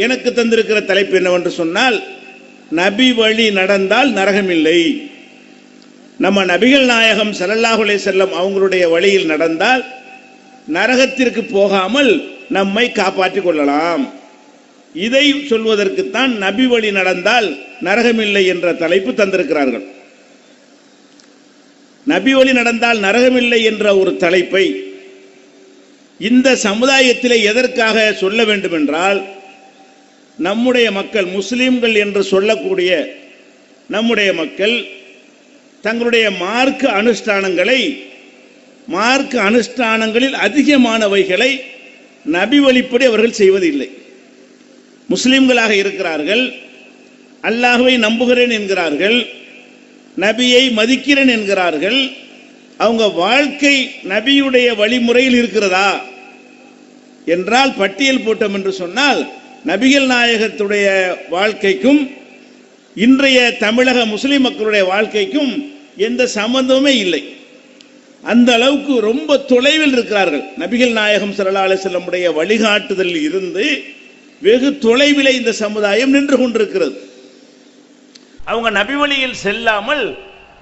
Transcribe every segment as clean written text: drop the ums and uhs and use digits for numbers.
எனக்கு தந்திருக்கிற தலைப்பு என்னவென்று சொன்னால், நபி வழி நடந்தால் நரகமில்லை. நம்ம நபிகள் நாயகம் ஸல்லல்லாஹு அலைஹி வஸல்லம் அவங்களுடைய வழியில் நடந்தால் நரகத்திற்கு போகாமல் நம்மை காப்பாற்றிக் கொள்ளலாம். இதை சொல்வதற்குத்தான் நபி வழி நடந்தால் நரகமில்லை என்ற தலைப்பு தந்திருக்கிறார்கள். நபி வழி நடந்தால் நரகமில்லை என்ற ஒரு தலைப்பை இந்த சமுதாயத்திலே எதற்காக சொல்ல வேண்டும் என்றால், நம்முடைய மக்கள், முஸ்லிம்கள் என்று சொல்லக்கூடிய நம்முடைய மக்கள் தங்களுடைய மார்க்க அனுஷ்டானங்களில் அதிகமானவைகளை நபி வழிப்படி அவர்கள் செய்வதில்லை. முஸ்லிம்களாக இருக்கிறார்கள், அல்லாஹ்வை நம்புகிறேன் என்கிறார்கள், நபியை மதிக்கிறேன் என்கிறார்கள். அவங்க வாழ்க்கை நபியுடைய வழிமுறையில் இருக்கிறதா என்றால் பட்டியல் போட்டோம் என்று சொன்னால், நபிகள் நாயகத்துடைய வாழ்க்கைக்கும் இன்றைய தமிழக முஸ்லிம் மக்களுடைய வாழ்க்கைக்கும் எந்த சம்பந்தமே இல்லை. அந்த அளவுக்கு ரொம்ப தொலைவில் இருக்கிறார்கள். நபிகள் நாயகம் ஸல்லல்லாஹு அலைஹி வஸல்லம் உடைய வழிகாட்டுதலில் இருந்து வெகு தொலைவிலே இந்த சமுதாயம் நின்று கொண்டிருக்கிறது. அவங்க நபி வழியில் செல்லாமல்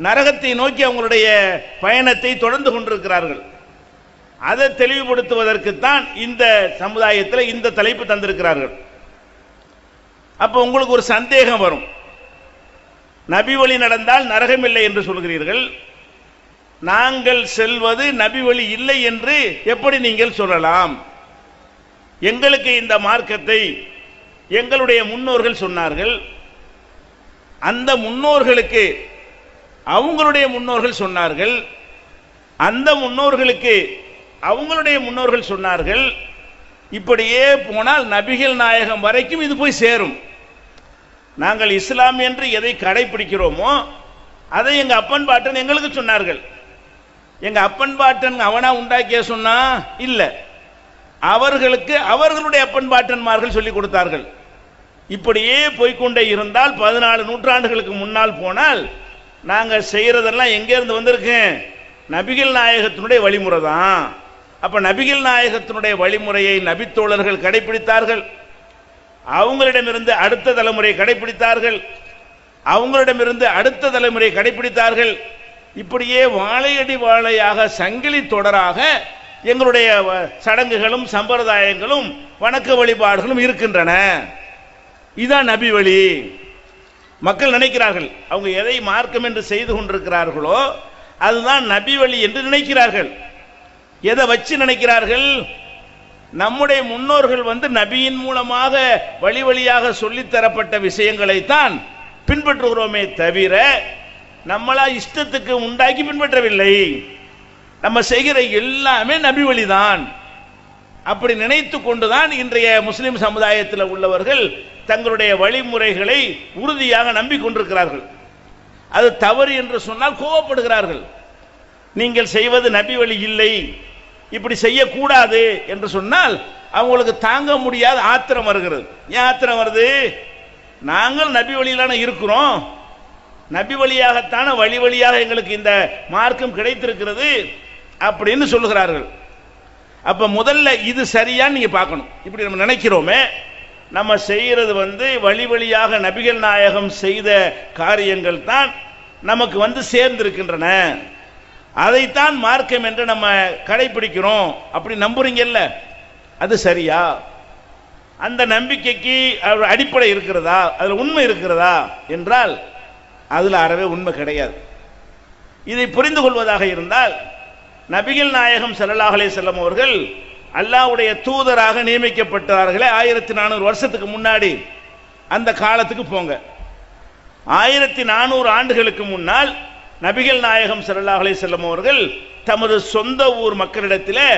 நரகத்தை நோக்கி அவங்களுடைய பயணத்தை தொடர்ந்து கொண்டிருக்கிறார்கள். அதை தெளிவுபடுத்துவதற்குத்தான் இந்த சமுதாயத்தில் இந்த தலைப்பு தந்திருக்கிறார்கள். அப்போ உங்களுக்கு ஒரு சந்தேகம் வரும், நபி வழி நடந்தால் நரகமில்லை என்று சொல்கிறீர்கள், நாங்கள் செல்வது நபி வழி இல்லை என்று எப்படி நீங்கள் சொல்லலாம்? எங்களுக்கு இந்த மார்க்கத்தை எங்களுடைய முன்னோர்கள் சொன்னார்கள், அந்த முன்னோர்களுக்கு அவங்களுடைய முன்னோர்கள் சொன்னார்கள், அந்த முன்னோர்களுக்கு அவங்களுடைய முன்னோர்கள் சொன்னார்கள். இப்படியே போனால் நபிகள் நாயகம் வரைக்கும் இது போய் சேரும். நாங்கள் இஸ்லாம் என்று எதை கடைபிடிக்கிறோமோ அதை எங்க அப்பன் பாட்டன் எங்களுக்கு சொன்னார்கள். எங்க அப்பன் பாட்டன் அவனா உண்டாக்கிய சொன்னா இல்ல, அவர்களுக்கு அவர்களுடைய அப்பன் பாட்டன்மார்கள் சொல்லிக் கொடுத்தார்கள். இப்படியே போய்கொண்டே இருந்தால் 14 நூற்றாண்டுகளுக்கு முன்னால் போனால் நாங்கள் செய்யறதெல்லாம் எங்கே இருந்து வந்திருக்கேன்? நபிகள் நாயகத்தினுடைய வழிமுறை தான். அப்ப நபிகள் நாயகத்தினுடைய வழிமுறையை நபித்தோழர்கள் கடைபிடித்தார்கள், அவங்களிடமிருந்து அடுத்த தலைமுறை கடைபிடித்தார்கள், அவங்களிடமிருந்து அடுத்த தலைமுறை கடைபிடித்தார்கள். இப்படியே வாழையடி வாழையாக சங்கிலி தொடராக எங்களுடைய சடங்குகளும் சம்பிரதாயங்களும் வணக்க வழிபாடுகளும் இருக்கின்றன. இதுதான் நபி வழி. மக்கள் நினைக்கிறார்கள், அவங்க எதை மார்க்கம் என்று செய்து கொண்டிருக்கிறார்களோ அதுதான் நபி வழி என்று நினைக்கிறார்கள். எதை வச்சு நினைக்கிறார்கள்? நம்முடைய முன்னோர்கள் நபியின் மூலமாக வழி வழியாக சொல்லித்தரப்பட்ட விஷயங்களைத்தான் பின்பற்றுகிறோமே தவிர நம்மளா இஷ்டத்துக்கு உண்டாக்கி பின்பற்றவில்லை. நம்ம செய்கிற எல்லாமே நபி வழிதான். அப்படி நினைத்து கொண்டுதான் இன்றைய முஸ்லிம் சமுதாயத்தில் உள்ளவர்கள் தங்களுடைய வழிமுறைகளை உறுதியாக நம்பிக்கொண்டிருக்கிறார்கள். அது தவறு என்று சொன்னால் கோபப்படுகிறார்கள். நீங்கள் செய்வது நபி வழி இல்லை, இப்படி செய்யக்கூடாது என்று சொன்னால் அவங்களுக்கு தாங்க முடியாத ஆத்திரம் வருகிறது. ஏன் ஆத்திரம் வருது? நாங்கள் நபி வழியிலான இருக்கிறோம், நபி வழியாகத்தான வழி வழியாக எங்களுக்கு இந்த மார்க்கம் கிடைத்திருக்கிறது அப்படின்னு சொல்லுகிறார்கள். அப்ப முதல்ல இது சரியான்னு நீங்க பார்க்கணும். இப்படி நம்ம நினைக்கிறோமே, நம்ம செய்யறது வழி வழியாக நபிகள் நாயகம் செய்த காரியங்கள் தான் நமக்கு சேர்ந்திருக்கின்றன, அதைத்தான் மார்க்கம் என்று நம்ம கடைபிடிக்கிறோம் அப்படி நம்புறீங்கல்ல, அது சரியா? அந்த நம்பிக்கைக்கு அடிப்படை இருக்கிறதா, அதுல உண்மை இருக்கிறதா என்றால் அதுல அறவே உண்மை கிடையாது. இதை புரிந்து கொள்வதாக இருந்தால், நபிகள் நாயகம் ஸல்லல்லாஹு அலைஹி வஸல்லம் அவர்கள் அல்லாஹ்வுடைய தூதராக நியமிக்கப்பட்டார்களே 1400 வருஷத்துக்கு முன்னாடி, அந்த காலத்துக்கு போங்க. 1400 ஆண்டுகளுக்கு முன்னால் நபிகள் நாயகம் ஸல்லல்லாஹு அலைஹி வஸல்லம் அவர்கள் தமது சொந்த ஊர் மக்களிடத்திலே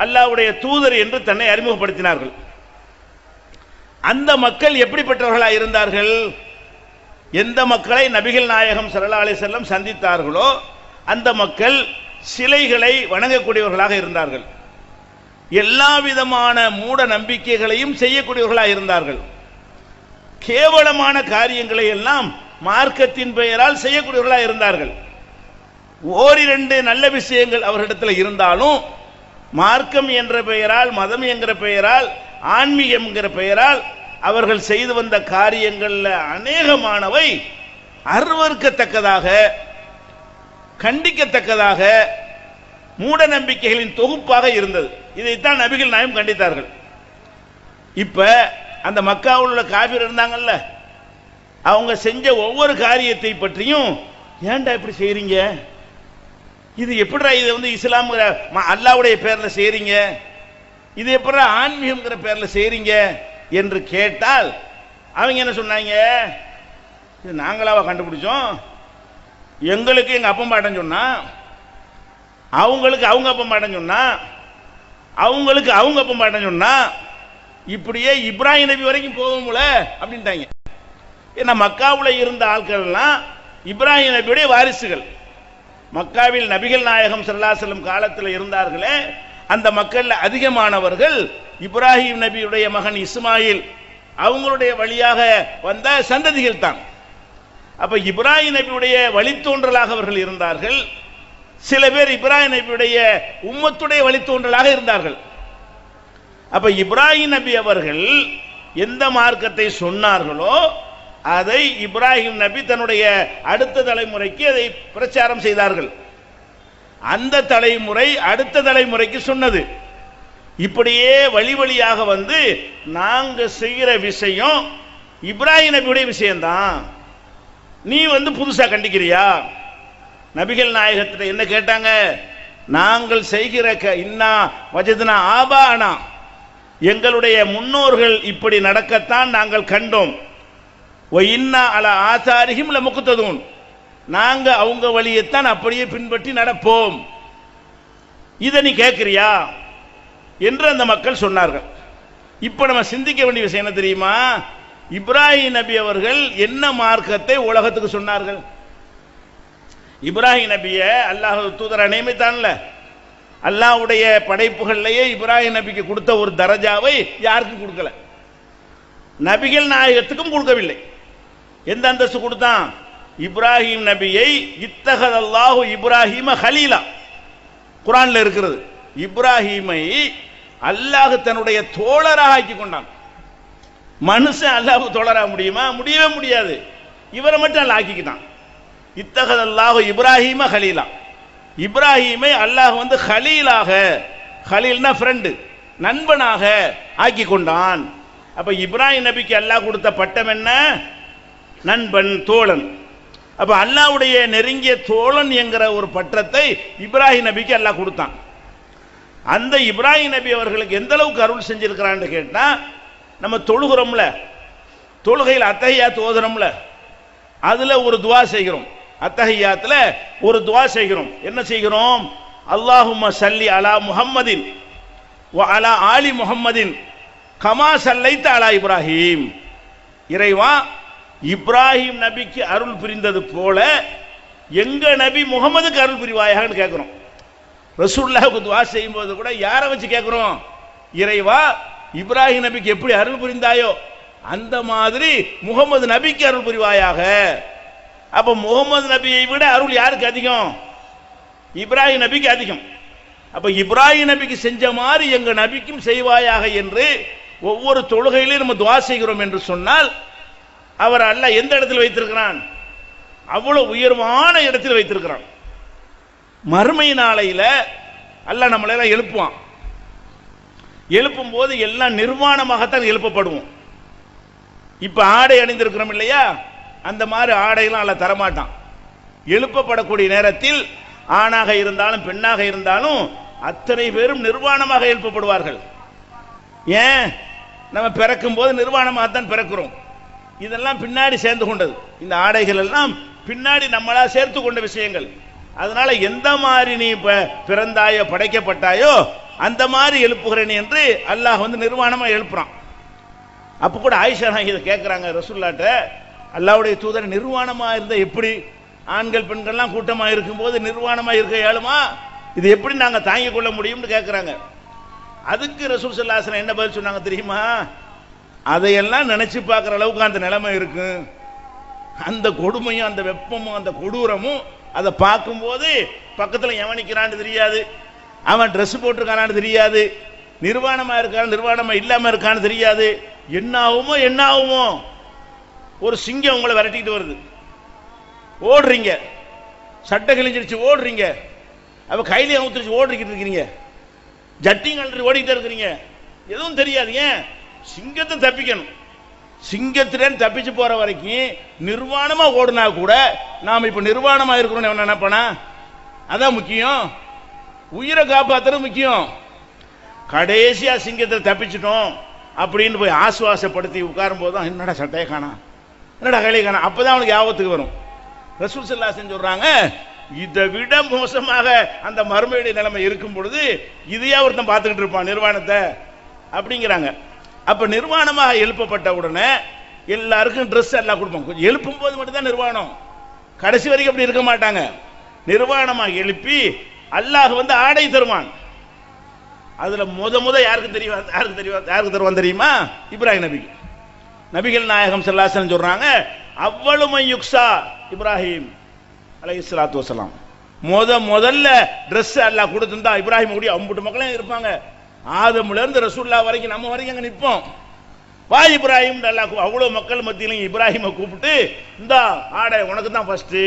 அல்லாஹ்வுடைய தூதர் என்று தன்னை அறிமுகப்படுத்தினார்கள். அந்த மக்கள் எப்படிப்பட்டவர்களாக இருந்தார்கள்? எந்த மக்களை நபிகள் நாயகம் ஸல்லல்லாஹு அலைஹி வஸல்லம் சந்தித்தார்களோ அந்த மக்கள் சிலைகளை வணங்கக்கூடியவர்களாக இருந்தார்கள், எல்லா விதமான மூட நம்பிக்கைகளையும் செய்யக்கூடியவர்களாக இருந்தார்கள், கேவலமான காரியங்களை எல்லாம் மார்க்கத்தின் பெயரால் செய்யக்கூடியவர்களாக இருந்தார்கள். ஓரிரண்டு நல்ல விஷயங்கள் அவர்களிடத்தில் இருந்தாலும் மார்க்கம் என்ற பெயரால், மதம் என்கிற பெயரால், ஆன்மீகம் என்கிற பெயரால் அவர்கள் செய்து வந்த காரியங்கள்ல அநேகமானவை அருவருக்கத்தக்கதாக, கண்டிக்கத்தக்கதாக, மூட நம்பிக்கைகளின் தொகுப்பாக இருந்தது. இதைத்தான் நபிகள் நாயகம் கண்டித்தார்கள். இப்ப அந்த மக்காவில் உள்ள காபிர் இருந்தாங்கல்ல, அவங்க செஞ்ச ஒவ்வொரு காரியத்தை பற்றியும் ஏன்டா இப்படி செய்றீங்க, இது எப்படிடா, இது இஸ்லாம் அல்லாஹ்வுடைய பேர்ல செய்றீங்க, இது எப்படிடா ஆன்மீகம்ங்கிற பேர்ல செய்றீங்க என்று கேட்டால் அவங்க என்ன சொன்னாங்க, இது நாங்களாவா கண்டுபிடிச்சோம், எங்களுக்கு எங்க அப்பா மாட்டேன்னு சொன்னா, அவங்களுக்கு அவங்க அப்பா மாட்டேன்னு சொன்னா, அவங்களுக்கு அவங்க அப்பா மாட்டேன்னு சொன்னா, இப்படியே இப்ராஹிம் நபி வரைக்கும் போகும்ல அப்படின்ட்டாங்க. ஏன்னா மக்காவில் இருந்த ஆட்கள்லாம் இப்ராஹிம் நபியுடைய வாரிசுகள். மக்காவில் நபிகள் நாயகம் ஸல்லல்லாஹு அலைஹி வஸல்லம் காலத்தில் இருந்தார்களே, அந்த மக்கள் அதிகமானவர்கள் இப்ராஹிம் நபியுடைய மகன் இஸ்மாயில் அவங்களுடைய வழியாக வந்த சந்ததிகள் தான். அப்ப இப்ராஹிம் நபியுடைய வழித்தோன்றலாக அவர்கள் இருந்தார்கள். சில பேர் இப்ராஹிம் நபியுடைய உம்மத்துடைய வழித்தோன்றலாக இருந்தார்கள். அப்ப இப்ராஹிம் நபி அவர்கள் எந்த மார்க்கத்தை சொன்னார்களோ அதை இப்ராஹிம் நபி தன்னுடைய அடுத்த தலைமுறைக்கு அதை பிரச்சாரம் செய்தார்கள். அந்த தலைமுறை அடுத்த தலைமுறைக்கு சொன்னது. இப்படியே வழி வழியாக வந்து நாங்க செய்கிற விஷயம் இப்ராஹிம் நபியுடைய விஷயம்தான், நீ புதுசா கண்டிக்கிறியா? நபிகள் நாயகத்தில் என்ன கேட்டாங்க, நாங்கள் செய்கிற இன்னா வஜதுனா ஆபானா, எங்களுடைய முன்னோர்கள் இப்படி நடக்கத்தான் நாங்கள் கண்டோம். இன்னா அல ஆசாரிஹிம் லமுக்ததூன், நாங்க அவங்க வழியைத்தான் அப்படியே பின்பற்றி நடப்போம். இதை நீ கேட்கிறியா என்று அந்த மக்கள் சொன்னார்கள். இப்ப நம்ம சிந்திக்க வேண்டிய விஷயம் என்ன தெரியுமா, இப்ராஹிம் நபி அவர்கள் என்ன மார்க்கத்தை உலகத்துக்கு சொன்னார்கள்? இப்ராஹிம் நபிய அல்லாஹ் தூதர் நியமித்தான்ல, அல்லாஹ்வுடைய படைப்புகள்லயே இப்ராஹிம் நபிக்கு கொடுத்த ஒரு தரஜாவை யாருக்கும் கொடுக்கல, நபிகள் நாயகத்துக்கும் கொடுக்கவில்லை. எந்த அந்தஸ்து கொடுத்தான்? இப்ராஹிம் நபியை இத்தகதல்லாஹு இப்ராஹிம ஹலீலா, குர்ஆன்ல இருக்கிறது. இப்ராஹிமை அல்லாஹ் தன்னுடைய தோழராக ஆக்கி கொண்டான். மனுஷன் அல்லாஹ் தோழராக முடியுமா? முடியவே முடியாது. இவரை மட்டும் அல்லாஹ் ஆக்கிக்கிட்டான். இத்தகதல்லாஹு இப்ராஹிம ஹலீலா, இப்ராஹிமை அல்லாஹ் ஹலீலாக, ஹலீல்னா ஃப்ரெண்டு, நண்பனாக ஆக்கி கொண்டான். அப்ப இப்ராஹிம் நபிக்கு அல்லாஹ் கொடுத்த பட்டம் என்ன? நண்பன், தோழன். அப்ப அல்லாஹ்வுடைய நெருங்கிய தோழன் என்கிற ஒரு பட்டத்தை இப்ராஹிம் நபிக்கு அல்லாஹ் கொடுத்தான். அந்த இப்ராஹிம் நபி அவர்களுக்கு எந்த அளவுக்கு அருள் செஞ்சிருக்கிறான்னு கேட்டா, நம்ம தொழுகிறோம்ல, தொழுகையில் அத்தஹியாத் ஓதுறோம்ல, அதுல ஒரு துவா செய்கிறோம். அத்தஹியாத்துல ஒரு துவா செய்கிறோம். என்ன செய்கிறோம்? அல்லாஹும்ம ஸல்லி அலா முஹம்மதின் வ அலா ஆலி முஹம்மதின் கமா ஸல்லைத அலா இப்ராஹிம். இறைவா, இப்ராஹிம் நபிக்கு அருள் புரிந்தது போல எங்க நபி முகமதுக்கு அருள் புரிவாயான்னு கேட்கிறோம். ரசூலுல்லாஹ்வுக்கு துஆ செய்யும் போது கூட யாரை வச்சு கேட்கிறோம்? இறைவா, இப்ராஹிம் நபிக்கு எப்படி அருள் புரிந்தாயோ அந்த மாதிரி முகமது நபிக்கு அருள் புரிவாயாக. அப்ப முகமது நபியை விட அருள் யாருக்கு அதிகம்? இப்ராஹிம் நபிக்கு அதிகம். அப்ப இப்ராஹிம் நபிக்கு செஞ்ச மாதிரி எங்க நபிக்கும் செய்வாயாக என்று ஒவ்வொரு தொழுகையிலும் நம்ம துஆ செய்கிறோம் என்று சொன்னால், அவர் அல்லாஹ் எந்த இடத்தில் வைத்திருக்கிறான்? அவ்வளவு உயர்வான இடத்தில் வைத்திருக்கிறான். மறுமை நாளையில அல்லாஹ் நம்மளை எல்லாம் எழுப்புவான். எழுப்பும் போது எல்லாம் நிர்வாணமாகத்தான் எழுப்பப்படுவோம். இப்ப ஆடை அணிந்திருக்கிறோம் இல்லையா, அந்த மாதிரி ஆடையெல்லாம் அல்லாஹ் தரமாட்டான். எழுப்பப்படக்கூடிய நேரத்தில் ஆணாக இருந்தாலும் பெண்ணாக இருந்தாலும் அத்தனை பேரும் நிர்வாணமாக எழுப்பப்படுவார்கள். ஏன்? நம்ம பிறக்கும் போது நிர்வாணமாகத்தான் பிறக்கிறோம். இதெல்லாம் பின்னாடி சேர்ந்து கொண்டது. இந்த ஆடைகள் எல்லாம் பின்னாடி நம்மளா சேர்த்து கொண்ட விஷயங்கள். அதனால எந்த மாதிரி நீ பிறந்தாயோ படைக்கப்பட்டாயோ அந்த மாதிரி எழுப்புகிறேன் என்று அல்லாஹ் நிர்வாணமா எழுப்புறான். அப்ப கூட ஆயிஷா இதை கேட்கிறாங்க ரசூலுல்லாஹ்ட்ட, அல்லாஹ்வுடைய தூதர் நிர்வாணமா இருந்தா எப்படி? ஆண்கள் பெண்கள்லாம் கூட்டமா இருக்கும்போது நிர்வாணமா இருக்க இயலுமா? இது எப்படி நாங்க தாங்கிக் கொள்ள முடியும்னு கேட்கிறாங்க. அதுக்கு ரசூல் ஸல்லல்லாஹு அலைஹி வஸல்லம் என்ன பதில் சொன்னாங்க தெரியுமா? அதையெல்லாம் நினைச்சு பார்க்குற அளவுக்கு அந்த நிலைமை இருக்கு. அந்த கொடுமையும் அந்த வெப்பமும் அந்த கொடூரமும் அதை பார்க்கும்போது பக்கத்தில் எவன் நிற்கிறான்னு தெரியாது, அவன் ட்ரெஸ் போட்டிருக்கானான்னு தெரியாது, நிர்வாணமா இருக்கான் நிர்வாணமா இல்லாம இருக்கான்னு தெரியாது. என்ன ஆகுமோ என்ன ஆகுமோ. ஒரு சிங்கம் உங்களை விரட்டிட்டு வருது, ஓடுறீங்க, சட்டை கிழிஞ்சிருச்சு ஓடுறீங்க, அப்ப கையிலே ஊத்துருச்சு ஓடிக்கிட்டு இருக்கிறீங்க, ஜட்டிங் ஓடிக்கிட்டே இருக்கிறீங்க, எதுவும் தெரியாது. ஏன்? சிங்கத்தை தப்பிக்கணும். சிங்கத்திலேருந்து தப்பிச்சு போற வரைக்கும் நிர்வாணமா ஓடுனா கூட நாம இப்ப நிர்வாணமா இருக்கிறோம் என்ன நினைப்பனா? அதான் முக்கியம். உயிரை காப்பாத்துறது முக்கியம். கடைசியா சிங்கத்தை தப்பிச்சிட்டோம் அப்படின்னு போய் ஆசுவாசப்படுத்தி உட்காரும் போதுதான் என்னடா சட்டையை காணா, என்னடா கையிலே காணா, அப்பதான் அவனுக்கு ஆபத்துக்கு வரும். ரசூல் ஸல்லல்லாஹு அலைஹி வஸல்லம் சொல்றாங்க, இதை விட மோசமாக அந்த மறுமையுடைய நிலைமை இருக்கும் பொழுது இதையா ஒருத்தன் பார்த்துக்கிட்டு இருப்பான் நிர்வாணத்தை அப்படிங்கிறாங்க. அப்ப நிர்வாணமாக எழுப்பப்பட்ட உடனே எல்லாருக்கும் ட்ரெஸ் எல்லாம் கொடுப்பாங்க. கொஞ்சம் எழுப்பும் போது மட்டும்தான் நிர்வாணம், கடைசி வரைக்கும் அப்படி இருக்க மாட்டாங்க. நிர்வாணமாக எழுப்பி அல்லாஹ் ஆடை தருவான். அதுல முத யாருக்கு தருவான் தெரியுமா? இப்ராஹிம் நபிக்கு. நபிகள் நாயகம் ஸல்லல்லாஹு அலைஹி வஸல்லம் சொல்றாங்க, அவ்வளவு யுக்ஸா இப்ராஹிம் அலைஹிஸ்ஸலாத்து வஸலாம். முதல்ல ட்ரெஸ் அல்லாஹ் கொடுத்திருந்தா இப்ராஹிம் கூடிய அம்புட்டு மக்களும் இருப்பாங்க. ஆதம்ல இருந்து ரசூலுல்லாஹ் வரைக்கும் நம்ம வரைக்கும் அங்க நிற்போம். வா இப்ராஹிம், அல்லாஹ் அவ்வளவு மக்கள் மத்தியிலும் இப்ராஹிமை கூப்பிட்டு இந்த ஆடை உனக்கு தான் ஃபர்ஸ்ட்.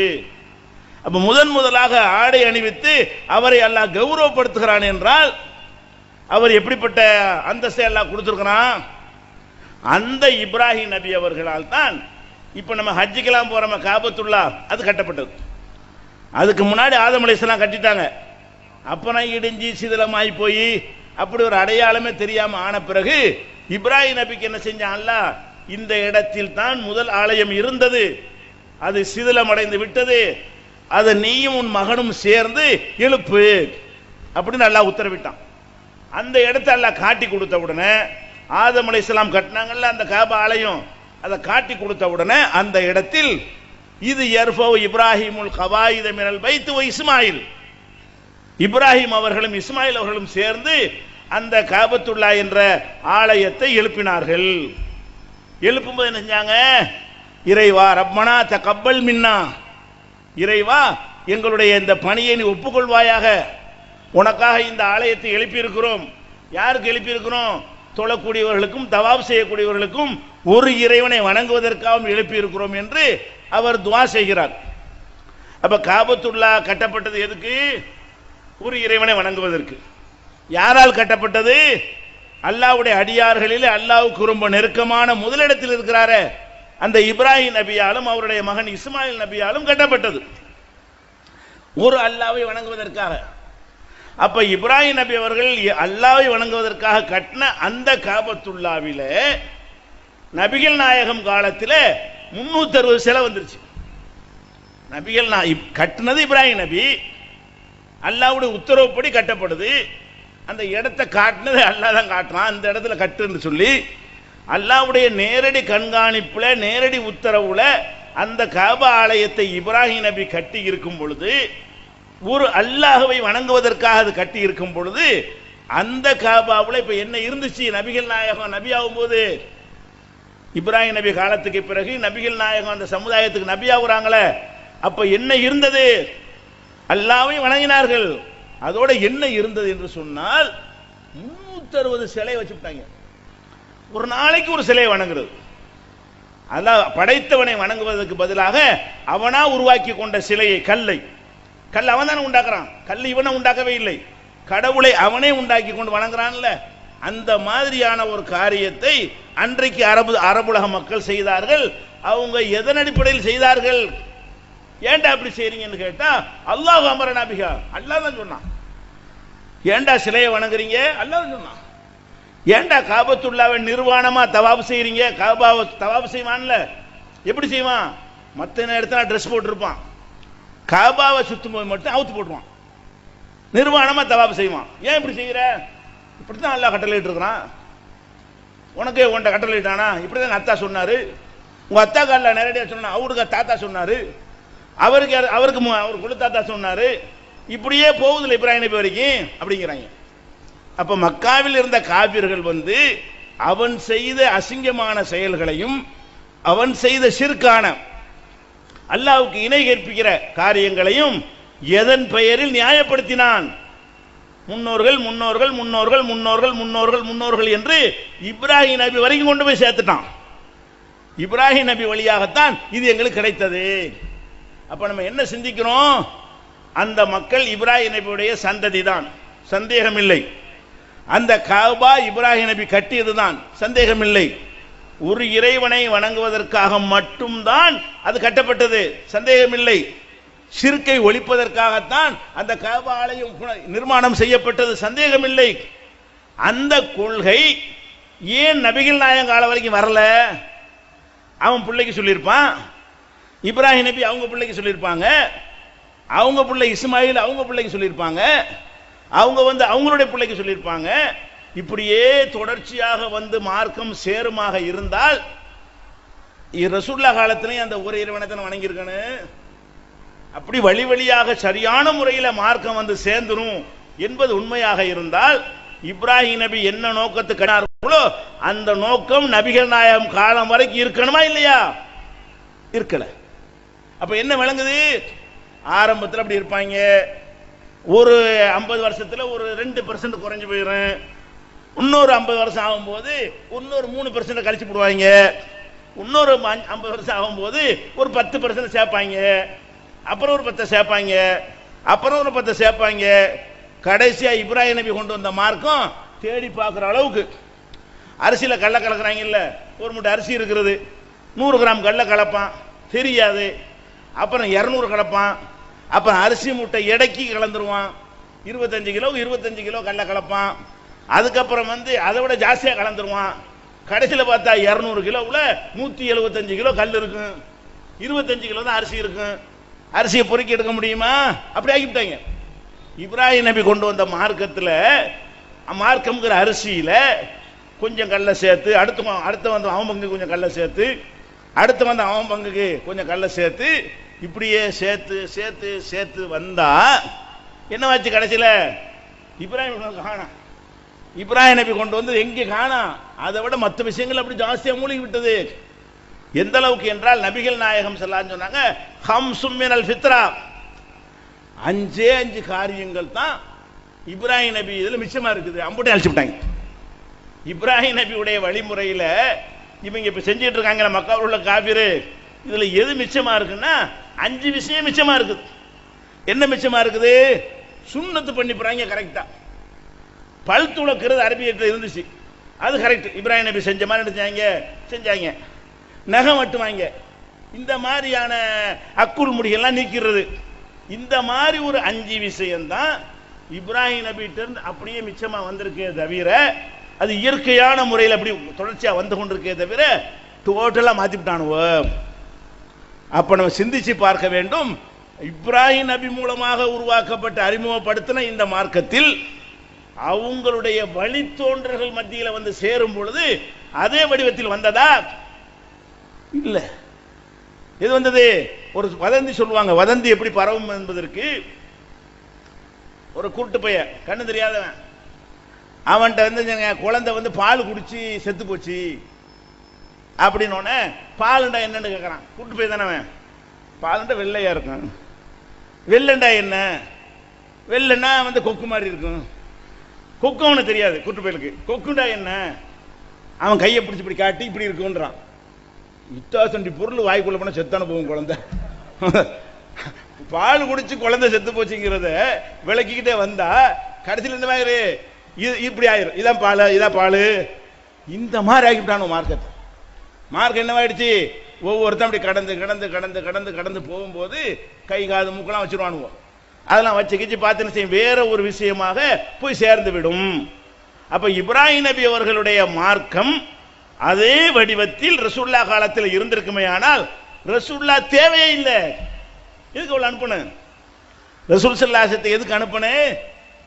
அப்ப முதலாக ஆடை அணிவித்து அவரை அல்லாஹ் கௌரவப்படுத்துகிறான் என்றால் அவர் எப்படிப்பட்ட அந்தஸ்தை அல்லாஹ் கொடுத்திருக்கிறான்? அந்த இப்ராஹிம் நபி அவர்களால் தான் இப்ப நம்ம ஹஜ்ஜுக்கெல்லாம் போறோம், காபத்துல்லா அது கட்டப்பட்டது. அதுக்கு முன்னாடி ஆதம் அலைஹிஸ்ஸலாம் கட்டிட்டாங்க. அப்புறம் இடிஞ்சி சிதிலமாய் போய் அப்படி ஒரு அடையாளமே தெரியாம ஆன பிறகு இப்ராஹிம் நபிக்கு என்ன செஞ்சான்? அல்லாஹ் இந்த இடத்தில் தான் முதல் ஆலயம் இருந்தது, அது சிதிலம் அடைந்து விட்டது, அதை நீயும் உன் மகனும் சேர்ந்து எழுப்பு அப்படின்னு அல்லாஹ் உத்தரவிட்டான். அந்த இடத்தை அல்லாஹ் காட்டி கொடுத்த உடனே ஆதம் அலைஹிஸ்ஸலாம் கட்டினாங்கல்ல அந்த காபா ஆலயம், அதை காட்டி கொடுத்த உடனே அந்த இடத்தில் இது யர்ஃபவு இப்ராஹிமுல் கவாயித மினல் பைத் வ இஸ்மாயில், இப்ராஹிம் அவர்களும் இஸ்மாயில் அவர்களும் சேர்ந்து அந்த காபத்துல்லா என்ற ஆலயத்தை எழுப்பினார்கள். எழுப்பும்போது என்ன செஞ்சாங்க? இறைவா ரப்பனா தகப்பல் மின்னா, இறைவா எங்களுடைய இந்த பணியை நீ ஒப்புக்கொள்வாயாக, உனக்காக இந்த ஆலயத்தை எழுப்பி இருக்கிறோம். யாருக்கு எழுப்பி இருக்கிறோம்? தொழக்கூடியவர்களுக்கும் தவாப் செய்யக்கூடியவர்களுக்கும் ஒரு இறைவனை வணங்குவதற்காகவும் எழுப்பி இருக்கிறோம் என்று அவர் துஆ செய்கிறார். அப்ப காபத்துல்லா கட்டப்பட்டது எதுக்கு? ஒரு இறைவனை வணங்குவதற்கு. யாரால் கட்டப்பட்டது? அல்லாஹ்வுடைய அடியார்களில் அல்லாஹ்வுக்கு ரொம்ப நெருக்கமான முதலிடத்தில் இருக்கிறாரே அந்த இப்ராஹிம் நபியாலும் அவருடைய மகன் இஸ்மாயில் நபியாலும் கட்டப்பட்டது, ஒரு அல்லாஹ்வை வணங்குவதற்காக. அப்ப இப்ராஹிம் நபி அவர்கள் அல்லாஹ்வை வணங்குவதற்காக கட்டின அந்த காபத்துல்லாவில நபிகள் நாயகம் காலத்தில் 360 சிலை வந்துருச்சு. நபிகள் கட்டினது இப்ராஹிம் நபி, அல்லாஹ்வுடைய உத்தரவுப்படி கட்டப்படுது. அந்த இடத்தை காட்டினது அல்லாஹ் தான் காட்டுறான், அந்த இடத்துல கட்டுன்னு சொல்லி அல்லாஹ்வுடைய நேரடி கண்காணிப்புல நேரடி உத்தரவுல அந்த காபா ஆலயத்தை இப்ராஹிம் நபி கட்டி இருக்கும் பொழுது, ஒரு அல்லாஹ்வை வணங்குவதற்காக அது கட்டி இருக்கும் பொழுது அந்த காபாவுல இப்ப என்ன இருந்துச்சு? நபிகள் நாயகம் நபியாகும் போது இப்ராஹிம் நபி காலத்துக்கு பிறகு நபிகள் நாயகம் அந்த சமுதாயத்துக்கு நபியாகுறாங்களே, அப்ப என்ன இருந்தது? அல்லாஹ்வை வணங்கினார்கள். அதோட என்ன இருந்தது என்று சொன்னால் 360 சிலை வச்சுட்டாங்க. ஒரு நாளைக்கு ஒரு சிலையை வணங்குறது. அல்லாஹ் படைத்தவனை வணங்குவதற்கு பதிலாக அவனா உருவாக்கி கொண்ட சிலையை, கல் அவன் தானே உண்டாக்குறான், கல் இவனை உண்டாக்கவே இல்லை, கடவுளை அவனே உண்டாக்கி கொண்டு வணங்குறான்ல. அந்த மாதிரியான ஒரு காரியத்தை அன்றைக்கு அரபுலக மக்கள் செய்தார்கள். அவங்க எதன் அடிப்படையில் செய்தார்கள்? ஏன்டா அப்படி செய்றீங்கன்னு கேட்டா, அல்லாஹ் அமரனா பிஹா, அல்லாஹ் தான் சொன்னான். ஏன்டா சிலையை வணங்குறீங்க? அல்லாஹ் தான் சொன்னான். ஏன்டா காபத்துல்லாவை நிர்வாணமா தவாப் செய்றீங்க? காபாவை தவாப் செய்வான்ல, எப்படி செய்வான்? மற்ற நேரத்தில் ட்ரெஸ் போட்டிருப்பான், காபாவை சுத்தும் போது மட்டும் அவுத்து போட்டுவான், நிர்வாணமா தவாப் செய்வான். ஏன் இப்படி செய்யற? இப்படித்தான் அல்லாஹ் கட்டளையிட்டு இருக்கிறான். உனக்கு உன்ட கட்டளையிட்டானா? இப்படிதான் அத்தா சொன்னாரு. உங்க அத்தாக்கு அல்லாஹ் நேரடியாக சொன்னா, அவருக்கு தாத்தா சொன்னாரு, அவருக்கு அவர் குழு தாத்தா சொன்னாரு. இப்படியே போகுதுல இப்ராஹிம் நபி வரைக்கும் அப்படிங்கிறாங்க. அப்ப மக்காவில் இருந்த காபிர்கள் அவன் செய்த அசிங்கமான செயல்களையும் அவன் செய்த ஷிர்கான அல்லாஹ்வுக்கு இணை கற்பிக்கிற காரியங்களையும் எதன் பெயரில் நியாயப்படுத்தினான்? முன்னோர்கள் முன்னோர்கள் முன்னோர்கள் முன்னோர்கள் முன்னோர்கள் முன்னோர்கள் என்று இப்ராஹிம் நபி வரைக்கும் கொண்டு போய் சேர்த்துட்டான். இப்ராஹிம் நபி வழியாகத்தான் இது எங்களுக்கு கிடைத்தது. அப்ப நம்ம என்ன சிந்திக்கிறோம்? அந்த மக்கள் இப்ராஹிம் நபியுடைய சந்ததி தான், சந்தேகம் இல்லை. அந்த காபா இப்ராஹிம் நபி கட்டியதுதான், சந்தேகம் இல்லை. ஒரு இறைவனை வணங்குவதற்காக மட்டும்தான் அது கட்டப்பட்டது, சந்தேகம் இல்லை. ஷிர்கை ஒழிப்பதற்காகத்தான் அந்த காபா ஆலயம் நிர்மாணம் செய்யப்பட்டது, சந்தேகம் இல்லை. அந்த கொள்கை ஏன் நபிகள் நாயகம் காலம் வரைக்கும் வரல? அவன் பிள்ளைக்கு சொல்லியிருப்பான், இப்ராஹிம் நபி அவங்க பிள்ளைக்கு சொல்லியிருப்பாங்க, அவங்க பிள்ளை இஸ்மாயில் அவங்க பிள்ளைக்கு சொல்லியிருப்பாங்க, அவங்க அவங்களுடைய பிள்ளைக்கு சொல்லியிருப்பாங்க. இப்படியே தொடர்ச்சியாக மார்க்கம் சேருமாக இருந்தால் ரசூலுல்லாஹ் காலத்திலே அந்த ஒரு இறைவனை வணங்கியிருக்கணும். அப்படி வழி வழியாக சரியான முறையில் மார்க்கம் சேர்ந்துரும் என்பது உண்மையாக இருந்தால் இப்ராஹிம் நபி என்ன நோக்கத்துக்கு அந்த நோக்கம் நபிகள் நாயகம் காலம் வரைக்கும் இருக்கணுமா இல்லையா? இருக்கல. அப்ப என்ன விளங்குது? ஆரம்பத்தில் அப்படி இருப்பாங்க, ஒரு 50 வருஷத்துல ஒரு 2% குறைஞ்சு போயிடும், இன்னொரு 50 வருஷம் ஆகும்போது இன்னொரு 3% கழிச்சு போடுவாங்க, இன்னொரு 50 வருஷம் ஆகும்போது ஒரு 10% சேர்ப்பாங்க, அப்புறம் ஒரு 10 சேர்ப்பாங்க, அப்புறம் ஒரு 10 சேர்ப்பாங்க. கடைசியா இப்ராஹிம் நபி கொண்டு வந்த மார்க்கம் தேடி பார்க்குற அளவுக்கு அரிசியில கல்ல கலக்குறாங்க இல்ல, ஒரு மூட்டை அரிசி இருக்கிறது, 100 கிராம் கல்ல கலப்பான், தெரியாது. அப்புறம் 200 கலப்பான், அப்புறம் அரிசி மூட்டை எடைக்கு கலந்துருவான், 25 கிலோ 25 கிலோ கல்ல கலப்பான். அதுக்கப்புறம் அதை விட ஜாஸ்தியா கலந்துருவான். கடைசியில் பார்த்தா 200 கிலோவில் 175 கிலோ கல் இருக்கும், 25 கிலோ தான் அரிசி இருக்கும். அரிசியை பொறுக்கி எடுக்க முடியுமா? அப்படி ஆகிவிட்டாங்க. இப்ராஹிம் நபி கொண்டு வந்த மார்க்கத்தில், மார்க்கம்ங்கிற அரிசியில கொஞ்சம் கல்லை சேர்த்து, அடுத்து அவன் பங்குக்கு கொஞ்சம் கல்லை சேர்த்து, அடுத்து அவன் பங்குக்கு கொஞ்சம் கல்லை சேர்த்து, இப்படியே சேர்த்து சேர்த்து சேர்த்து வந்தா என்னவாச்சு? கடைசியில் இப்ராஹிம் காணாம். இப்ராஹிம் நபி கொண்டு வந்து எங்கே காணாம்? அதை விட மற்ற விஷயங்கள் அப்படி ஜாஸ்தியாக மூழ்கி விட்டது. எந்த அளவுக்கு என்றால் நபிகள் நாயகம் ஸல்லல்லாஹு சொன்னாங்க, ஹம்சும் மினல் ஃபித்ரா, 5 காரியங்கள் தான் இப்ராஹிம் நபி இதில் மிச்சமா இருக்குது, அம்புட்டை அழிச்சுட்டாங்க. இப்ராஹிம் நபியுடைய வழிமுறையில் இவங்க இப்ப செஞ்சுட்டு இருக்காங்க மக்காவில் உள்ள காபிரு, இதுல எது மிச்சமா இருக்குன்னா 5 விஷயம் மிச்சமா இருக்குது. என்ன மிச்சமா இருக்குது? சுன்னத்து பண்ணி போறாங்க கரெக்டா. பல் துளக்கிறது அரபியத்தில் இருந்துச்சு, அது கரெக்ட், இப்ராஹிம் நபி செஞ்ச மாதிரி செஞ்சாங்க. நகம் வெட்டுவாங்க, இந்த மாதிரியான அக்குள் முடிகள்லாம் நீக்கிறது, இந்த மாதிரி ஒரு 5 விஷயம்தான் இப்ராஹிம் நபிட்ட இருந்து அப்படியே மிச்சமா வந்திருக்கே தவிர, அது இயற்கையான முறையில் அப்படி தொடர்ச்சியா வந்து கொண்டிருக்கே தவிர டோட்டலா மாத்திவிட்டானுவ. அப்ப நம்ம சிந்திச்சு பார்க்க வேண்டும். இப்ராஹிம் நபி மூலமாக உருவாக்கப்பட்ட அறிமுகப்படுத்தின இந்த மார்க்கத்தில் அவங்களுடைய வழித்தோன்றர்கள் மத்தியில் சேரும் பொழுது அதே வடிவத்தில் வந்ததா? இல்ல. இது வந்தது ஒரு வதந்தி சொல்லுவாங்க. வதந்தி எப்படி பரவும் என்பதற்கு, ஒரு கூட்டு பைய கண்ணு தெரியாதவன் அவன்கிட்ட குழந்தை பால் குடிச்சு செத்து போச்சு அப்படின்னு, பாலுண்டா என்னன்னு கேட்கறான். கூட்டு போய் தானே அவன், பாலுண்டா வெள்ளையா இருக்கும். வெள்ளண்டா என்ன? வெள்ளன்னா கொக்கு மாதிரி இருக்கும். கொக்கு அவனுக்கு தெரியாது, கூட்டு போயிருக்கு. கொக்குண்டா என்ன? அவன் கையை பிடிச்சி இப்படி காட்டி இப்படி இருக்குன்றான். இத்தாசண்டி பொருள் வாய்க்குள்ள போன செத்தான போகும் குழந்தை. பால் குடிச்சு குழந்தை செத்து போச்சுங்கிறத விளக்கிக்கிட்டே வந்தா கடைசியில் இந்த மாதிரி இப்படி ஆயிரும். இதான் பால், இதான் பால், இந்த மாதிரி ஆகிவிட்டானு மார்க்கத்தை. மார்க் என்னவாயிடுச்சு? ஒவ்வொருத்தன் அப்படி கடந்து கடந்து கடந்து கடந்து கடந்து போகும்போது கை காது மூக்கெல்லாம் வச்சிருவானுவோம். அதெல்லாம் வச்சு கிச்சு பார்த்து வேற ஒரு விஷயமாக போய் சேர்ந்து விடும். அப்ப இப்ராஹிம் நபி அவர்களுடைய மார்க்கம் அதே வடிவத்தில் ரசூல்லா காலத்தில் இருந்திருக்குமே, ஆனால் ரசூல்லா தேவையே இல்லை. எதுக்கு அவ்வளவு அனுப்புன? ரசூல் ஸல்லல்லாஹு அலைஹி வஸல்லம் எதுக்கு அனுப்புன?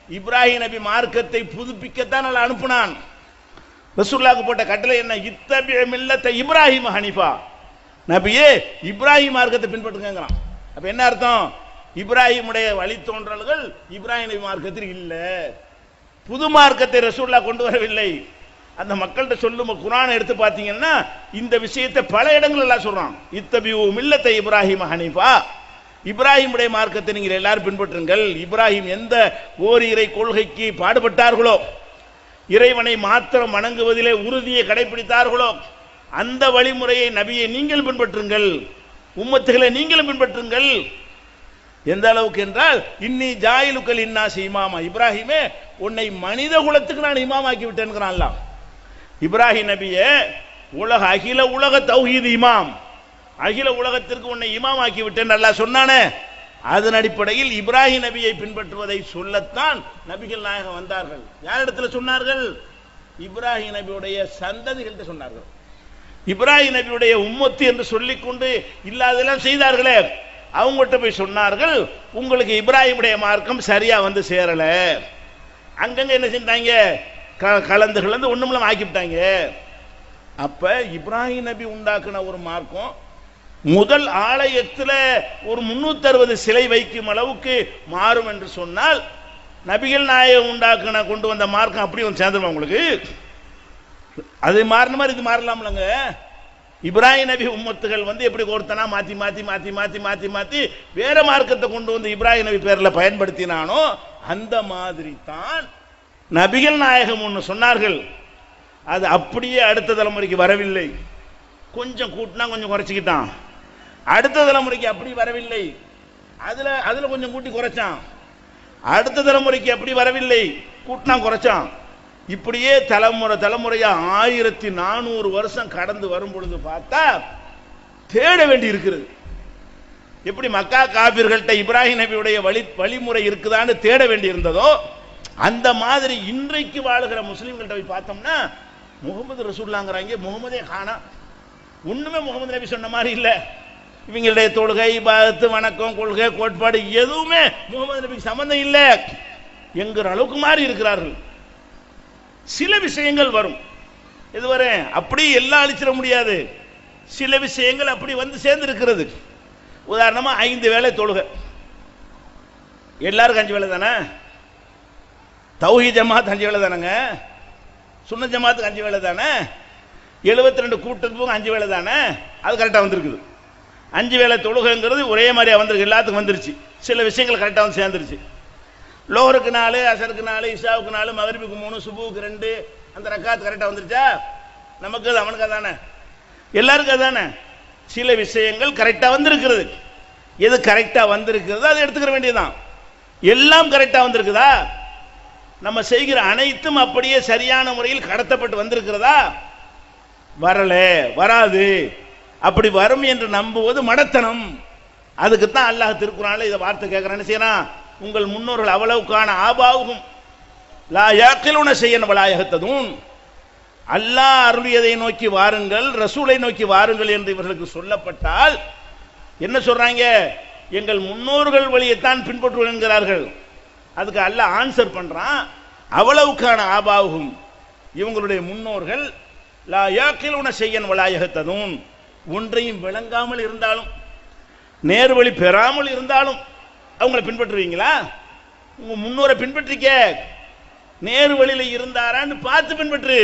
இப்ராஹிம் நபி மார்க்கத்தை புதுப்பிக்கத்தான் நல்லா அனுப்புனான். ரசூலுல்லாஹ்க்கு போட்ட கட்டளை என்ன? இத்தபி மில்லத்த இப்ராஹிம் ஹனீஃபா, நபியே இப்ராஹிம் மார்க்கத்தை பின்பற்றுங்கறான். அப்ப என்ன அர்த்தம்? இப்ராஹிமுடைய வழித்தோன்றல்கள் இப்ராஹிம் நபி மார்க்கத்தில் இல்ல, புது மார்க்கத்தை ரசூலுல்லாஹ் கொண்டு வரவில்லை. அந்த மக்கள்கிட்ட சொல்லும் குர்ஆனை எடுத்து பார்த்தீங்கன்னா இந்த விஷயத்தை பல இடங்கள் எல்லாம் சொல்றான். இத்தபி மில்லத்த இப்ராஹிம் ஹனீஃபா, இப்ராஹிமுடைய மார்க்கத்தை நீங்கள் எல்லாரும் பின்பற்றுங்கள். இப்ராஹிம் எந்த ஓரிரை கொள்கைக்கு பாடுபட்டார்களோ, இறைவனை மாத்திரம் வணங்குவதிலே உறுதியை கடைபிடித்தார்களோ, அந்த வழிமுறையை நபியை நீங்கள் பின்பற்றுங்கள், உம்மத்துகளை நீங்களும் பின்பற்றுங்கள். எந்த அளவுக்கு என்றால், இன்னி ஜாயிலுக்கல் இன்னாசி இமாமா, இப்ராஹிமே உன்னை மனித குலத்துக்கு நான் இமாமாக்கி விட்டேன்கிறான் அல்லாஹ். இப்ராஹிம் நபியே அகில உலக தௌஹீத் இமாம், அகில உலகத்திற்கு உன்னை இமாமாக்கி விட்டேன் அல்லாஹ் சொன்னானே. அதன் அடிப்படையில் இப்ராஹிம் நபியை பின்பற்றுவதை சொல்லத்தான் நபிகள் நாயகம் வந்தார்கள். யாரிடத்துல சொன்னார்கள்? இப்ராஹிம் நபியுடைய சந்ததிகள்கிட்ட சொன்னார்கள். இப்ராஹிம் நபியுடைய உம்மத்து என்று சொல்லிக்கொண்டு இல்லாதெல்லாம் செய்தார்களே, அவங்ககிட்ட போய் சொன்னார்கள், உங்களுக்கு இப்ராஹிமுடைய மார்க்கம் சரியா வந்து சேரல. அங்கங்க என்ன செஞ்சாங்க? கலந்து கலந்து ஒண்ணுமில்லாம ஆக்கிவிட்டாங்க. அப்ப இப்ராஹிம் நபி உண்டாக்குன ஒரு மார்க்கம் முதல் ஆலயத்தில் ஒரு 360 சிலை வைக்கும் அளவுக்கு மாறும் என்று சொன்னால், நபிகள் நாயகம் உண்டாக்குன கொண்டு வந்த மார்க்கம் அப்படி வந்து சேர்ந்துருமா உங்களுக்கு? அது மாறின மாதிரி இது மாறலாம்லங்க. இப்ராஹிம் நபி உம்மத்துகள் வந்து எப்படி ஒருத்தனா மாத்தி மாத்தி மாத்தி மாத்தி மாத்தி மாத்தி வேற மார்க்கத்தை கொண்டு வந்து இப்ராஹிம் நபி பேர்ல பயன்படுத்தினானோ, அந்த மாதிரி தான் நபிகள் நாயகம் ஒன்று சொன்னார்கள். அது அப்படியே அடுத்த தலைமுறைக்கு வரவில்லை. கொஞ்சம் கூட்டினா கொஞ்சம் குறைச்சிக்கிட்டான். அடுத்த தலைமுறைக்கு அப்படி வரவில்லை, அதுல கொஞ்சம் கூட்டி குறைச்சான். அடுத்த தலைமுறைக்கு அப்படி வரவில்லை, கூட்டினா குறைச்சான். இப்படியே தலைமுறை தலைமுறையா 1400 வருஷம் கடந்து வரும் பொழுது பார்த்தா தேட வேண்டி இருக்கிறது. எப்படி மக்கா காபிர்கள்ட்ட இப்ராஹிம் நபியுடைய வழிமுறை இருக்குதான்னு தேட வேண்டி இருந்ததோ, அந்த மாதிரி இன்றைக்கு வாழுகிற முஸ்லிம்கள்ட்ட போய் பார்த்தோம்னா முகமது ரசூலுல்லாஹ்ங்கறாங்க, முகமதே காணா, ஒண்ணுமே முகமது நபி சொன்ன மாதிரி இல்லை. இவங்களுடைய தொழுகை, இபாதத்து, வணக்கம், கொள்கை, கோட்பாடு எதுவுமே முகமது நபிக்கு சம்பந்தம் இல்லை என்கிற அளவுக்கு மாறி இருக்கிறார்கள். சில விஷயங்கள் வரும், இதுவரை அப்படி எல்லாம் அழிச்சிட முடியாது. சில விஷயங்கள் அப்படி வந்து சேர்ந்து இருக்கிறது. உதாரணமா 5 வேளை தொழுகை, எல்லாருக்கும் 5 வேளை தானே? தௌஹீத் ஜமாத் 5 வேளை தானேங்க? சுன்னத் ஜமாத்துக்கு 5 வேளை தானே? 72 கூட்டத்துக்கும் 5 வேளை தானே? அது கரெக்டாக வந்திருக்குது. 5 வேளை தொழுகைங்கிறது ஒரே மாதிரியா வந்திருக்கு, எல்லாத்துக்கும் வந்துருச்சு. சில விஷயங்கள் கரெக்டாக வந்து சேர்ந்துருச்சு. லோஹருக்கு 4, அசருக்கு 4, இஷாவுக்கு 4, மகரிபுக்கு 3, சுபுக்கு 2, அந்த ரக்காத் கரெக்டாக வந்துருச்சா? நமக்கு அது அவனுக்கு அதானே, எல்லாருக்கும் அதானே. சில விஷயங்கள் கரெக்டாக வந்திருக்கிறது. எது கரெக்டாக வந்திருக்கிறதோ அதை எடுத்துக்கிற வேண்டியதுதான். எல்லாம் கரெக்டாக வந்திருக்குதா? நம்ம செய்கிற அனைத்தும் அப்படியே சரியான முறையில் கடத்தப்பட்டு வந்திருக்கிறதா? வரல, வராது. அப்படி வரும் என்று நம்புவது மடத்தனம். அதுக்குத்தான் அல்லாஹ் திருக்குறான்ல இதை வார்த்தை கேட்கிறான்னு செய்யறான். உங்கள் முன்னோர்கள் அவ்வளவுக்கான ஆபாவும் லா யாக்கிலுன செய்யன் வலாயகத்ததும், அல்லாஹ் அருளியதை நோக்கி வாருங்கள், ரசூலை நோக்கி வாருங்கள் என்று இவர்களுக்கு சொல்லப்பட்டால் என்ன சொல்றாங்க? எங்கள் முன்னோர்கள் வழியைத்தான் பின்பற்றுவோம் என்கிறார்கள். அதுக்கு அல்லாஹ் ஆன்சர் பண்றான், அவ்வளவுக்கான ஆபாவும், இவங்களுடைய முன்னோர்கள் லா யாக்கிலுன செய்யன் வலாயகத்ததும், ஒன்றையும் விளங்காமல் இருந்தாலும் நேர்வழி பெறாமல் இருந்தாலும் அவங்களை பின்பற்றுவீங்களா? உங்க முன்னோரை பின்பற்றிக்க, நேரு வழியில இருந்தாரான்னு பார்த்து பின்பற்று.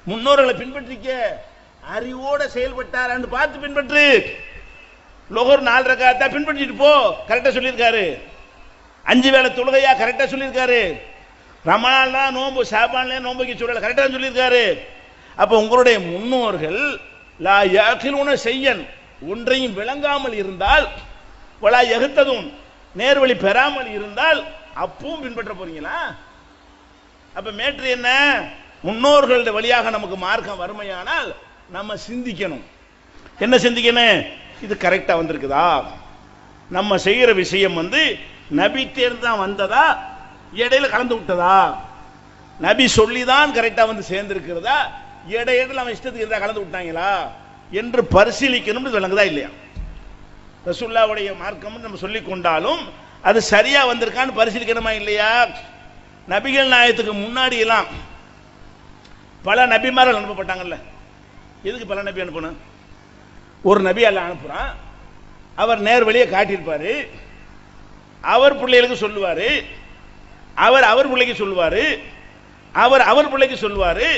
முன்னோர்களை பின்பற்றிக்க, அறிவோட செயல்பட்டாரான்னு பார்த்து பின்பற்று. லோகர் 4 ரக்காத்தா பின்பற்றிட்டு போ, கரெக்டா சொல்லியிருக்காரு. 5 வேளை தொழுகையா கரெக்டா சொல்லியிருக்காரு. ரமலான்ல நோன்பு, ஷாபான்ல நோன்புக்கு சொல்லல, கரெக்டா சொல்லியிருக்காரு. அப்ப உங்களுடைய முன்னோர்கள் லா யாக்கிலுன செய்யன், ஒன்றையும் விளங்காமல் இருந்தால், வலா யஹ்ததுன், நேர்வழி பெறாமல் இருந்தால் அப்பவும் பின்பற்ற போறீங்களா? அப்ப மேட்ரு என்ன? முன்னோர்களுடைய வழியாக நமக்கு மார்க்கம் வறுமையானால் நம்ம சிந்திக்கணும். என்ன சிந்திக்கணும்? இது கரெக்டா வந்திருக்குதா? நம்ம செய்யற விஷயம் வந்து நபி தேர்ந்து தான் வந்ததா, இடையில கலந்து விட்டதா? நபி சொல்லிதான் கரெக்டா வந்து சேர்ந்திருக்கிறதா, இடையில நம்ம இஷ்டத்துக்கு இருந்தா கலந்து விட்டாங்களா என்று பரிசீலிக்கணும். விளங்குதா இல்லையா? ரசூலுல்லாஹ்வுடைய மார்க்கம் நம்ம சொல்லிக் கொண்டாலும் அது சரியா வந்திருக்கான்னு பரிசீலிக்கணுமா இல்லையா? நபிகள் நாயகத்துக்கு முன்னாடி எல்லாம் பல நபிமார்கள் அனுப்பப்பட்டாங்கல்ல. எதுக்கு பல நபி அனுப்பணும்? ஒரு நபி அல்லாஹ் அனுப்புறான், அவர் நேர் வழியை காட்டியிருப்பாரு, அவர் பிள்ளைகளுக்கு சொல்லுவாரு, அவர் அவர் பிள்ளைக்கு சொல்லுவாரு, அவர் அவர் பிள்ளைக்கு சொல்லுவாரு,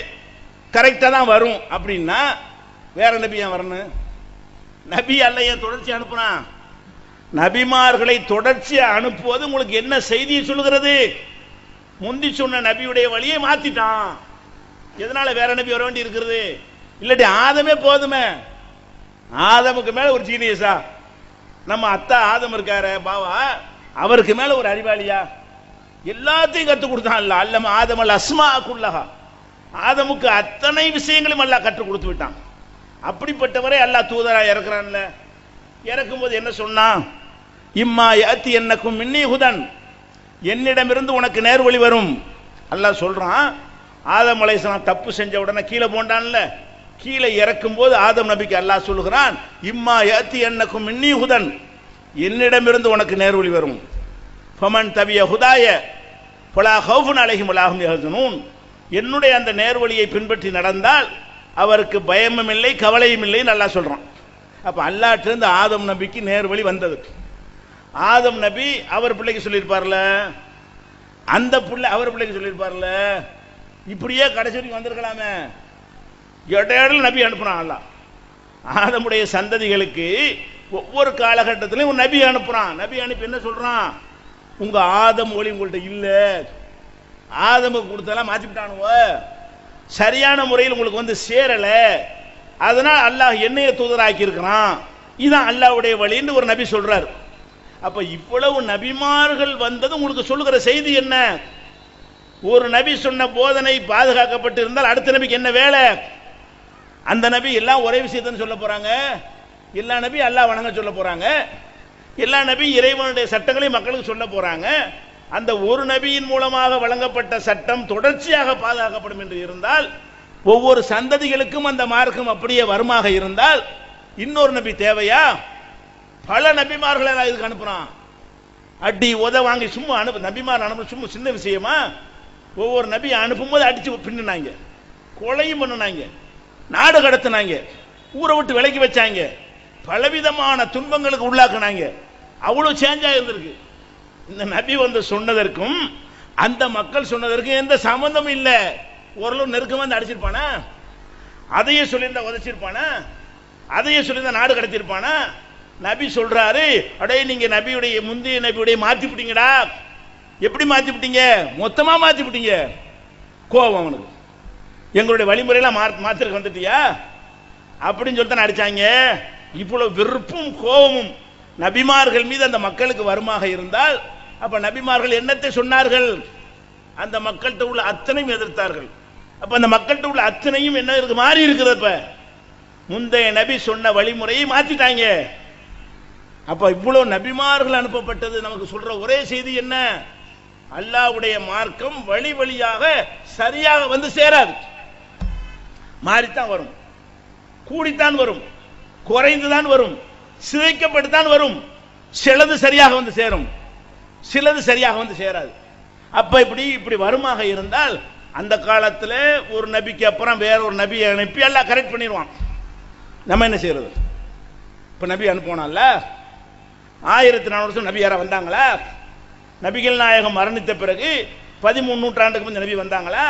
கரெக்டா தான் வரும். அப்படின்னா வேற நபி ஏன் வரணும்? நபி அல்ல ஏன் தொடர்ச்சி அனுப்புறான்? நபிமார்களை தொடர்ச்சியா அனுப்புவது உங்களுக்கு என்ன செய்தியை சொல்கிறது? முந்தி சொன்ன நபியுடைய வழியை மாத்திட்டான். எதனால வேற நபி வர வேண்டி இருக்கிறது? இல்லாட்டி ஆதமே போதுமே. ஆதமுக்கு மேல ஒரு ஜீனியஸா? நம்ம அத்தா ஆதம் இருக்காரு பாவா, அவருக்கு மேல ஒரு அறிவாளியா? எல்லாத்தையும் கற்றுக் கொடுத்தான். அல்ல அல்லம ஆதம் அல்ல அஸ்மா குல்லஹா, ஆதமுக்கு அத்தனை விஷயங்களும் அல்லாஹ் கற்றுக் கொடுத்து விட்டான். அப்படிப்பட்டவரை அல்லாஹ் தூதரா இறக்குறான்ல. இறக்கும் போது என்ன சொன்னான்? இம்மா யாத்தி என்னக்கும் மின்னி ஹுதன், என்னிடமிருந்து உனக்கு நேர்வழி வரும். அல்லாஹ் சொல்றான். ஆதம் அலைஹிஸ்ஸலாம் தப்பு செஞ்ச உடனே கீழே போண்டான்ல, கீழே இறக்கும் போது ஆதம் நபிக்கு அல்லாஹ் சொல்லுகிறான், இம்மா யாத்தி என்னக்கும் மின்னி ஹுதன், என்னிடமிருந்து உனக்கு நேர்வழி வரும். ஃபமன் தபிய ஹுதாய ஃபலா ஹௌஃபுன் அலைஹிம் வலா ஹும் யஹ்சனூன், என்னுடைய அந்த நேர்வழியை பின்பற்றி நடந்தால் அவருக்கு பயமும் இல்லை கவலையும் இல்லைன்னு அல்லாஹ் சொல்றான். அப்ப அல்லாஹ்ட்டிருந்து ஆதம் நபிக்கு நேர்வழி வந்தது. ஆதம் நபி அவர் பிள்ளைக்கு சொல்லியிருப்பார்ல, அந்த பிள்ளை அவர் பிள்ளைக்கு சொல்லியிருப்பார்ல, இப்படியே கடைசி வரைக்கும் வந்திருக்கலாமே. இடையில நபி அனுப்புறான் அல்லாஹ். ஆதமுடைய சந்ததிகளுக்கு ஒவ்வொரு காலகட்டத்திலையும் ஒரு நபி அனுப்புறான். நபி அனுப்பி என்ன சொல்றான்? உங்க ஆதம் ஒளி உங்கள்கிட்ட இல்ல, ஆதமுக்கு கொடுத்தெல்லாம் மாற்றிவிட்டானுவ, சரியான முறையில் உங்களுக்கு வந்து சேரல, அதனால் அல்லாஹ் என்னைய தூதராக்கி இருக்கிறான், இதுதான் அல்லாஹ்வுடைய வழின்னு ஒரு நபி சொல்றாரு. அப்ப இவ்வளவு நபிமார்கள் வந்தது உங்களுக்கு சொல்லுகிற செய்தி என்ன? ஒரு நபி சொன்ன போதனை பாதுகாக்கப்பட்டு இருந்தால் அடுத்த நபிக்கு என்ன வேலை? அந்த நபி எல்லாம் ஒரே விஷயத்தை சொல்ல போறாங்க, எல்லா நபி அல்லாஹ் வணங்க சொல்ல போறாங்க, எல்லா நபி இறைவனுடைய சட்டங்களை மக்களுக்கு சொல்ல போறாங்க. அந்த ஒரு நபியின் மூலமாக வழங்கப்பட்ட சட்டம் தொடர்ச்சியாக பாதுகாக்கப்படும் என்று இருந்தால், ஒவ்வொரு சந்ததிகளுக்கும் அந்த மார்க்கம் அப்படியே வருமாக இருந்தால் இன்னொரு நபி தேவையா? பல நபிமார்களை இதுக்கு அனுப்புறான். அடி உத வாங்கி சும்மா அனுப்பு, நபிமார் அனுப்பு சும்மா சின்ன விஷயமா? ஒவ்வொரு நபி அனுப்பும் போது அடிச்சு பின்னுனாங்க, கொலையும் பண்ணுனாங்க, நாடு கடத்தினாங்க, ஊரை விட்டு விலக்கி வச்சாங்க, பலவிதமான துன்பங்களுக்கு உள்ளாக்குனாங்க. அவ்வளவு சேஞ்சா இருந்திருக்கு. இந்த நபி வந்து சொன்னதற்கும் அந்த மக்கள் சொன்னதற்கும் எந்த சம்பந்தமும் இல்லை. ஓரளவு நெருக்கமா வந்து அடிச்சிருப்பானா? அதையே சொல்லியிருந்தா உதச்சிருப்பானா? அதையே சொல்லியிருந்தா நாடு கடத்திருப்பானா? நபி சொல்றாரு, அடே நீங்க நபியுடைய முந்தைய நபியுடைய மாத்தி விட்டீங்கடா. எப்படி மாத்தி விட்டீங்க? மொத்தமா மாத்தி விட்டீங்க. கோபம் அவனுக்கு, எங்களுடைய வழிமுறையெல்லாம் மாத்திருக்க வந்துட்டியா அப்படின்னு சொல்லிட்டு அடிச்சாங்க. இவ்வளவு வெறுப்பும் கோபமும் நபிமார்கள் மீது அந்த மக்களுக்கு வருமாக இருந்தால், அப்ப நபிமார்கள் என்னத்தை சொன்னார்கள்? அந்த மக்கள்கிட்ட உள்ள அத்தனையும் எதிர்த்தார்கள். அப்ப அந்த மக்கள்கிட்ட உள்ள அத்தனையும் என்ன இருக்கு? மாறி இருக்குது. அப்ப முந்தைய நபி சொன்ன வழிமுறையை மாத்திட்டாங்க. அப்ப இவ்வளவு நபிமார்கள் அனுப்பப்பட்டது நமக்கு சொல்ற ஒரே செய்தி என்ன? அல்லாஹ்வுடைய மார்க்கம் வழி வழியாக சரியாக வந்து சேராது. மாறித்தான் வரும், கூடித்தான் வரும், குறைந்துதான் வரும், சிதைக்கப்பட்டுத்தான் வரும். சிலது சரியாக வந்து சேரும், சிலது சரியாக வந்து சேராது. அப்ப இப்படி வருமாக இருந்தால் அந்த காலத்துல ஒரு நபிக்கு அப்புறம் வேற ஒரு நபியை அனுப்பி எல்லாம் கரெக்ட் பண்ணிடுவான். நம்ம என்ன செய்யறது? இப்ப நபி அனுப்பினால 1400 வருஷம் நபி யாரா வந்தாங்களா? நபிகள் நாயகம் மரணித்த பிறகு 13 நூற்றாண்டுக்கு முன் நபி வந்தாங்களா?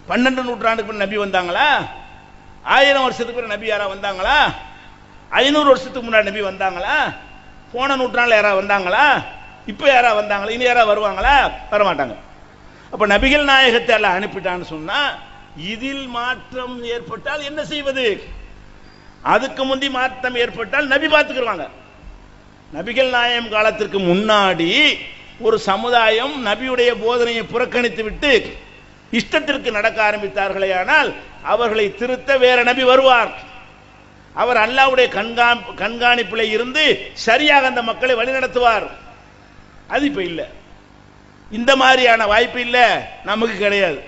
12 நூற்றாண்டுக்கு முன் நபி வந்தாங்களா? 1000 வருஷத்துக்கு பிறகு நபி யாரா வந்தாங்களா? 500 வருஷத்துக்கு முன்னாடி நபி வந்தாங்களா? போன நூற்றாண்டுல யாரா வந்தாங்களா? இப்ப யாரா வந்தாங்களா? இனி யாரா வருவாங்களா? வரமாட்டாங்க. அப்ப நபிகள் நாயகத்தை எல்லாம் அனுப்பிட்டான்னு சொன்னா இதில் மாற்றம் ஏற்பட்டால் என்ன செய்வது? அதுக்கு முந்தி மாற்றம் ஏற்பட்டால் நபி பார்த்துக்கிடுவாங்க. நபிகள் நாயகம் காலத்திற்கு முன்னாடி ஒரு சமுதாயம் நபியுடைய போதனையை புறக்கணித்து விட்டு இஷ்டத்திற்கு நடக்க ஆரம்பித்தார்களே, ஆனால் அவர்களை திருத்த வேற நபி வருவார். அவர் அல்லாஹ்வுடைய கண்காணிப்பில் இருந்து சரியாக அந்த மக்களை வழிநடத்துவார். அது இப்ப இல்ல, இந்த மாதிரியான வாய்ப்பு இல்ல, நமக்கு கிடையாது.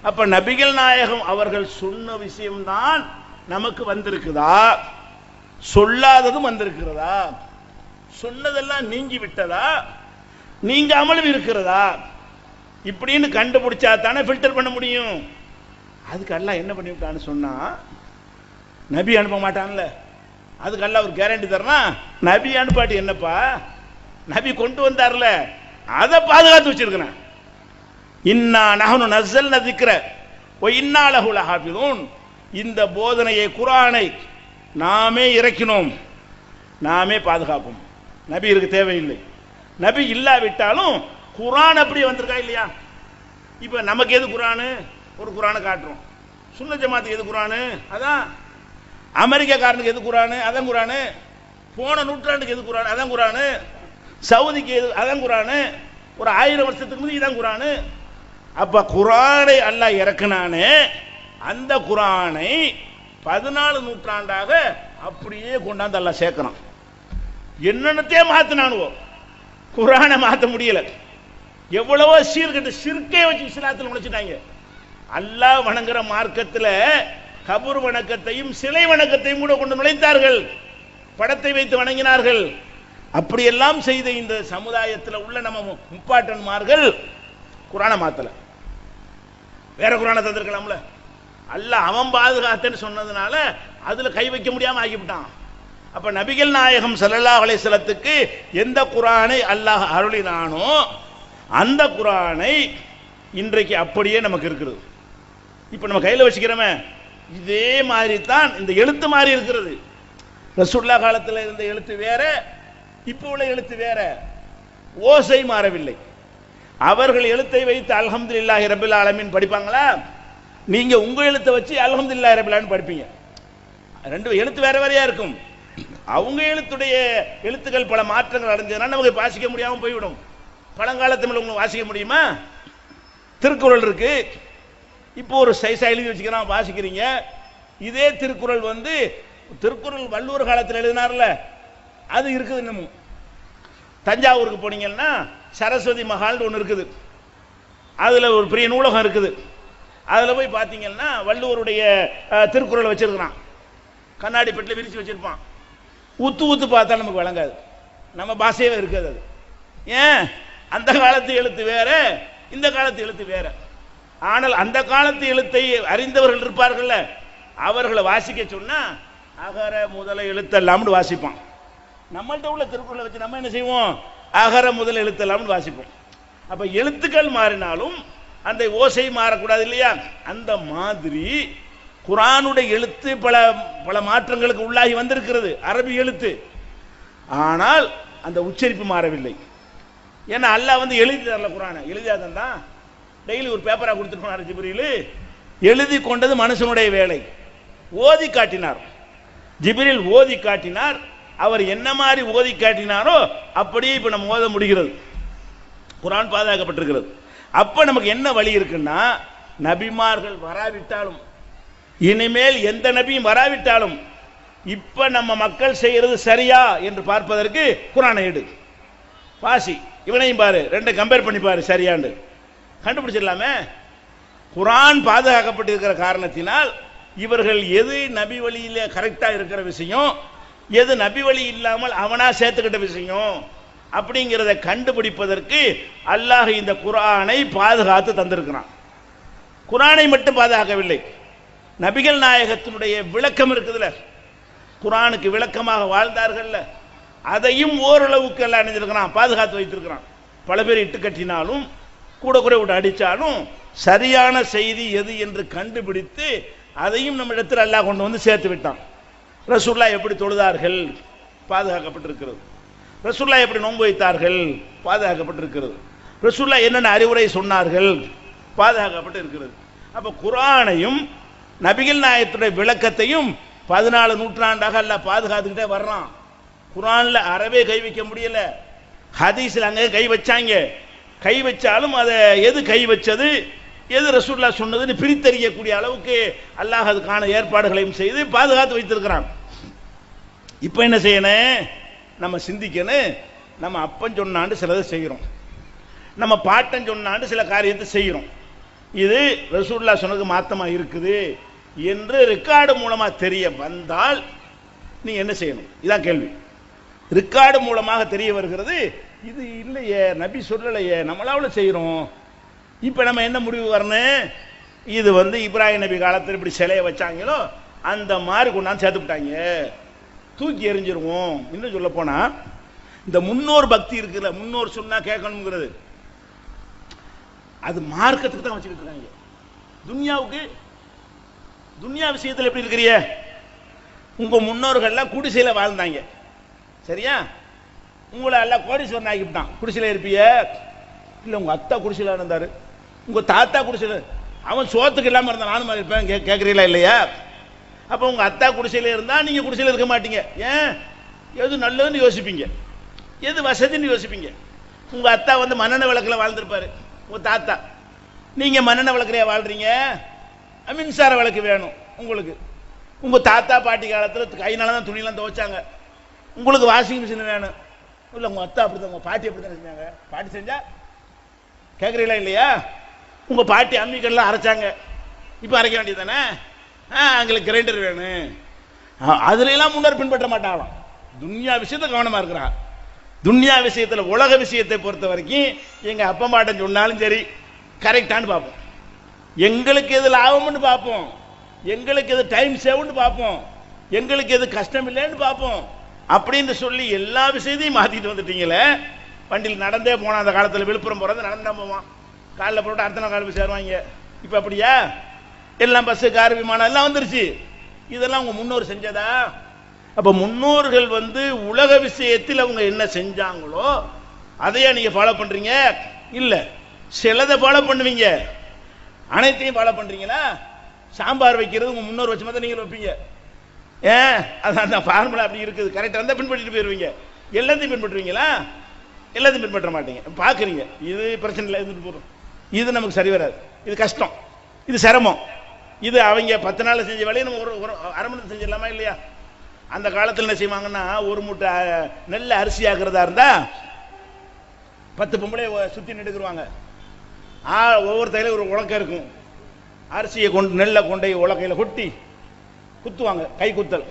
அப்ப நபிகள் நாயகம் அவர்கள் சொன்ன விஷயம்தான் நமக்கு வந்திருக்குதா? சொல்லாததும் வந்திருக்கிறதா? சொன்னதெல்லாம் நீங்கி விட்டதா? நீங்காமலும் இருக்கிறதா? இப்படின்னு கண்டுபிடிச்சா தானே ஃபில்டர் பண்ண முடியும். அதுக்கு அல்லாஹ் என்ன பண்ணிவிட்டான்னு சொன்னா, நபி அனுப்ப மாட்டான்ல, அதுக்கு அல்லாஹ் ஒரு கேரண்டி தரணும். நபி அனுப்பாட்டி என்னப்பா, நபி கொண்டு வந்தார்ல, அதை பாதுகாத்து வச்சிருக்கிறேன். இன்னா நஹ்னு நஸல்னா திக்ர வ இன்னா லஹு லஹாஃபிதூன். இந்த போதனையை குர்ஆனை நாமே இறக்கினோம், நாமே பாதுகாப்போம். நபி இருக்கு தேவையில்லை. நபி இல்லாவிட்டாலும் குர்ஆன் அப்படி வந்திருக்கா இல்லையா? இப்ப நமக்கு எது குர்ஆன்? ஒரு குர்ஆனை காட்டுறோம். சுன்னத் ஜமாத்துக்கு எது குர்ஆன்? அதான். அமெரிக்காக்காரனுக்கு எது குர்ஆன்? அதான் குர்ஆன். போன நூற்றாண்டுக்கு எது குர்ஆன்? அதான் குர்ஆன். சவுதிக்கு எது? அதான் குர்ஆன். ஒரு 1000 வருஷத்துக்கு முந்தைய இதான் குர்ஆன். அப்ப குர்ஆனை அல்லாஹ் இறக்குனானே, அந்த குர்ஆனை 14 நூற்றாண்டாக அப்படியே கொண்டாந்து அல்லாஹ் சேர்க்கிறான். என்னென்னத்தையே மாத்தினானுவோ, குர்ஆனை மாத்த முடியல. எவ்வளவோ சீர்கட்டு சிற்கே வச்சு இஸ்லாத்தில் நுழைச்சிட்டாங்க. அல்லாஹ் வணங்குற மார்க்கத்தில் கபூர் வணக்கத்தையும் சிலை வணக்கத்தையும் கூட கொண்டு நுழைத்தார்கள். படத்தை வைத்து வணங்கினார்கள். அப்படியெல்லாம் செய்த இந்த சமுதாயத்தில் உள்ள நம்ம முப்பாட்டன்மார்கள் குர்ஆனை மாத்தல. வேற குர்ஆனை தந்திருக்கலாம்ல. அல்லாஹ் அவன் பாதுகாத்தன்னு சொன்னதுனால அதுல கை வைக்க முடியாம ஆகிவிட்டான். அப்ப நபிகள் நாயகம் ஸல்லல்லாஹு அலைஹி வஸல்லத்துக்கு எந்த குர்ஆனை அல்லாஹ் அருளினானோ அந்த குர்ஆனை இன்றைக்கு அப்படியே நமக்கு இருக்கிறது. இப்ப நம்ம கையில வச்சுக்கிறோமே, இதே மாதிரி தான் இந்த எழுத்து மாதிரி இருக்கிறது. ரசூலுல்லாஹ் காலத்தில் இருந்த எழுத்து வேற, இப்போ உள்ள எழுத்து வேற. ஓசை மாறவில்லை. அவர்கள் எழுத்தை வைத்து அல்ஹம்துலில்லாஹி ரப்பில் ஆலமீன் படிப்பாங்களா? நீங்க உங்க எழுத்தை வச்சு அல்ஹம்துலில்லாஹி ரப்பில் ஆலமீன் படிப்பீங்க. ரெண்டு எழுத்து வேற வேறையா இருக்கும். அவங்க எழுத்துடைய எழுத்துக்கள் பல மாற்றங்கள் அடைஞ்சதுன்னா நமக்கு வாசிக்க முடியாம போய்விடும். பழங்காலத்தில் உங்களுக்கு வாசிக்க முடியுமா? திருக்குறள் இருக்கு, இப்போ ஒரு சைஸா எழுதி வச்சுக்கிறான், வாசிக்கிறீங்க. இதே திருக்குறள் திருக்குறள் வள்ளுவர் காலத்தில் எழுதினார்ல, அது இருக்குது இன்னமும். தஞ்சாவூருக்கு போனீங்கன்னா சரஸ்வதி மஹால்னு ஒன்று இருக்குது. அதில் ஒரு பெரிய நூலகம் இருக்குது. அதில் போய் பார்த்தீங்கன்னா வள்ளுவருடைய திருக்குறளை வச்சிருக்கிறான். கண்ணாடி பெட்டில் விரிச்சு வச்சிருப்பான். ஊத்து ஊத்து பார்த்தா நமக்கு வழங்காது, நம்ம பாஷையே இருக்காது. அது ஏன்? அந்த காலத்து எழுத்து வேற, இந்த காலத்து எழுத்து வேற. ஆனால் அந்த காலத்து எழுத்தை அறிந்தவர்கள் இருப்பார்கள், அவர்களை வாசிக்க சொன்னா அகர முதல எழுத்தெல்லாம் வாசிப்பான். நம்மள்ட்ட உள்ள திருக்குறளை வச்சு நம்ம என்ன செய்வோம்? அகர முதல் எழுத்தெல்லாம் வாசிப்போம். அப்ப எழுத்துக்கள் மாறினாலும் அந்த ஓசை மாறக்கூடாது இல்லையா? அந்த மாதிரி குர்ஆனுடைய எழுத்து பல பல மாற்றங்களுக்கு உள்ளாகி வந்திருக்கிறது, அரபி எழுத்து. ஆனால் அந்த உச்சரிப்பு மாறவில்லை. ஏன்னா அல்லாஹ் எழுதி தரல குர்ஆனை, எழுதியாதான் தான். டெய்லி ஒரு பேப்பரா கொடுத்துருப்பாரு ஜிப்ரீல். எழுதி கொண்டது மனுஷனுடைய வேலை. ஓதி காட்டினார் ஜிப்ரீல், ஓதி காட்டினார். அவர் என்ன மாதிரி ஓதி காட்டினாரோ அப்படியே இப்ப நம்ம ஓத முடிகிறது. குர்ஆன் பாதுகாக்கப்பட்டிருக்கிறது. அப்ப நமக்கு என்ன வழி இருக்குன்னா, நபிமார்கள் வராவிட்டாலும், இனிமேல் எந்த நபியும் வராவிட்டாலும், இப்ப நம்ம மக்கள் செய்யறது சரியா என்று பார்ப்பதற்கு குர்ஆனை எடு, வாசி, இவனையும் பாரு, ரெண்டை கம்பேர் பண்ணி பாரு, சரியாண்டு கண்டுபிடிச்சிடலாமே. குர்ஆன் பாதுகாக்கப்பட்டிருக்கிற காரணத்தினால் இவர்கள் எது நபி வழியில கரெக்டா இருக்கிற விஷயம், எது நபி வழி இல்லாமல் அவனா சேர்த்துக்கிட்ட விஷயம் அப்படிங்கிறத கண்டுபிடிப்பதற்கு அல்லாஹ் இந்த குர்ஆனை பாதுகாத்து தந்திருக்கிறான். குர்ஆனை மட்டும் பாதுகாக்கவில்லை, நபிகள் நாயகத்தினுடைய விளக்கம் இருக்குதுல்ல, குர்ஆனுக்கு விளக்கமாக வாழ்ந்தார்கள்ல, அதையும் ஓரளவுக்கு எல்லாம் அணிஞ்சிருக்கிறான், பாதுகாத்து வைத்திருக்கிறான். பல பேர் இட்டு கட்டினாலும் கூட கூட விட்டு அடித்தாலும் சரியான செய்தி எது என்று கண்டுபிடித்து அதையும் நம்ம இடத்தில் அல்லாஹ் கொண்டு வந்து சேர்த்து விட்டான். ரசூலுல்லாஹ் எப்படி தொழுதார்கள், பாதுகாக்கப்பட்டிருக்கிறது. ரசூலுல்லாஹ் எப்படி நோன்பு வைத்தார்கள், பாதுகாக்கப்பட்டிருக்கிறது. ரசூலுல்லாஹ் என்னென்ன அறிவுரை சொன்னார்கள், பாதுகாக்கப்பட்டு இருக்கிறது. அப்ப குர்ஆனையும் நபிகள் நாயகத்துடைய விளக்கத்தையும் 14 நூற்றாண்டாக அல்லாஹ் பாதுகாத்துக்கிட்டே வர்றான். குர்ஆன்ல அறவே கை வைக்க முடியல, ஹதீஸ்ல அங்கே கை வச்சாங்க. கை வச்சாலும் அதை எது கை வச்சது, எது ரசூலுல்லாஹ் சொன்னதுன்னு பிரித்தறியக்கூடிய அளவுக்கு அல்லாஹ் அதுக்கான ஏற்பாடுகளையும் செய்து பாதுகாத்து வைத்திருக்கிறான். இப்போ என்ன செய்யணும்? நம்ம சிந்திக்கணும். நம்ம அப்பன் சொன்னாண்டு சிலதை செய்கிறோம், நம்ம பாட்டன் சொன்னாண்டு சில காரியத்தை செய்கிறோம். இது ரசூலுல்லாஹ் சொன்னதுக்கு மாத்தமா இருக்குது என்று ரெக்கார்டு மூலமா தெரிய வந்தால் நீ என்ன செய்யணும்? இதான் கேள்வி. ரெக்கார்டு மூலமாக தெரிய வருகிறது, இது இல்லையே, நபி சொல்லலையே, நம்மளால செய்கிறோம். இப்போ நம்ம என்ன முடிவு வரணும்? இது இப்ராஹிம் நபி காலத்தில் இப்படி சிலையை வச்சாங்களோ அந்த மாதிரி கொண்டாந்து சேர்த்துக்கிட்டாங்க, தூக்கி எறிஞ்சிருவோம். இன்னும் சொல்ல போனா இந்த முன்னோர் பக்தி இருக்குல்ல, முன்னோர் சொன்னா கேட்கணுங்கிறது, அது மார்க்கத்துக்கு தான் வச்சுக்கிட்டு இருக்காங்க. துன்யாவுக்கு, துன்யா விஷயத்தில் எப்படி இருக்கிறீங்க? உங்க முன்னோர்கள்லாம் குடிசையில் வாழ்ந்தாங்க, சரியா? உங்களை எல்லாம் கோடீஸ்வரன் ஆகிவிட்டான். குடிசையில் இருப்பிய இல்லை, உங்க அத்தா குடிசையில் இருந்தாரு, உங்க தாத்தா குடிசையில், அவன் சோத்துக்கு இல்லாமல் இருந்தான், நானும் இருப்பேன். கேட்குறீங்களா இல்லையா? அப்போ உங்க அத்தா குடிசையில் இருந்தா நீங்க குடிசையில் இருக்க மாட்டீங்க. ஏன்? எது நல்லதுன்னு யோசிப்பீங்க, எது வசதின்னு யோசிப்பீங்க. உங்க அத்தா வந்து மண்ணெண்ணெய் விளக்குல வாழ்ந்திருப்பாரு, உங்க தாத்தா. நீங்க மண்ணெண்ணெய் விளக்குலையா வாழ்றீங்க? மின்சார விளக்கு வேணும் உங்களுக்கு. உங்க தாத்தா பாட்டி காலத்தில் கையினால தான் துணியெல்லாம் துவைச்சாங்க, உங்களுக்கு வாஷிங் மிஷின் வேணும். இல்லை, உங்க அத்தா அப்படிதான், உங்க பாட்டி அப்படி தானே செஞ்சாங்க. பாட்டி செஞ்சா கேட்குறீங்களா இல்லையா? உங்க பாட்டி அம்மிக்கெல்லாம் அரைச்சாங்க, இப்போ அரைக்க வேண்டியது தானே. எங்களுக்கு கிரைண்டர் வேணும். அதுல எல்லாம் முன்னர் பின்பற்ற மாட்டாங்களாம். துன்யா விஷயத்தை கவனமா இருக்கிறான். துன்யா விஷயத்துல, உலக விஷயத்தை பொறுத்த வரைக்கும் எங்க அப்பா மாட்டம் சொன்னாலும் சரி கரெக்டானு பார்ப்போம், எங்களுக்கு எது லாபம்னு பார்ப்போம், எங்களுக்கு எது டைம் சேவ்னு பார்ப்போம், எங்களுக்கு எது கஷ்டம் இல்லைன்னு பார்ப்போம். அப்படின்னு சொல்லி எல்லா விஷயத்தையும் மாத்திட்டு வந்துட்டீங்களே. வண்டியில் நடந்தே போனா, அந்த காலத்தில் விழுப்புரம் போறது நடந்தா போவான், காலில் போட்டு அடுத்த நாள் காலையில் போய் சேருவாங்க. இப்ப அப்படியா? எல்லாம் பஸ், கார், விமானம் எல்லாம் வந்துருச்சு. இதெல்லாம் உங்க முன்னோர் செஞ்சதா? அப்ப முன்னோர்கள் வந்து உலக விஷயத்தில் அவங்க என்ன செஞ்சாங்களோ அதையா நீங்க ஃபாலோ பண்றீங்க? இல்ல, சிலதை ஃபாலோ பண்ணுவீங்க, அனைத்தையும் ஃபாலோ பண்றீங்களா? சாம்பார் வைக்கிறது உங்க முன்னோர் வச்சு மாதிரி நீங்க வைப்பீங்க. அதான் ஃபார்முலா அப்படி இருக்குது, கரெக்டா இருந்தா பின்பற்றிட்டு போயிருவீங்க. எல்லாத்தையும் பின்பற்றுவீங்களா? எல்லாத்தையும் பின்பற்ற மாட்டீங்க. பாக்குறீங்க, இது பிரச்சனை இல்லை, இருந்துட்டு போறோம், இது நமக்கு சரி வராது, இது கஷ்டம், இது சிரமம், இது அவங்க 10 நாள் செஞ்ச வேலையை நம்ம ஒரு அரை மணி நேரம் செஞ்சிடலாமா இல்லையா? அந்த காலத்தில் என்ன செய்வாங்கன்னா, ஒரு மூட்டை நெல் அரிசி ஆக்குறதா இருந்தா 10 பொம்பளை சுத்தி நெடுக்குருவாங்க. ஒவ்வொரு தையில ஒரு உலக்கை இருக்கும், அரிசியை கொண்டு நெல்லை கொண்டை உலக்கையில கொட்டி குத்துவாங்க, கை குத்தல்.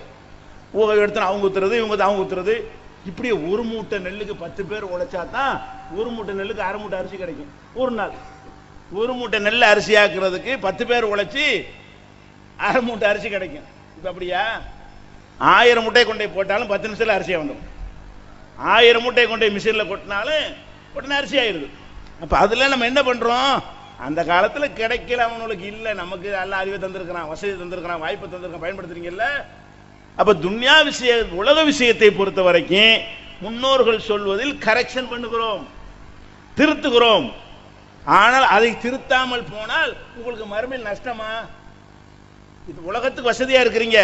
எடுத்து அவங்க குத்துறது, இவங்க அவங்க குத்துறது. இப்படி ஒரு மூட்டை நெல்லுக்கு 10 பேர் உழைச்சா தான் ஒரு மூட்டை நெல்லுக்கு அரை மூட்டை அரிசி கிடைக்கும். ஒரு நாள் ஒரு மூட்டை நெல் அரிசி ஆக்குறதுக்கு 10 பேர் உழைச்சி அரை மூட்டை அரிசி கிடைக்கும். இப்ப அப்படியா? 1000 மூட்டை கொண்டே போட்டாலும் 10 நிமிஷத்துல அரிசியா வந்துடும். 1000 மூட்டை கொண்டே மிஷின்ல கொட்டினாலும் உடனே அரிசி ஆயிடுது. அப்ப அதுல நம்ம என்ன பண்றோம்? அந்த காலத்துல கிடைக்கல, அவனுக்கு இல்ல, நமக்கு நல்ல அறிவை தந்திருக்கிறான், வசதி தந்திருக்கிறான், வாய்ப்பு தந்திருக்கான், பயன்படுத்துறீங்கல்ல. அப்ப துன்யா விஷய, உலக விஷயத்தை பொறுத்த வரைக்கும் முன்னோர்கள் சொல்வதில் கரெக்ஷன் பண்ணுகிறோம், திருத்துகிறோம். ஆனால் அதை திருத்தாமல் போனால் உங்களுக்கு மறுமையில் நஷ்டமா? இது உலகத்துக்கு வசதியா இருக்கிறீங்க,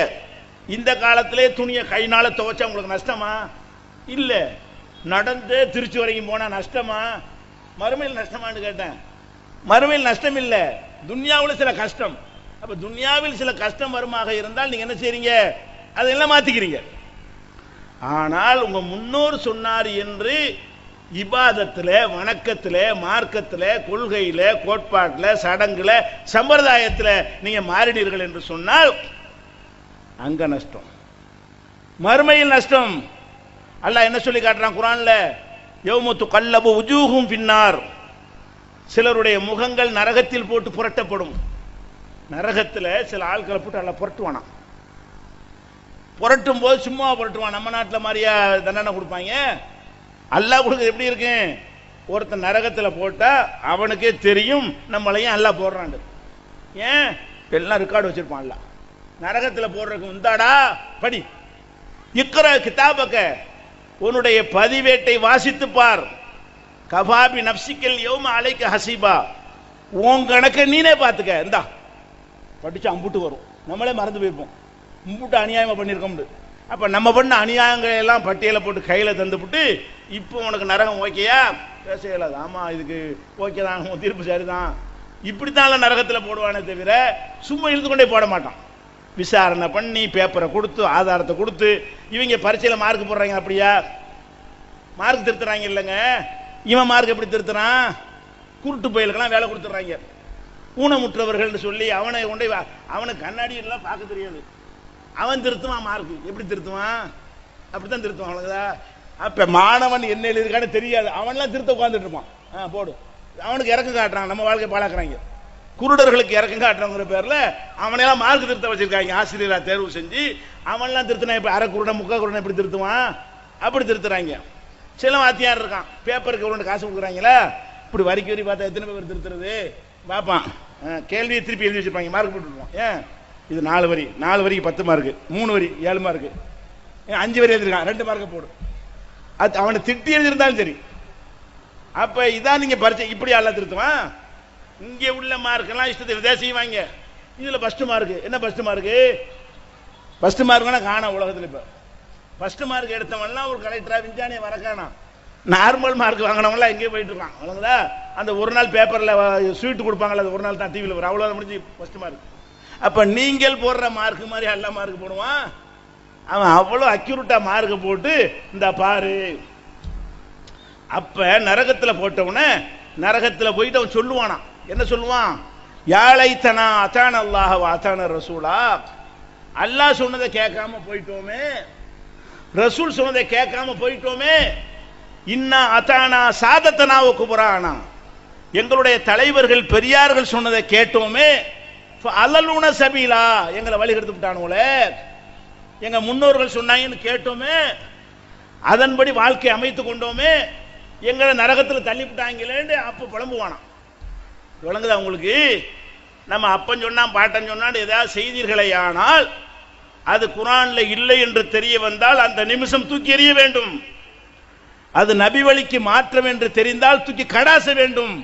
இந்த காலத்திலே துணியை கைனால துவைச்சா உங்களுக்கு நஷ்டமா? இல்ல. நடந்து திருச்சி வரைக்கும் போனா நஷ்டமா? மறுமையில் நஷ்டமான்னு கேட்டேன். மறுமையில் நஷ்டம் இல்ல, துன்யாவில் சில கஷ்டம். அப்ப துன்யாவில் சில கஷ்டம் வருமாக இருந்தால் நீங்க என்ன செய்றீங்க? அதெல்லாம் மாத்திக்கிறீங்க. ஆனால் உங்க முன்னோர் சொன்னார் என்று இபாதத்துல, வணக்கத்துல, மார்க்கத்துல, கொள்கையில, கோட்பாட்டுல, சடங்குல, சம்பிரதாயத்துல நீங்க மாறினீர்கள் என்று சொன்னால் அங்க நஷ்டம், மறுமையில் நஷ்டம். அல்லாஹ் என்ன சொல்லி காட்டுறான் குர்ஆன்ல? யௌமு கல்லபு உஜூஹும் பின்னார், சிலருடைய முகங்கள் நரகத்தில் போட்டு புரட்டப்படும். நரகத்துல சில ஆட்களை போட்டு அல்ல புரட்டுவானா. புரட்டும் போது சும்மா புரட்டுவான். நம்ம நாட்டில் மாதிரியா தண்டனை கொடுப்பாங்க? அல்லாஹ் கொடுக்குறது எப்படி இருக்கு? ஒருத்தன் நரகத்துல போட்டா அவனுக்கே தெரியும் நம்மளையும் அல்லாஹ் போடுறான். ஏன்? எல்லாம் ரெக்கார்டு வச்சிருப்பான் அல்லாஹ். நரகத்துல போடுறதுக்கு இந்தாடா படி, இக்ர கிதாபக, உன்னுடைய பதிவேட்டை வாசித்து பார், கபாபி நப்சிக்கல் யௌம அலைக்க ஹசீபா, உன் கணக்க நீனே பார்த்துக்க, இந்தா படிச்சு அம்புட்டு வரும். நம்மளே மறந்து போயிருப்போம், அம்புட்டு அநியாயமா பண்ணியிருக்கோம். அப்ப நம்ம பண்ண அநியாயங்கள் எல்லாம் பட்டியலை போட்டு கையில தந்துவிட்டு, இப்போ உனக்கு நரகம் ஓகேயா? பேச இயலாது. ஆமா, இதுக்கு ஓகே தான், தீர்ப்பு சரிதான், இப்படித்தான் நரகத்துல போடுவானே தவிர சும்மா இழுத்து கொண்டே போட மாட்டான். விசாரணை பண்ணி பேப்பரை கொடுத்து ஆதாரத்தை கொடுத்து, இவங்க பரீட்சையில மார்க் போடுறாங்க, அப்படியா மார்க் திருத்துறாங்க இல்லைங்க. இவன் மார்க் எப்படி திருத்துறான்? குருட்டு பயிலுக்கெல்லாம் வேலை கொடுத்துட்றாங்க. ஊனமுற்றவர்கள் சொல்லி அவனை கொண்டு, அவனுக்கு கண்ணாடி எல்லாம் பார்க்க தெரியாது, அவன் திருத்துவான் மார்க். எப்படி திருத்துவான்? அப்படித்தான் திருத்துவான். அவ்வளவுதா. அப்ப மாணவன் என்ன எழுதிருக்கான்னு தெரியாது, அவன்லாம் திருத்த உட்காந்துட்டு இருப்பான். போடு, அவனுக்கு இறக்கம் காட்டுறாங்க, நம்ம வாழ்க்கை பாழாக்குறாங்க. குருடர்களுக்கு இறக்கம் காட்டுறவங்கிற பேர்ல அவனையெல்லாம் மார்க் திருத்த வச்சிருக்காங்க. ஆசிரியரா தேர்வு செஞ்சு அவன்லாம் திருத்தினா இப்ப அரை குருடன் முக்கா குருடன் எப்படி திருத்துவான்? அப்படி திருத்துறாங்க. சில வாத்தியார் இருக்கான், பேப்பருக்கு எவ்வளவு காசு கொடுக்குறாங்களா, இப்படி வரிக்கு வரி பார்த்தா எத்தனை பேர் திருத்துறது பார்ப்பான். கேள்வியை திருப்பி எழுதி வச்சிருப்பாங்க, மார்க் போட்டுருவான். ஏன்? இது 4 வரி, 4 வரிக்கு 10 மார்க்கு, 3 வரி 7 மார்க்கு, 5 வரி எழுதிருக்கான் 2 மார்க்கு போடு. அது அவனை திட்டி எழுதியிருந்தாலும் சரி. அப்ப இதான் நீங்க பரிச்சை இப்படி அல்ல திருத்துவான். இங்கே உள்ள மார்க்கெல்லாம் இஷ்டத்தை விதா செய்வாங்க. இதுல ஃபர்ஸ்ட் மார்க் என்ன? ஃபர்ஸ்ட் மார்க் ஃபர்ஸ்ட் மார்க்னா காணா உலகத்தில். இப்ப ஃபர்ஸ்ட் மார்க் எடுத்தவன்லாம் ஒரு கலெக்டரா விஞ்ஞானிய வர காணாம். நார்மல் மார்க் வாங்கினவங்களாம் எங்கேயும் போயிட்டு இருக்கான். அவ்வளவுதா. அந்த ஒரு நாள் பேப்பர்ல ஸ்வீட் கொடுப்பாங்கல்ல, அது ஒரு நாள் தான் டிவியில் வரும். அவ்வளவு முடிஞ்சு ஃபர்ஸ்ட் மார்க். அப்ப நீங்கள் போடுற மார்க் மாதிரி அல்ல மார்க் போடுவான். அவன் அவ்வளவு அக்யூரேட்டா மார்க் போட்டு இந்த பாரு. அப்ப நரகத்துல போட்டவன நரகத்துல போயிட்டு அவன் சொல்லுவானா, என்ன சொல்லுவான்? யாழைத்தனா அத்தான அல்லாஹ் அத்தான ரசூலா, அல்லாஹ் சொன்னதை கேட்காம போயிட்டோமே, ரசூல் சொன்னதை கேட்காம போயிட்டோமே. இன்னா அத்தானா சாதத்தனாவ குபரானா, எங்களுடைய தலைவர்கள் பெரியார்கள் சொன்னதை கேட்டோமே. அலலுன சபீலா, எங்களை வழி எடுத்து விட்டானுல, எங்க முன்னோர்கள் சொன்னாங்கன்னு கேட்டோமே, அதன்படி வாழ்க்கை அமைத்து கொண்டோமே, எங்களை நரகத்தில் தள்ளிவிட்டாங்களேன்னு அப்ப புலம்புவானா. விளங்குதா உங்களுக்கு? நம்ம அப்பன் சொன்னான் பாட்டன் சொன்னான் ஏதாவது செய்தீர்களே, ஆனால் அது குர்ஆன்ல இல்லை என்று தெரிய வந்தால் அந்த நிமிஷம் தூக்கி எறிய வேண்டும். அது நபி வழிக்கு மாற்றம் என்று தெரிந்தால் தூக்கி கடாச வேண்டும்.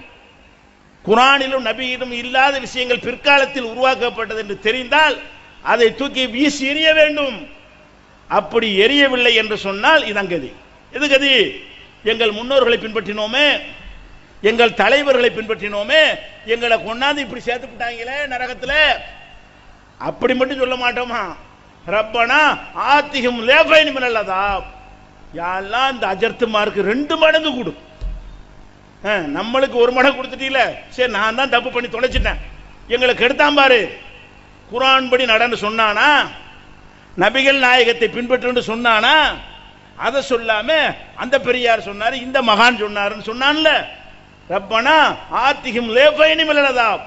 குர்ஆனிலும் நபியிலும் இல்லாத விஷயங்கள் பிற்காலத்தில் உருவாக்கப்பட்டது என்று தெரிந்தால் அதை தூக்கி வீசி எறிய வேண்டும். அப்படி எரியவில்லை என்று சொன்னால் இதான் கதி. எது கதி? எங்கள் முன்னோர்களை பின்பற்றினோமே, எங்கள் தலைவர்களை பின்பற்றினோமே, எங்களை கொண்டாந்து இப்படி சேர்த்து விட்டாங்களே நரகத்துல. அப்படி மட்டும் சொல்ல மாட்டோமா? ரப்பனா ஆத்திஹும் லேஃபைன் மினல் அதாப், யா அல்லாஹ் இந்த அஜர்த்து மார்க்கு 2 மடங்கு கொடு. நம்மளுக்கு 1 மடங்கு கொடுத்துட்டீல, சரி நான் தான் தப்பு பண்ணி தொலைச்சிட்டேன், எங்களுக்கு எடுத்தான் பாரு. குர்ஆன் படி நடன்னு சொன்னானா, நபிகள் நாயகத்தை பின்பற்று சொன்னானா, அதை சொல்லாம அந்த பெரியார் சொன்னாரு, இந்த மகான் சொன்னாருன்னு சொன்னான்ல. ரப்பனா ஆத்திஹும் லேஃபைன் மினல் அதாப்,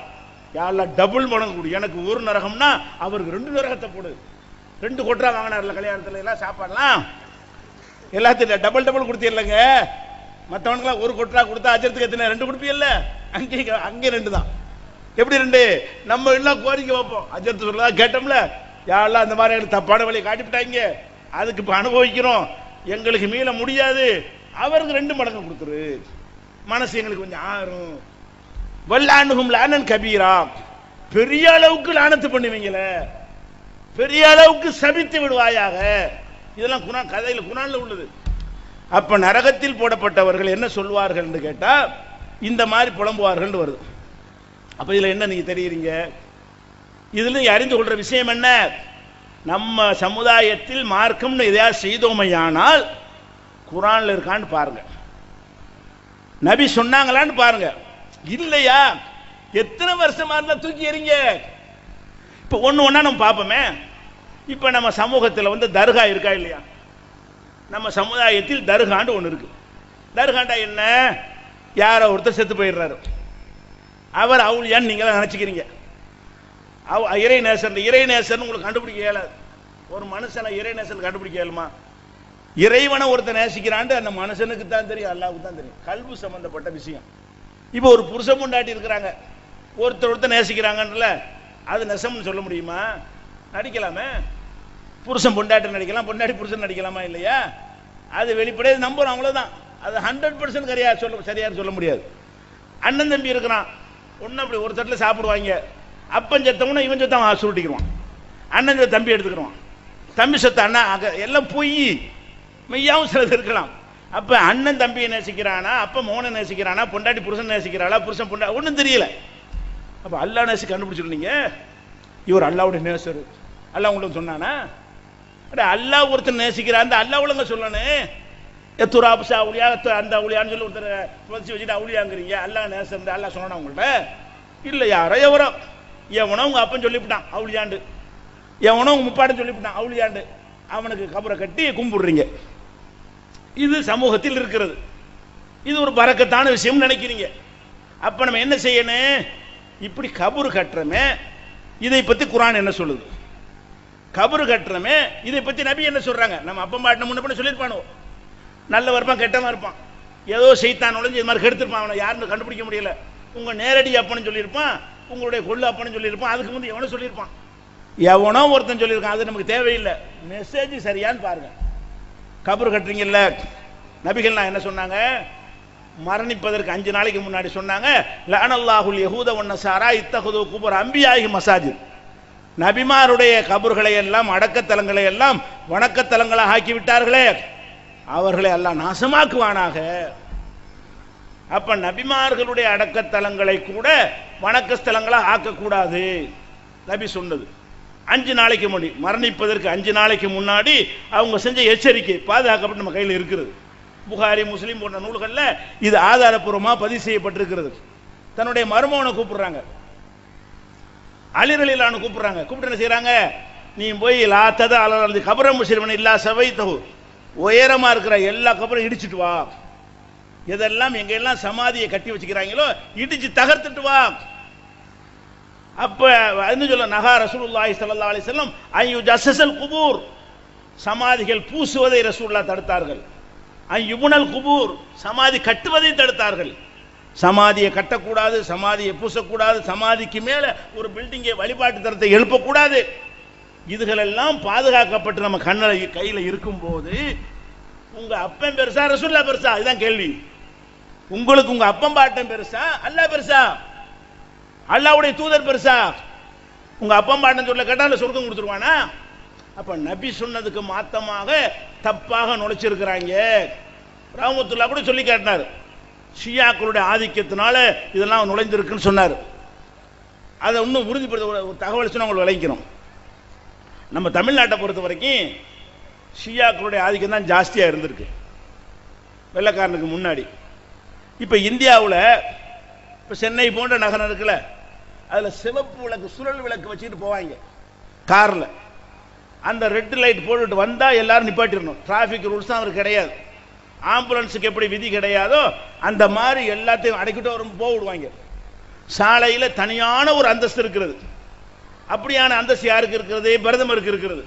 யா அல்லாஹ் டபுள் மடங்கு கொடு. எனக்கு 1 நரகம்னா அவருக்கு 2 நரகத்தை போடு. 2 கொட்டா வாங்கினார்ல கல்யாணத்துல எல்லாம் சாப்பாடுலாம், எல்லாத்தையும் டபுள் டபுள் கொடுத்தீர்லங்க. மற்றவனுக்குலாம் 1 கொட்டா கொடுத்தா அஜரத்துக்கு எத்தனை? 2 கொடுப்பீல்ல. அங்கே 2 தான். எப்படி 2? நம்ம எல்லாம் கோரிக்கை வைப்போம், அஜரத்து சொல்லலாம் கேட்டோம்ல, யாரெல்லாம் அந்த மாதிரி எனக்கு தப்பான வழியை காட்டிவிட்டாங்க, அதுக்கு இப்போ அனுபவிக்கிறோம், எங்களுக்கு மீள முடியாது, அவருக்கு 2 மடங்கு கொடுத்துரு, மனசு எங்களுக்கு கொஞ்சம் ஆறும். வல்லானுகும் லானன் கபீரா, பெரிய அளவுக்கு லானத்து பண்ணுவீங்களே, பெரிய அளவுக்கு சபித்து விடுவாயாக. இதெல்லாம் குர்ஆன் கதையில் குர்ஆன்ல உள்ளது. அப்ப நரகத்தில் போடப்பட்டவர்கள் என்ன சொல்வார்கள் என்று கேட்டா இந்த மாதிரி புலம்புவார்கள் வருது. அப்ப இதுல என்ன நீங்க தெரியுறீங்க? இதுல அறிந்து கொள்ற விஷயம் என்ன? நம்ம சமுதாயத்தில் மார்க்கம்னு எதையாவது செய்தோமையானால் குர்ஆன்ல இருக்கான்னு பாருங்க, நபி சொன்னாங்களான்னு பாருங்க. இல்லையா எத்தனை வருஷமா இருந்தா தூக்கி எறிங்க. இப்ப ஒண்ணு நம்ம பார்ப்போமே. இப்ப நம்ம சமூகத்தில் தர்கா இருக்கா இல்லையா? நம்ம சமுதாயத்தில் தர்காண்டு ஒன்று இருக்கு. தர்காண்டா என்ன? யாரோ ஒருத்தர் செத்து போயிடுறாரு, அவர் அவுலியான்னு நீங்க நினைச்சுக்கிறீங்க. இறை நேசன், இறை நேசன் உங்களுக்கு கண்டுபிடிக்க இயலாது. ஒரு மனுஷனை இறை நேசன் கண்டுபிடிக்க இயலுமா? இறைவனை ஒருத்தர் நேசிக்கிறாண்டு அந்த மனுஷனுக்கு தான் தெரியும், அல்லாஹ்வுக்கு தான் தெரியும். கல்பு சம்பந்தப்பட்ட விஷயம். இப்போ ஒரு புருஷன் பொண்டாட்டி இருக்கிறாங்க, ஒருத்தர் நேசிக்கிறாங்கன்றல அது நெசம்னு சொல்ல முடியுமா? நடிக்கலாமே. புருஷன் பொண்டாட்டி நடிக்கலாம், பொண்டாட்டி புருஷன் நடிக்கலாமா இல்லையா? அது வெளிப்படையாக நம்புறோம், அவ்வளவுதான். அது 100% சரியா சொல்ல முடியாது. அண்ணன் தம்பி இருக்கிறான், ஒன்னும் அப்படி ஒரு தட்டில் சாப்பிடுவாங்க, அப்பன் செத்தவன இவன் சொத்த அவன் சுருட்டிக்குவான், அண்ணன் தம்பி எடுத்துக்கிடுவான், தம்பி சொத்த அண்ணா, எல்லாம் பொய், மெய்யாவும் சிலது இருக்கலாம். அப்ப அண்ணன் தம்பியை நேசிக்கிறானா, அப்ப மோனை நேசிக்கிறானா, பொண்டாட்டி புருஷன் நேசிக்கிறாளா, புருஷன் பொண்டாட்டி ஒன்றும் தெரியல. அப்ப அல்லாஹ் நேசி கண்டுபிடிச்சிருந்தீங்க, இவர் அல்லாவுடைய நேசர், அல்லாஹ் உங்களுக்கு சொன்னானா? அல்லாஹ் ஒருத்தர் நேசிக்கிறான், அல்லாஹ் ஒழுங்க சொல்லணும். துராப்சா அவுளியா அந்த அவுளியான்னு சொல்லி ஒருத்தர் புதைச்சி வச்சுட்டு அவுளியாங்கிறீங்க, அல்லாஹ் நேசர் அல்லாஹ் சொன்னா உங்கள்கிட்ட? இல்லை, யாரோ எவனோ உங்க அப்பன் சொல்லிவிட்டான் அவுளியாண்டு, எவனோ உங்க முப்பாடன் சொல்லிவிட்டான் அவுளியாண்டு, அவனுக்கு கபரை கட்டி கும்பிடுறீங்க. இது சமூகத்தில் இருக்கிறது. இது ஒரு பரக்கத்தான விஷயம் நினைக்கிறீங்க. அப்ப நம்ம என்ன செய்யணும்? இப்படி கபரு கட்டுறமே, இதை பத்தி குர்ஆன் என்ன சொல்லுது? கபரு கட்டுறமே, இதை பத்தி நபி என்ன சொல்றாங்க? நம்ம அப்பம் பாட்டின முன்ன பண்ண சொல்லியிருப்பானோ, நல்ல இருப்பான் கெட்டவன் இருப்பான், ஏதோ செய்தான் நுழைஞ்சு இது மாதிரி கெடுத்திருப்பான், அவனை யாருன்னு கண்டுபிடிக்க முடியல. உங்க நேரடி அப்பன்னு சொல்லியிருப்பான், உங்களுடைய கொள்ளு அப்பன்னு சொல்லியிருப்பான், அதுக்கு வந்து எவனோ சொல்லியிருப்பான், எவனோ ஒருத்தன் சொல்லியிருக்கான், அது நமக்கு தேவையில்லை. மெசேஜ் சரியான்னு பாருங்க. கபரு கட்டுறீங்கல்ல, நபிகள் நான் என்ன சொன்னாங்க? மரணிப்பதற்கு 5 நாளைக்கு முன்னாடி சொன்னாங்க, லஅனல்லாஹுல் யஹூத வன் நஸாரா இத்தஹது குபர் அன்பியாஹி மசாஜித். நபிமாருடைய கபர்களை எல்லாம் அடக்கத்தலங்களை எல்லாம் வணக்கத்தலங்களாக ஆக்கி விட்டார்களே, அவர்களை அல்லாஹ் நாசமாக்குவானாக. அப்ப நபிமார்களுடைய அடக்கத்தலங்களை கூட வணக்கஸ்தலங்களாக ஆக்கக்கூடாது நபி சொன்னது. 5 நாளைக்கு முன்னாடி, மரணிப்பதற்கு 5 நாளைக்கு முன்னாடி அவங்க செஞ்ச எச்சரிக்கை பாதுகாக்கப்பட்டு நம்ம கையில் இருக்கிறது. புகாரி, முஸ்லிம் போன்ற நூல்களில் இது ஆதாரப்பூர்வமாக பதிவு செய்யப்பட்டிருக்கிறது. தன்னுடைய மருமகனை கூப்பிடுறாங்க, அலி ரலியல்லாஹு அன்ஹு கூப்பிடுறாங்க. கூப்பிட்டு என்ன செய்யறாங்க? நீ போய் லாத்தத அலல் கபர முஸ்லிமன் இல்லா சவைத்தஹு, உயரமா இருக்கிற எல்லா கபரையும் இடிச்சிட்டு வா. எதெல்லாம் எங்க எல்லாம் சமாதியை கட்டி வச்சுக்கிறாங்களோ இடிச்சு தகர்த்துட்டு வா. அப்ப என்ன சொல்ல, நஹா ரசூலுல்லாஹி ஸல்லல்லாஹு அலைஹி வஸல்லம் ஐயு ஜஸ்ஸல் குபூர், சமாதிகள் பூசுவதை ரசூலுல்லாஹ் தடுத்தார்கள். ஐயுபுனல் குபூர், சமாதி கட்டுவதை தடுத்தார்கள். சமாதியை கட்டக்கூடாது, சமாதியை பூசக்கூடாது, சமாதிக்கு மேல ஒரு பில்டிங்கை வழிபாட்டு தரத்தை எழுப்பக்கூடாது. இதுகளெல்லாம் பாதுகாக்கப்பட்டு நம்ம கையில இருக்கும் போது உங்க அப்பன் பெருசா ரசூலுல்லாஹ் பெருசா? இதுதான் கேள்வி. உங்களுக்கு உங்க அப்பன் பாட்டன் பெருசா அல்லாஹ் பெருசா? அல்லாஹ்வுடைய தூதர் பெருசா? உங்க அப்பன் பாட்டன் சொல்ல கேட்டால சொர்க்கம் கொடுத்துருவானா? அப்ப நபி சொன்னதுக்கு மாத்தமாக தப்பாக நுழைச்சிருக்கிறாங்க. ரஹ்மத்துல்லாஹ் கூட சொல்லி காட்டினார், ஷியாக்களுடைய ஆதிக்கத்தினால இதெல்லாம் நுழைந்திருக்குன்னு சொன்னார். அதை இன்னும் உறுதிப்படுத்த ஒரு தகவல் சொன்னா உங்களுக்கு விளங்கிக்கிறோம். நம்ம தமிழ்நாட்டை பொறுத்த வரைக்கும் ஷியாக்களுடைய ஆதிக்கம் தான் ஜாஸ்தியா இருந்திருக்கு வெள்ளக்காரனுக்கு முன்னாடி. இப்ப இந்தியாவில் இப்ப சென்னை போன்ற நகரம் இருக்குல்ல, அதுல சிவப்பு விளக்கு, சுழல் விளக்கு வச்சுட்டு போவாங்க கார்ல. அந்த ரெட் லைட் போட்டுட்டு வந்தா எல்லாரும் நிப்பாட்டிடணும். டிராபிக் ரூல்ஸ் தான் அவருக்கு கிடையாது. ஆம்புலன்ஸுக்கு எப்படி விதி கிடையாதோ அந்த மாதிரி எல்லாத்தையும் அடைக்கிட்டு வரும் போக விடுவாங்க. சாலையில தனியான ஒரு அந்தஸ்து இருக்கிறது. அப்படியான அந்தஸ்து யாருக்கு இருக்கிறது? பிரதமருக்கு இருக்கிறது.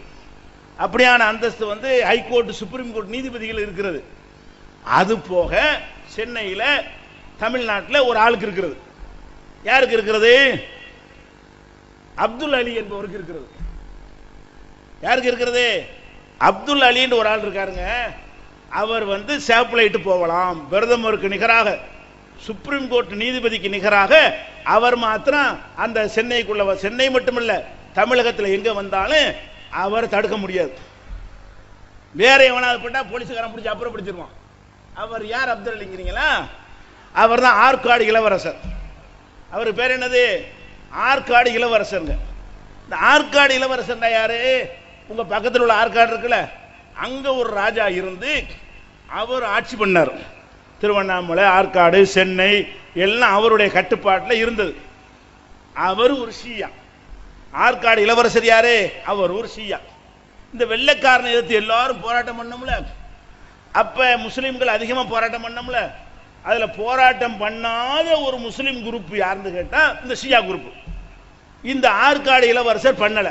அப்படியான அந்தஸ்து வந்து ஹைகோர்ட், சுப்ரீம் கோர்ட் நீதிபதிகள் இருக்கிறது. அது போக சென்னையில, தமிழ்நாட்டில் ஒரு ஆளுக்கு இருக்கிறது. யாருக்கு இருக்கிறது? அப்துல் அலி என்பவருக்கு இருக்கிறது. யாருக்கு இருக்கிறது? அப்துல் அலின்னு ஒரு ஆள் இருக்காருங்க. அவர் வந்து சேப்பு லைட்டு போகலாம். பிரதமருக்கு நிகராக, சுப்ரீம் கோர்ட் நீதிபதிக்கு நிகராக அவர் மாத்திரம் அந்த சென்னைக்குள்ள, சென்னை மட்டுமல்ல தமிழகத்தில் எங்க வந்தாலும் அவர் தடுக்க முடியாது. வேற எவனாவது போட்டா போலீஸ்காரன் பிடிச்சி அப்புறப்படுத்திடுவான். அவர் யார்? அப்துல் அலிங்கிறீங்களா? அவர் தான் ஆற்காடு இளவரசர். அவர் பேர் என்னது? ஆற்காடு இளவரசருங்க. இந்த ஆற்காடு இளவரசர் யாரு? உங்க பக்கத்தில் உள்ள ஆற்காடு இருக்குல்ல, அங்க ஒரு ராஜா இருந்து அவர் ஆட்சி பண்ணார். திருவண்ணாமலை, ஆற்காடு, சென்னை எல்லாம் அவருடைய கட்டுப்பாட்டில் இருந்தது. அவர் ஒரு ஷியா. ஆற்காடு இளவரசர் யாரு? அவர் ஒரு ஷியா. இந்த வெள்ளைக்காரனை எதிர்த்து எல்லாரும் போராட்டம் பண்ணோம்ல, அப்ப முஸ்லிம்கள் அதிகமா போராட்டம் பண்ணோம்ல, அதுல போராட்டம் பண்ணாத ஒரு முஸ்லிம் குரூப் யாருன்னு கேட்டா இந்த ஷியா குரூப். இந்த ஆற்காடு இளவரசர் பண்ணல.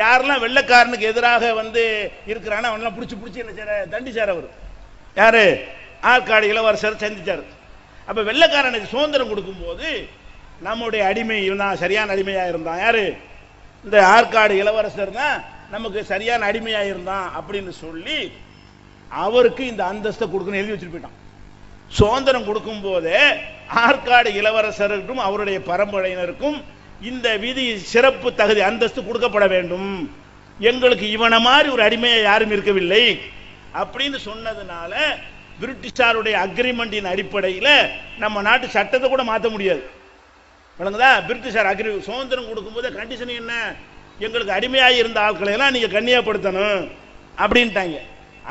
யாரெல்லாம் வெள்ளைக்காரனுக்கு எதிராக வந்து இருக்கிறான அவனெல்லாம் பிடிச்சி என்ன செய்ய தண்டிச்சார். அவர் யாரு? ஆற்காடு இளவரசர் சந்திச்சார். அப்ப வெள்ளைக்காரனுக்கு சுதந்திரம் கொடுக்கும் போது நம்முடைய அடிமை இருந்தான், சரியான அடிமையா இருந்தான். யாரு? இந்த ஆற்காடு இளவரசர் தான் நமக்கு சரியான அடிமையா இருந்தான் அப்படின்னு சொல்லி அவருக்கு இந்த அந்தஸ்தை கொடுக்கணும் எழுதி வச்சுட்டு போயிட்டான். சுதந்திரம் கொடுக்கும் போதே ஆற்காடு இளவரசருக்கும் அவருடைய பரம்பரையினருக்கும் இந்த விதி, சிறப்பு தகுதி, அந்தஸ்து கொடுக்கப்பட வேண்டும். எங்களுக்கு இவனை மாதிரி ஒரு அடிமையை யாரும் இருக்கவில்லை அப்படின்னு சொன்னதுனால பிரிட்டிஷாருடைய அக்ரிமெண்டின் அடிப்படையில் நம்ம நாட்டு சட்டத்தை கூட மாற்ற முடியாது. விளங்குதா? பிரிட்டிஷார் சுதந்திரம் கொடுக்கும் போதே கண்டிஷன் என்ன? எங்களுக்கு அடிமையாக இருந்த ஆட்களை எல்லாம் நீங்க கண்ணியப்படுத்தணும் அப்படின்ட்டாங்க.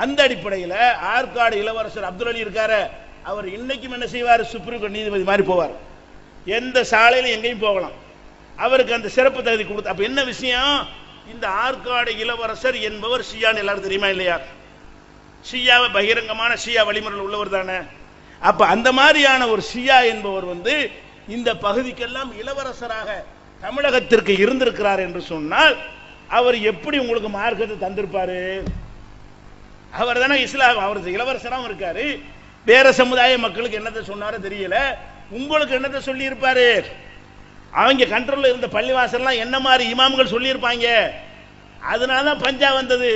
அந்த அடிப்படையில் ஆற்காடு இளவரசர் அப்துல் அலி இருக்காரு, அவர் இன்னைக்கும் என்ன செய்வார்? சுப்ரீம் கோர்ட் நீதிபதி மாதிரி போவார். எந்த சாலையில எங்கேயும் போகலாம். அவருக்கு அந்த சிறப்பு தகுதி கொடுத்து. அப்ப என்ன விஷயம்? இந்த ஆற்காடு இளவரசர் என்பவர் ஷியான்னு எல்லாரும் தெரியுமா இல்லையா? ஷியாவை பகிரங்கமான ஷியா வழிமுறையில் உள்ளவர் தானே. அப்ப அந்த மாதிரியான ஒரு ஷியா என்பவர் வந்து இந்த பகுதிக்கெல்லாம் இளவரசராக தமிழகத்திற்கு இருந்திருக்கிறார் என்று சொன்னால் அவர் எப்படி உங்களுக்கு மார்க்கத்தை தந்திருப்பாரு? அவர் தானே இஸ்லாம், அவர் இளவரசராகவும் இருக்காரு. வேற சமுதாய மக்களுக்கு என்னத்தை சொன்னாரோ தெரியல, உங்களுக்கு என்னத்தை சொல்லி இருப்பாரு? அவங்க கண்ட்ரோல்ல இருந்த பள்ளிவாசல்லாம் என்ன மாதிரி இமாம்கள் சொல்லி இருப்பாங்க. அதனாலதான் பஞ்சா வந்தது,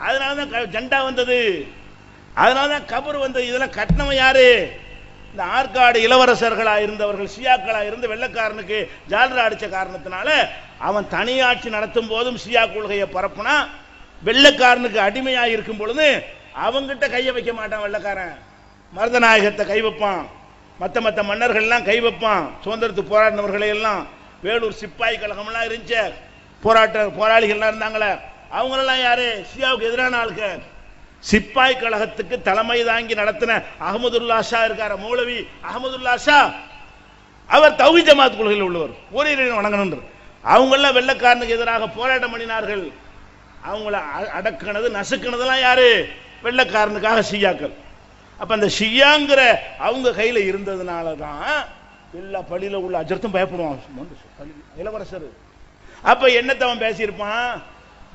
அதனாலதான் ஜண்டா வந்தது. அதனாலதான் கபர் வந்து இதெல்லாம் கட்டினவன் யாரு? இந்த ஆற்காடு இளவரசர்களா இருந்தவர்கள், ஷியாக்களா இருந்து வெள்ளக்காரனுக்கு ஜால்ரா அடிச்ச காரணத்தினால அவன் தனியாட்சி நடத்தும் போதும் ஷியா கொள்கையை பரப்புனா, வெள்ளக்காரனுக்கு அடிமையா இருக்கும் பொழுது அவங்கிட்ட கைய வைக்க மாட்டான் வெள்ளக்காரன். மருதநாயகத்தை கை வைப்பான், மற்ற மன்னர்கள்லாம் கை வைப்பான், சுதந்திரத்துக்கு போராடினவர்களை எல்லாம். வேலூர் சிப்பாய் கழகம்லாம் இருந்துச்சு, போராளிகள்லாம் இருந்தாங்களே, அவங்களெல்லாம் யாரு? ஷியாவுக்கு எதிரான ஆளுக்கு. சிப்பாய் கழகத்துக்கு தலைமை தாங்கி நடத்தின அகமதுல்லா ஷா இருக்கார, மௌலவி அகமதுல்லா ஷா, அவர் தௌஹீத் ஜமாத் கொள்கையில் உள்ளவர், ஒரே வணங்கணும். அவங்கள வெள்ளக்காரனுக்கு எதிராக போராட்டம் பண்ணினார்கள். அவங்கள அடக்கினது நசுக்கினதெல்லாம் யாரு? வெள்ளக்காரனுக்காக ஷியாக்கள். அப்ப அந்த ஷியாங்கிற அவங்க கையில இருந்ததுனால தான் எல்லா பள்ளியில உள்ள அஜர்த்தும் பயப்படுவான் இளவரசர். அப்ப என்னத்தை அவன் பேசியிருப்பான்?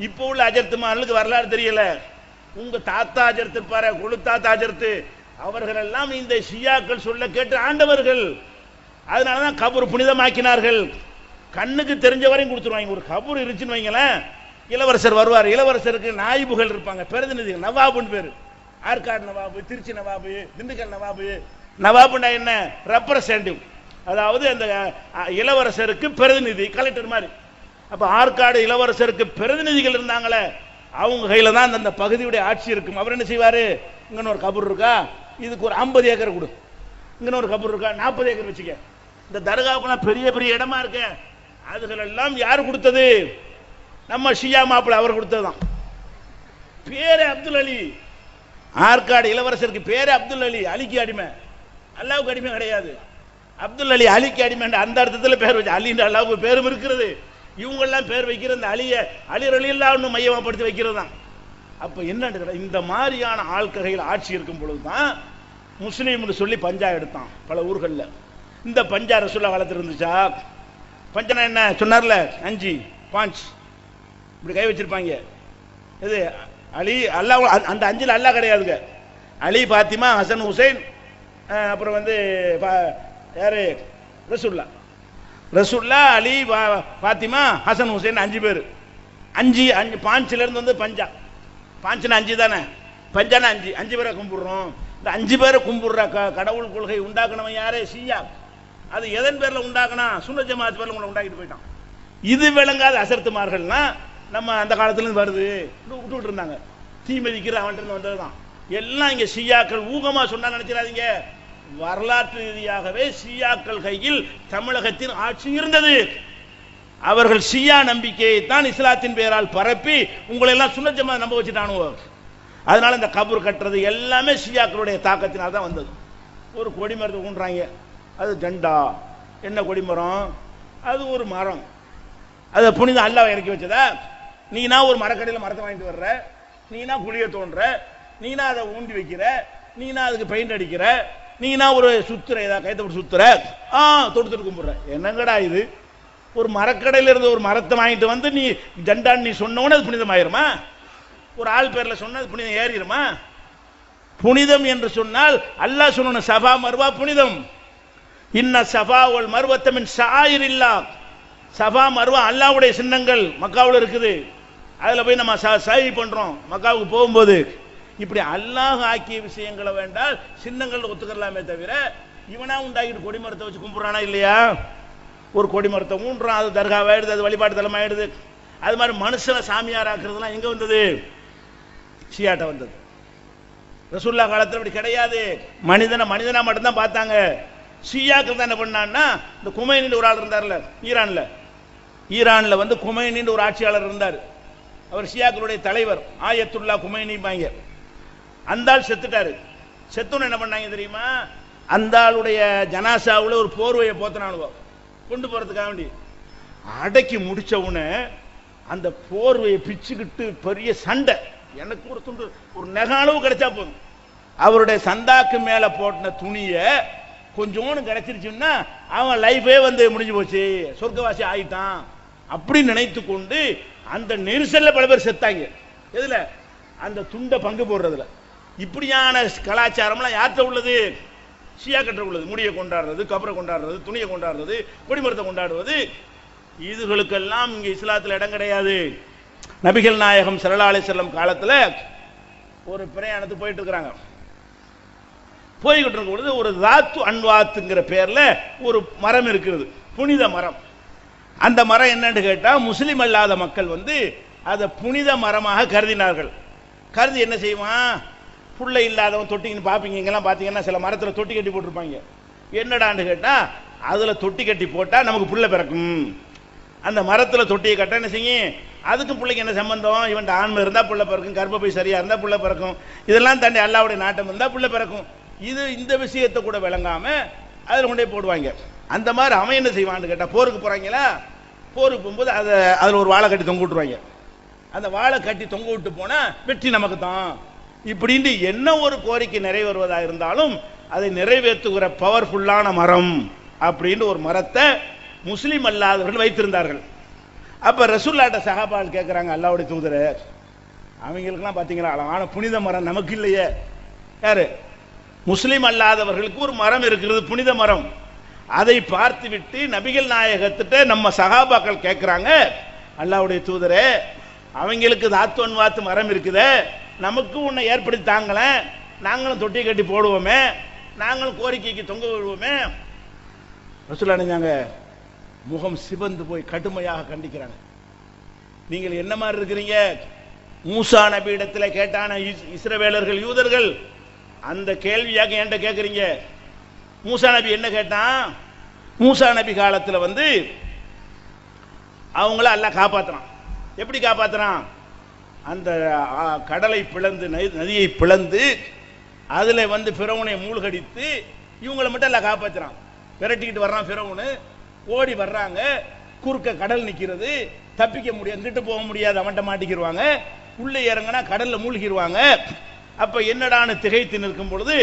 இப்ப உள்ள அஜர்த்துமார்களுக்கு வரலாறு தெரியல. உங்க தாத்தா அஜர்த்து இருப்பாரு, குழு தாத்தா அஜர்த்து, அவர்கள் எல்லாம் இந்த ஷியாக்கள் சொல்ல கேட்டு ஆண்டவர்கள். அதனாலதான் கபூர் புனிதமாக்கினார்கள். கண்ணுக்கு தெரிஞ்ச வரையும் கொடுத்துருவாங்க. ஒரு கபூர் இருந்துச்சுன்னு வைங்களேன், இளவரசர் வருவார், இளவரசருக்கு நாயிபுகள் இருப்பாங்க, பிரதிநிதிகள், நவாபுன்னு பேரு. ஆற்காடு நவாபு, திருச்சி நவாபு, திண்டுக்கல் நவாபு. நவாபுன்னா என்ன? ரெப்ரசன்டேட்டிவ், அதாவது அந்த இளவரசருக்கு பிரதிநிதி, கலெக்டர் மாதிரி. அப்ப ஆற்காடு இளவரசருக்கு பிரதிநிதிகள் இருந்தாங்களே, அவங்க கையில தான் அந்த பகுதியுடைய ஆட்சி இருக்கும். அவர் என்ன செய்வாரு? இங்கன்னு ஒரு கபூர் இருக்கா, இதுக்கு ஒரு 50 ஏக்கர் கொடு, இங்கன்னு ஒரு கபூர் இருக்கா 40 ஏக்கர் வச்சுக்க. இந்த தர்காவுக்குலாம் பெரிய பெரிய இடமா இருக்க, அதுகள் எல்லாம் யார் கொடுத்தது? நம்ம ஷியா மாப்பிள்ள அவர் கொடுத்ததுதான். பேரு அப்துல் அலி. ஆற்காடு இளவரசருக்கு பேரு அப்துல் அலி. அலிக்கு அடிமை, அல்லாவுக்கு அடிமை கிடையாது. அப்துல் அலி அலிக்கு அடிமை அந்த அர்த்தத்தில் பேர் வச்சு. அலின்ற அல்லாவுக்கு பேரும் இருக்கிறது. இவங்கெல்லாம் பேர் வைக்கிற இந்த அலி ரலியல்லாஹு மையமாப்படுத்தி வைக்கிறது தான். அப்ப என்ன, இந்த மாதிரியான ஆட்கையில் ஆட்சி இருக்கும் பொழுதுதான் முஸ்லீம்னு சொல்லி பஞ்சா எடுத்தான் பல ஊர்களில். இந்த பஞ்சா ரசூலுல்லாஹ் காலத்தில் இருந்துச்சா? பஞ்சனா என்ன சொன்னார்ல, 5 பாஞ்ச் இப்படி கை வச்சிருப்பாங்க. இது அலி அல்லாஹ், அந்த 5ல் அல்லாஹ் கிடையாதுங்க. அலி, பாத்திமா, ஹசன், ஹுசைன், அப்புறம் வந்து யாரு? ரசூலுல்லாஹ். ரசூலுல்லாஹ், அலி, பாத்திமா, ஹசன், ஹுசைன் 5 பேர். 5 பாஞ்சில இருந்து வந்து பஞ்சா. பாஞ்சுனா 5 தானே, பஞ்சானா 5 பேரை கும்பிடுறோம். இந்த 5 பேரை கும்பிடுற கடவுள் கொள்கை உண்டாக்குனவன் யாரு? ஷியா. அது எதன் பேர்ல உண்டாக்குனா? சுன்னத் ஜமாத் பேர்ல உண்டாக்கிட்டு போயிட்டான். இது விளங்காத அசர்த்துமார்கள்னா நம்ம அந்த காலத்துல இருந்து வருது விட்டுட்டு இருந்தாங்க. தீமதிக்கிற அவன்கிட்ட வந்ததுதான் எல்லாம். இங்க ஷியாக்கள் ஊகமா சொன்னா நினைச்சிடாதீங்க. வரலாற்று ரீதியாகவே ஷியாக்கள் கையில் தமிழகத்தின் ஆட்சி இருந்தது. அவர்கள் ஷியா நம்பிக்கையை தான் இஸ்லாத்தின் பெயரால் பரப்பி உங்களை எல்லாம் சுன்னத் ஜமாத் நம்ப வச்சுட்டானுவோ. அதனால இந்த கபூர் கட்டுறது எல்லாமே ஷியாக்களுடைய தாக்கத்தினால் தான் வந்தது. ஒரு கொடிமரத்தை ஊன்றாங்க, அது ஜண்டா. என்ன கொடிமரம்? அது ஒரு மரம். அதை புனித அல்லாஹ் இறக்கி வச்சதா? நீனா ஒரு மரக்கடையில் மரத்தை வாங்கிட்டு வர்ற, நீனா குழிய தோன்ற, நீனா அதை ஊண்டி வைக்கிற, நீனா அதுக்கு பெயிண்ட் அடிக்கிற, நீனா ஒரு சுத்துற, ஏதாவது கைத்த போட்டு சுத்துற, தொடுத்துட்டு கும்பிடுற. என்னங்கடா இது? ஒரு மரக்கடையில் இருந்து ஒரு மரத்தை வாங்கிட்டு வந்து நீ ஜண்டான்னு நீ சொன்னோன்னு அது புனிதம் ஆயிருமா? ஒரு ஆள் பேர்ல சொன்னா அது புனிதம் ஏறிடுமா? புனிதம் என்று சொன்னால் அல்லாஹ் சொன்ன சஃபா மர்வா புனிதம். இன்ன சஃபா வல் மர்வத்த மின் ஷாயிரில்லாஹ். சஃபா மர்வா அல்லாஹ்வுடைய சின்னங்கள் மக்காவுல இருக்குது. அதுல போய் நம்ம சாயி பண்றோம் மக்காவுக்கு போகும்போது. இப்படி அல்லாஹ் ஆக்கிய விஷயங்களை வேண்டால் சின்னங்கள் ஒத்துக்கலாமே தவிர இவனா உண்டாக்கிட்டு கொடிமரத்தை வச்சு கும்பிடுறானா இல்லையா? ஒரு கொடிமரத்தை ஊன்றான், அது தர்காவாயிடுது, அது வழிபாட்டு தலமாயிடுது. அது மாதிரி மனுஷனை சாமியார் ஆக்குறதுலாம் எங்க வந்தது? ஷியாட்ட வந்தது. ரசூலுல்லாஹ் காலத்தில் அப்படி கிடையாது. மனிதனா மட்டும்தான் பார்த்தாங்க. ஷியாக்கள் தான் என்ன பண்ணான்னா, இந்த குமைனின்னு ஒரு ஆள் இருந்தார்ல ஈரான்ல வந்து குமைனின்னு ஒரு ஆட்சியாளர் இருந்தார். அவர் ஷியாக்களுடைய தலைவர், ஆயத்துல்லா குமைனிபாங்க. அந்த ஆள் செத்துட்டாரு. செத்துன்னு என்ன பண்ணாங்க தெரியுமா? அந்த ஆளுடைய ஜனாசாவுல ஒரு போர்வையை போத்தனானுவோ கொண்டு போறதுக்காக வேண்டி. அடக்கி முடிச்ச உடனே அந்த போர்வையை பிச்சுக்கிட்டு பெரிய சண்டை. எனக்கு ஒரு துண்டு ஒரு நெக அளவு கிடைச்சா போதும். அவருடைய சந்தாக்கு மேல போட்டின துணிய கொஞ்சோன்னு கிடைச்சிருச்சுன்னா அவன் லைஃபே வந்து முடிஞ்சு போச்சு, சொர்க்கவாசி ஆயிட்டான் அப்படி நினைத்து கொண்டு அந்த நெரிசல்ல பல பேர் செத்தாங்க. எதுல? அந்த துண்டை பங்கு போடுறதுல. இப்படியான கலாச்சாரம்லாம் யார்கிட்ட உள்ளது? ஷியா கட்ட உள்ளது. முடியை கொண்டாடுறது, கபரை கொண்டாடுறது, துணியை கொண்டாடுறது, கொடிமரத்தை கொண்டாடுவது, இதுகளுக்கெல்லாம் இங்க இஸ்லாத்துல இடம் கிடையாது. நபிகள் நாயகம் ஸல்லல்லாஹு அலைஹி வஸல்லம் காலத்துல ஒரு பிரயாணத்துக்கு போயிட்டு இருக்கிறாங்க. போய்கிட்டு இருக்கும் பொழுது ஒரு தாத்து அன்வாத்துங்கிற பேர்ல ஒரு மரம் இருக்கிறது, புனித மரம். அந்த மரம் என்னன்னு கேட்டா முஸ்லிம் அல்லாத மக்கள் வந்து அதை புனித மரமாக கருதினார்கள். கருதி என்ன செய்வான், புள்ள இல்லாதவன் தொட்டின்னு பார்ப்பீங்க, இங்கெல்லாம் பார்த்தீங்கன்னா சில மரத்தில் தொட்டி கட்டி போட்டிருப்பாங்க. என்னடான்னு கேட்டா அதுல தொட்டி கட்டி போட்டா நமக்கு புள்ள பிறக்கும். அந்த மரத்தில் தொட்டியை கட்ட என்ன செய்யும், அதுக்கு பிள்ளைக்கு என்ன சம்பந்தம், இவன் ஆண்மை இருந்தா புள்ள பிறக்கும், கர்ப்பப்பை சரியா இருந்தா புள்ள பிறக்கும், இதெல்லாம் தாண்டி அல்லாஹ்வுடைய நாட்டம் இருந்தா புள்ள பிறக்கும். இது இந்த விஷயத்தை கூட விளங்காம அதில் கொண்டே போடுவாங்க. அந்த மாதிரி அவன் என்ன செய்வான்னு கேட்டா, போருக்கு போறாங்களா, போருக்கு போகும்போது அதில் ஒரு வாழை கட்டி தொங்க விட்டுருவாங்க. அந்த வாழை கட்டி தொங்க விட்டு போனா வெற்றி நமக்கு தான் இப்படின்னு என்ன ஒரு கோரிக்கை நிறைவேறுவதா இருந்தாலும் அதை நிறைவேற்றுகிற பவர்ஃபுல்லான மரம் அப்படின்னு ஒரு மரத்தை முஸ்லிம் அல்லாதவர்கள் வைத்திருந்தார்கள். அப்ப ரசூலுல்லாஹ்ட்ட சஹாபாக்கள் கேட்கிறாங்க, அல்லாஹ்வுடைய தூதரே, அவங்களுக்கெல்லாம் பாத்தீங்களா அழகான புனித மரம், நமக்கு இல்லையே. யாரு, முஸ்லிம் அல்லாதவர்களுக்கு ஒரு மரம் இருக்கிறது, புனித மரம். அதை பார்த்து விட்டு நபிகள் நாயகத்திட்ட நம்ம சஹாபாக்கள் கேட்கிறாங்க, அல்லாஹ்வுடைய தூதரே, அவங்களுக்கு தாத்துவன் வாத்து மரம் இருக்குதே, நமக்கு உன்னை ஏற்படுத்தி தாங்கள, நாங்களும் தொட்டி கட்டி போடுவோமே, நாங்களும் கோரிக்கைக்கு தொங்க விடுவோமே. ரசூலுல்லாஹ் நினைச்சாங்க, முகம் சிவந்து போய் கடுமையாக கண்டிக்கிறாங்க. நீங்கள் என்ன மாதிரி இருக்கிறீங்க, மூசா நபி இடத்துல கேட்டான இஸ்ரவேலர்கள் யூதர்கள் அந்த கேள்வியாக என்கிட்ட கேட்குறீங்க. மூசா நபி என்ன கேட்டான், மூசா நபி காலத்தில் வந்து அவங்கள அல்லாஹ் காப்பாற்றுறான். எப்படி காப்பாற்றுறான், அந்த கடலை பிளந்து நதியை பிளந்து அதில் வந்து ஃபிரௌனை மூழ்கடித்து இவங்களை மட்டும் அல்லாஹ் காப்பாற்றுறான். விரட்டிக்கிட்டு வர்றான் ஃபிரௌனு, ஓடி வர்றாங்க, குறுக்க கடல் நிற்கிறது, தப்பிக்க முடியாது, இங்கிட்டு போக முடியாது, அவன்கிட்ட மாட்டிக்கிடுவாங்க, உள்ளே இறங்கினா கடல்ல மூழ்கிடுவாங்க. அப்ப என்னடான்னு திகைத்து நிற்கும் பொழுது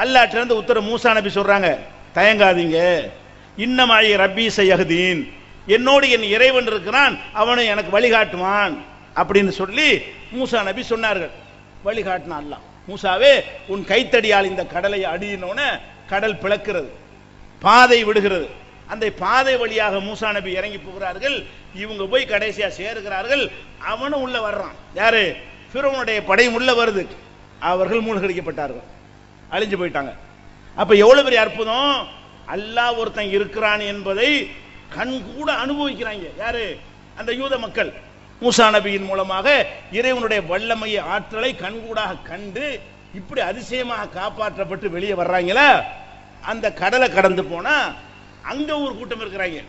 அல்லாஹ்ட்ட உத்தர மூசா நபி சொல்றாங்க, தயங்காதீங்க, இன்னமாயி ரப்பி சயஹ்தீன், என்னோடு என் இறைவன் இருக்கிறான், அவனை எனக்கு வழிகாட்டுவான் அப்படின்னு சொல்லி மூசா நபி சொன்னார்கள். வழிகாட்டினா அல்லாஹ், மூசாவே உன் கைத்தடியால் இந்த கடலை அடியினோன்னு கடல் பிளக்கிறது, பாதை விடுகிறது. அந்த பாதை வழியாக மூசா நபி இறங்கி போகிறார்கள். இவங்க போய் கடைசியா சேருகிறார்கள். அவனும் உள்ள வர்றான். யாரு, ஃபிரௌனுடைய படையும் உள்ள வருது. அவர்கள் மூழ்கடிக்கப்பட்டார்கள், அழிஞ்சு போயிட்டாங்க. அப்ப எவ்வளவு பெரிய அற்புதம், அல்லாஹ் ஒருத்தன் இருக்கிறான் என்பதை கண் கூட அனுபவிக்கிறாங்க. யாரு, அந்த யூத மக்கள் மூசா நபியின் மூலமாக இறைவனுடைய வல்லமையை ஆற்றலை கண்கூடாக கண்டு இப்படி அதிசயமாக காப்பாற்றப்பட்டு வெளியே வர்றாங்களா. அந்த கடலை கடந்து போனா அங்க ஒரு கூட்டம் இருக்கிறாங்க.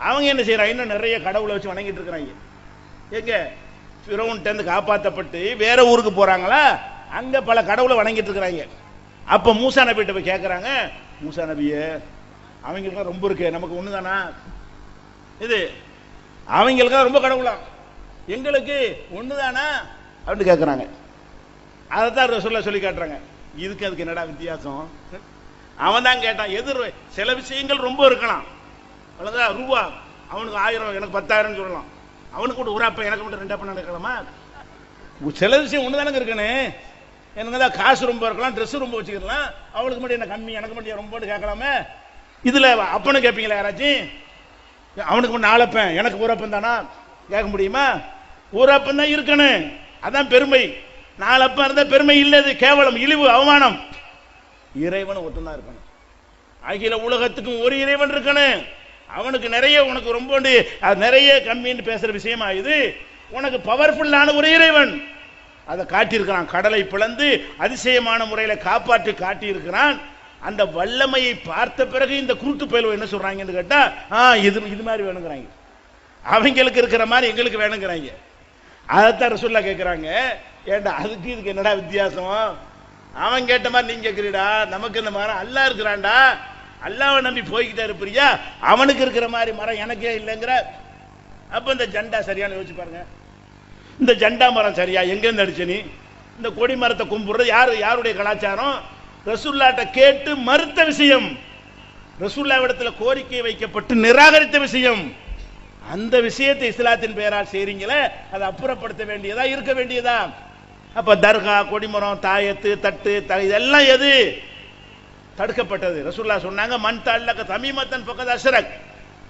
அவங்க என்ன செய்யறாங்க, இன்னும் நிறைய கடவுளை வச்சு வணங்கிட்டு இருக்கிறாங்க. எங்க, ஃபிரௌன்ட்ட இருந்து காப்பாற்றப்பட்டு வேற ஊருக்கு போறாங்களா, அங்க பல கடவுளை வணங்கிட்டு இருக்கிறாங்க. அப்ப மூசா நபிட்ட போய் கேட்கறாங்க, மூசா நபியே, அவங்களுக்கு ரொம்ப இருக்கு, நமக்கு ஒண்ணுதானா இது, அவங்களுக்கு ரொம்ப கடவுளா, எங்களுக்கு ஒண்ணுதானா அப்படின்னு கேட்கறாங்க. அதைத்தான் ரசூலுல்லாஹ் சொல்லி காட்டுறாங்க. இதுக்கு அதுக்கு என்னடா வித்தியாசம், அவன் தான் கேட்டான். எதிர் சில விஷயங்கள் ரொம்ப இருக்கலாம், அவ்வளவுதான், ரூபா அவனுக்கு 1000 எனக்கு 10,000 சொல்லலாம், அவனுக்கு கூட ஒரு அப்ப எனக்கு மட்டும் 2 அப்ப நடக்கலாமா. சில விஷயம் ஒண்ணுதானங்க இருக்குன்னு, எனக்கு தான் காசு ரொம்ப இருக்கலாம், ட்ரெஸ் ரொம்ப வச்சுக்கலாம், அவளுக்கு மட்டும் என்ன கம்மி, எனக்கு மட்டும் ரொம்ப கேட்கலாமே. இதுல அப்பன்னு கேட்பீங்களா யாராச்சும், அவனுக்கு மட்டும் 4 அப்பன் எனக்கு ஒரு அப்பன் தானா கேட்க முடியுமா. ஒரு அப்பன் தான் இருக்கணும், அதான் பெருமை. 4 அப்பன் இருந்தா பெருமை இல்லது, கேவலம், இழிவு, அவமானம். இறைவன் ஒருத்தன் இருக்கணும். அகில உலகத்துக்கும் ஒரு இறைவன் இருக்கணும். அவனுக்கு நிறைய, உனக்கு ரொம்ப நிறைய கம்மின்னு பேசுற விஷயமா இது. உனக்கு பவர்ஃபுல்லான ஒரு இறைவன் அதை காட்டியிருக்கிறான். கடலை பிளந்து அதிசயமான முறையில் காப்பாற்றி காட்டி இருக்கிறான். அந்த வல்லமையை பார்த்த பிறகு இந்த குருட்டு பயலுவ என்ன சொல்றாங்கன்னு கேட்டா, இது மாதிரி வேணுங்கிறாங்க, அவங்களுக்கு இருக்கிற மாதிரி எங்களுக்கு வேணுங்கிறாங்க. அதைத்தான் ரசூலுல்லாஹ் கேட்கிறாங்க, ஏண்டா அதுக்கு இதுக்கு என்னடா வித்தியாசம், அவன் கேட்ட மாதிரி நீங்க கேட்கிறீடா, நமக்கு இந்த மரம் அல்லாஹ் இருக்கிறான்டா, அல்லாஹ்வை நம்பி போய்கிட்டே இருப்பியா, அவனுக்கு இருக்கிற மாதிரி மரம் எனக்கே இல்லைங்கிற. அப்ப இந்த ஜெண்டா சரியான யோசிச்சு பாருங்க, இந்த ஜெண்டா மரம் சரியா, எங்க இருந்து அடிச்ச நீ, இந்த கொடி மரத்தை கும்பிடுறது யாருடைய கலாச்சாரம், ரசூலுல்லாஹ்ட்ட கேட்டு மறுத்த விஷயம், ரசூலுல்லாஹ்விடத்துல கோரிக்கை வைக்கப்பட்டு நிராகரித்த விஷயம். அந்த விஷயத்தை இஸ்லாத்தின் பெயரால் செய்றீங்களே, அதை அப்புறப்படுத்த வேண்டியதா இருக்க வேண்டியதா. அப்ப தர்கா, கொடிமரம், தாயத்து, தட்டு, இதெல்லாம் எது தடுக்கப்பட்டது. ரசூலுல்லாஹ் சொன்னாங்க, மன் தஅல்லக தமீமத்தன் ஃபகத் அஷ்ரக்,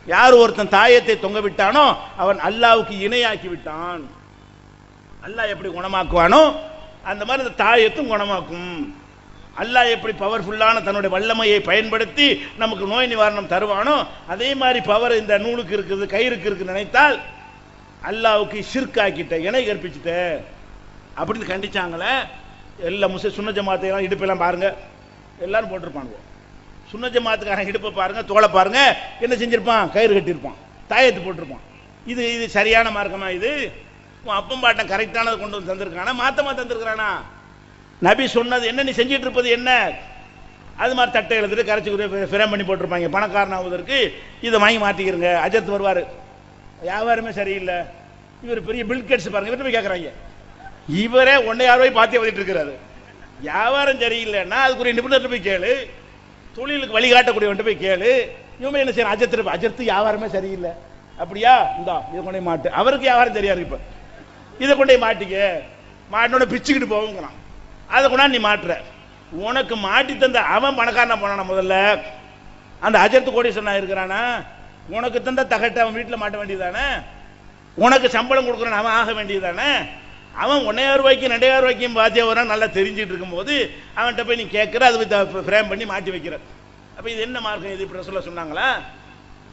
யார் ஒருத்தன் தாயத்தை தொங்க விட்டானோ அவன் அல்லாஹ்வுக்கு இணையாக்கி விட்டான். அல்லாஹ் எப்படி குணமாக்குவானோ அந்த மாதிரி அந்த தாயத்தும் குணமாக்கும். அல்லாஹ் எப்படி பவர்ஃபுல்லான தன்னுடைய வல்லமையை பயன்படுத்தி நமக்கு நோய் நிவாரணம் தருவானோ அதே மாதிரி பவர் இந்த நூலுக்கு இருக்குது, கயிறுக்கு இருக்கு நினைத்தால் அல்லாஹ்வுக்கு ஷிர்க் ஆக்கிட்ட, இணை கற்பிச்சுட்ட அப்படின்னு கண்டிச்சாங்களே. எல்லா சுன்ன ஜமாத்தையெல்லாம் இடுப்பெல்லாம் பாருங்க, எல்லாரும் போட்டிருப்பாங்க. சுன்ன ஜமாத்துக்காரன் இடுப்பை பாருங்க, தோலை பாருங்க, என்ன செஞ்சிருப்பான்? கயிறு கட்டியிருப்பான், தாயத்து போட்டிருப்பான். இது இது சரியான மார்க்கமா? இது அப்பம் பாட்டம் கரெக்டானது கொண்டு வந்து தந்திருக்கானா, மாத்தமா தந்திருக்கிறானா? நபி சொன்னது என்ன, நீ செஞ்சிட்டு இருப்பது என்ன? அது மாதிரி தட்டை எழுதிட்டு கரைச்சி ஃபிரம் பண்ணி போட்டிருப்பாங்க. பணக்காரன் ஆகுவதற்கு இதை வாங்கி மாட்டிக்கிறங்க. அஜத் வருவார், வியாபாரமே சரியில்லை, இவர் பெரிய பில்கேட்ஸ் பாருங்க, இவர்கிட்ட போய் கேட்குறாங்க. இவரே 1,000 ரூபாய் பார்த்து வந்துட்டு இருக்கிறாரு. வியாபாரம் சரியில்லைன்னா அதுக்குரிய நிபுணர்கிட்ட போய் கேளு, தொழிலுக்கு வழிகாட்டக்கூடியவன்ட்டு போய் கேளு. இவங்க என்ன செய்யணும்? அஜத்து வியாபாரமே சரியில்லை, அப்படியா, இந்தா இதை கொண்டே மாட்டு. அவருக்கு வியாபாரம் தெரியாது, இப்ப இதை கொண்டே மாட்டிக்க, மாட்டினோட பிச்சுக்கிட்டு போவோங்கிறான். அதை கொண்டா நீ மாட்டுற. உனக்கு மாட்டி தந்த அவன் பணக்காரனா போனானா? முதல்ல அந்த அஜத்து கோடீஸ்வரனா இருக்கிறானா? உனக்கு தந்த தகட்டை அவன் வீட்டில் மாட்ட வேண்டியதானே? உனக்கு சம்பளம் கொடுக்குறான் அவன் ஆக வேண்டியதானே? அவன் 1,000 ரூபாய்க்கு 2,000 ரூபாய்க்கும் பாத்தியா வரான், நல்லா தெரிஞ்சிட்டு இருக்கும்போது அவன்கிட்ட போய் நீ கேட்குற, அது ஃப்ரேம் பண்ணி மாட்டி வைக்கிற. அப்போ இது என்ன மார்க்கம்? இது இப்படி சொல்ல சொன்னாங்களா?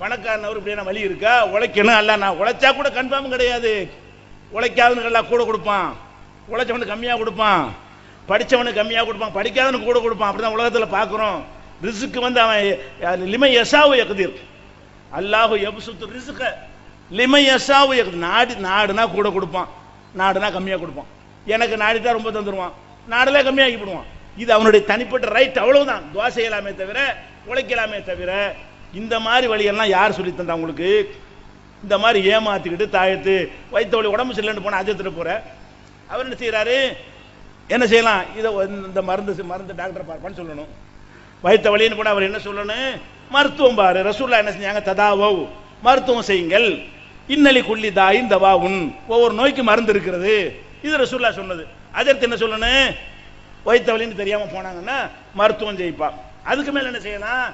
பணக்காரன் இப்படியான வழி இருக்கா? உழைக்கணும், அல்ல நான் உழைச்சா கூட கன்ஃபார்ம் கிடையாது. உழைக்காதவனுக்கு எல்லாம் கூட கொடுப்பான், உழைச்சவனுக்கு கம்மியாக கொடுப்பான், படித்தவனுக்கு கம்மியாக கொடுப்பான், படிக்காதவனுக்கு கூட கொடுப்பான். அப்படிதான் உலகத்தில் பார்க்குறோம். ரிசுக்கு வந்து அவன் லிமை யசாவு யக்தீர், அல்லாஹு யப்சுத்து ரிஸ்க லிமை யசாவு யக்தீர். நாடுனா கூட கொடுப்பான், நாடுனா கம்மியாக கொடுப்பான். எனக்கு நாடிட்டா ரொம்ப தந்துடுவான், நாடுல கம்மியாகி போடுவான். இது அவனுடைய தனிப்பட்ட ரைட், அவ்வளவுதான். துவா செய்யலாமே தவிர உழைக்கலாமே தவிர இந்த மாதிரி வழியெல்லாம் யார் சொல்லி தந்தா உங்களுக்கு? இந்த மாதிரி ஏமாத்திக்கிட்டு தாயத்து வைத்த வழி உடம்பு சரியில்லைன்னு போனால் அஜத்துட்டு போற. அவர் என்ன செய்யறாரு? என்ன செய்யலாம்? இதை இந்த மருந்து டாக்டர் பார்ப்பான்னு சொல்லணும். வைத்த வழின்னு போனால் அவர் என்ன சொல்லணும்? மருத்துவம் பாரு. ரசூல்லா என்ன செஞ்சாங்க? ததாவோ, மருத்துவம் செய்யுங்கள். இன்னலி குள்ளி தாயின் தவாவுன், ஒவ்வொரு நோய்க்கு மருந்து இருக்கிறது. இது ரசூல்லா சொன்னது. அஜர்த்து என்ன சொல்லணும்? வைத்த வழின்னு தெரியாம போனாங்கன்னா மருத்துவம் செய்ப்பா. அதுக்கு மேல என்ன செய்யலாம்?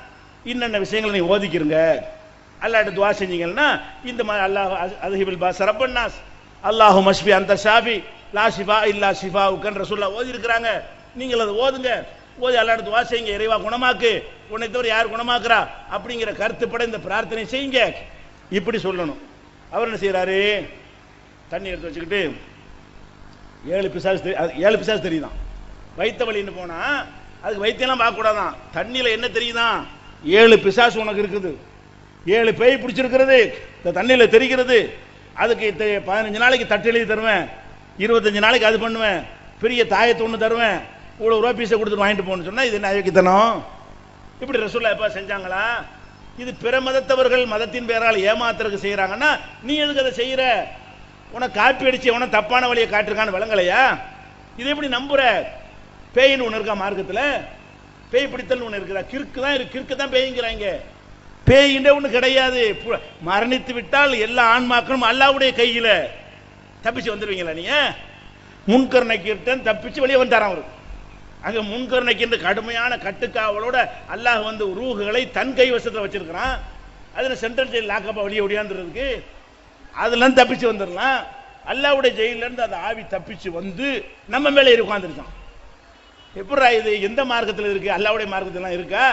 இன்னென்ன விஷயங்களை நீ ஓதிக்கிறங்க, அல்லாஹ்ட்ட துஆ செஞ்சீங்கன்னா இந்த மாதிரி அல்லாஹ் அதுஹிபுல் பாஸ் ரப்பன்னாஸ் அல்லாஹு மஷ்பி அந்த ஷாஃபி லா ஷிஃபா இல்லா ஷிஃபாவுக்கன் ரசூல்லா ஓதி இருக்கிறாங்க. நீங்கள் அதை ஓதுங்க, ஓதி அல்லாஹ்ட்ட துஆ செய்யுங்க, இறைவா குணமாக்கு, உன்னை தவிர யார் குணமாக்குறா அப்படிங்கிற கருத்துப்பட இந்த பிரார்த்தனை செய்யுங்க. இப்படி சொல்லணும். அவர் என்ன செய்யறாரு? தண்ணி எடுத்து வச்சுக்கிட்டு 7 பிசாசு தெரியுதான். வைத்த வழின்னு போனா அதுக்கு வைத்தியெல்லாம் பார்க்க கூடாதான். தண்ணியில என்ன தெரியுதான்? 7 பிசாசு உனக்கு இருக்குது, 7 பேய் பிடிச்சிருக்கிறது, இந்த தண்ணியில தெரிகிறது. அதுக்கு 15 நாளைக்கு தட்டு எழுதி தருவேன், 25 நாளைக்கு அது பண்ணுவேன், பெரிய தாயத்தை ஒன்று தருவேன், இவ்வளோ ரூபா பீஸை கொடுத்துட்டு வாங்கிட்டு போகணும்னு சொன்னா இது என்ன அயோக்கியத்தனம்? இப்படி ரசூல்லா எப்ப செஞ்சாங்களா? இது பிற மதத்தவர்கள் மதத்தின் பேரால் ஏமாத்துறதுக்கு செய்யறாங்கன்னா நீ எதுக்கு அதை செய்யற? உனக்கு காப்பி அடிச்சு உன தப்பான வழியை காட்டிருக்கான்னு விளங்கலையா? இது எப்படி நம்புற? பேயின்னு ஒன்று இருக்கா மார்க்கத்தில்? பேய் பிடித்தல் ஒன்று இருக்குதா? கிறுக்கு தான் இருக்கு, கிறுக்கு தான் பேய்ங்கிறாங்க. பேயின்ற ஒன்று கிடையாது. மரணித்து விட்டால் எல்லா ஆன்மாக்களும் அல்லாஹ்வுடைய கையில. தப்பிச்சு வந்துடுவீங்களா நீங்க? முன்கர் நக்கீர்டன் தப்பிச்சு வெளியே வந்தாராம் அவரு. அங்க முன்கர் நக்கீர் கடுமையான கட்டுக்காவலோட அல்லாஹ் வந்து ரூஹுகளை தன் கைவசத்தில் வச்சிருக்கிறான். அதுல சென்ட்ரல் ஜெயில் லாக்கப்பா வெளியே ஒடியாந்துறதுக்கு அதுல தப்பிச்சு வந்துடலாம். அல்லாஹ்வுடைய ஜெயில இருந்து அந்த ஆவி தப்பிச்சு வந்து நம்ம மேலே உட்கார்ந்துருக்கான். எப்படா இது? எந்த மார்க்கத்தில் இருக்கு? அல்லாஹ்வுடைய மார்க்கத்திலாம் இருக்கா?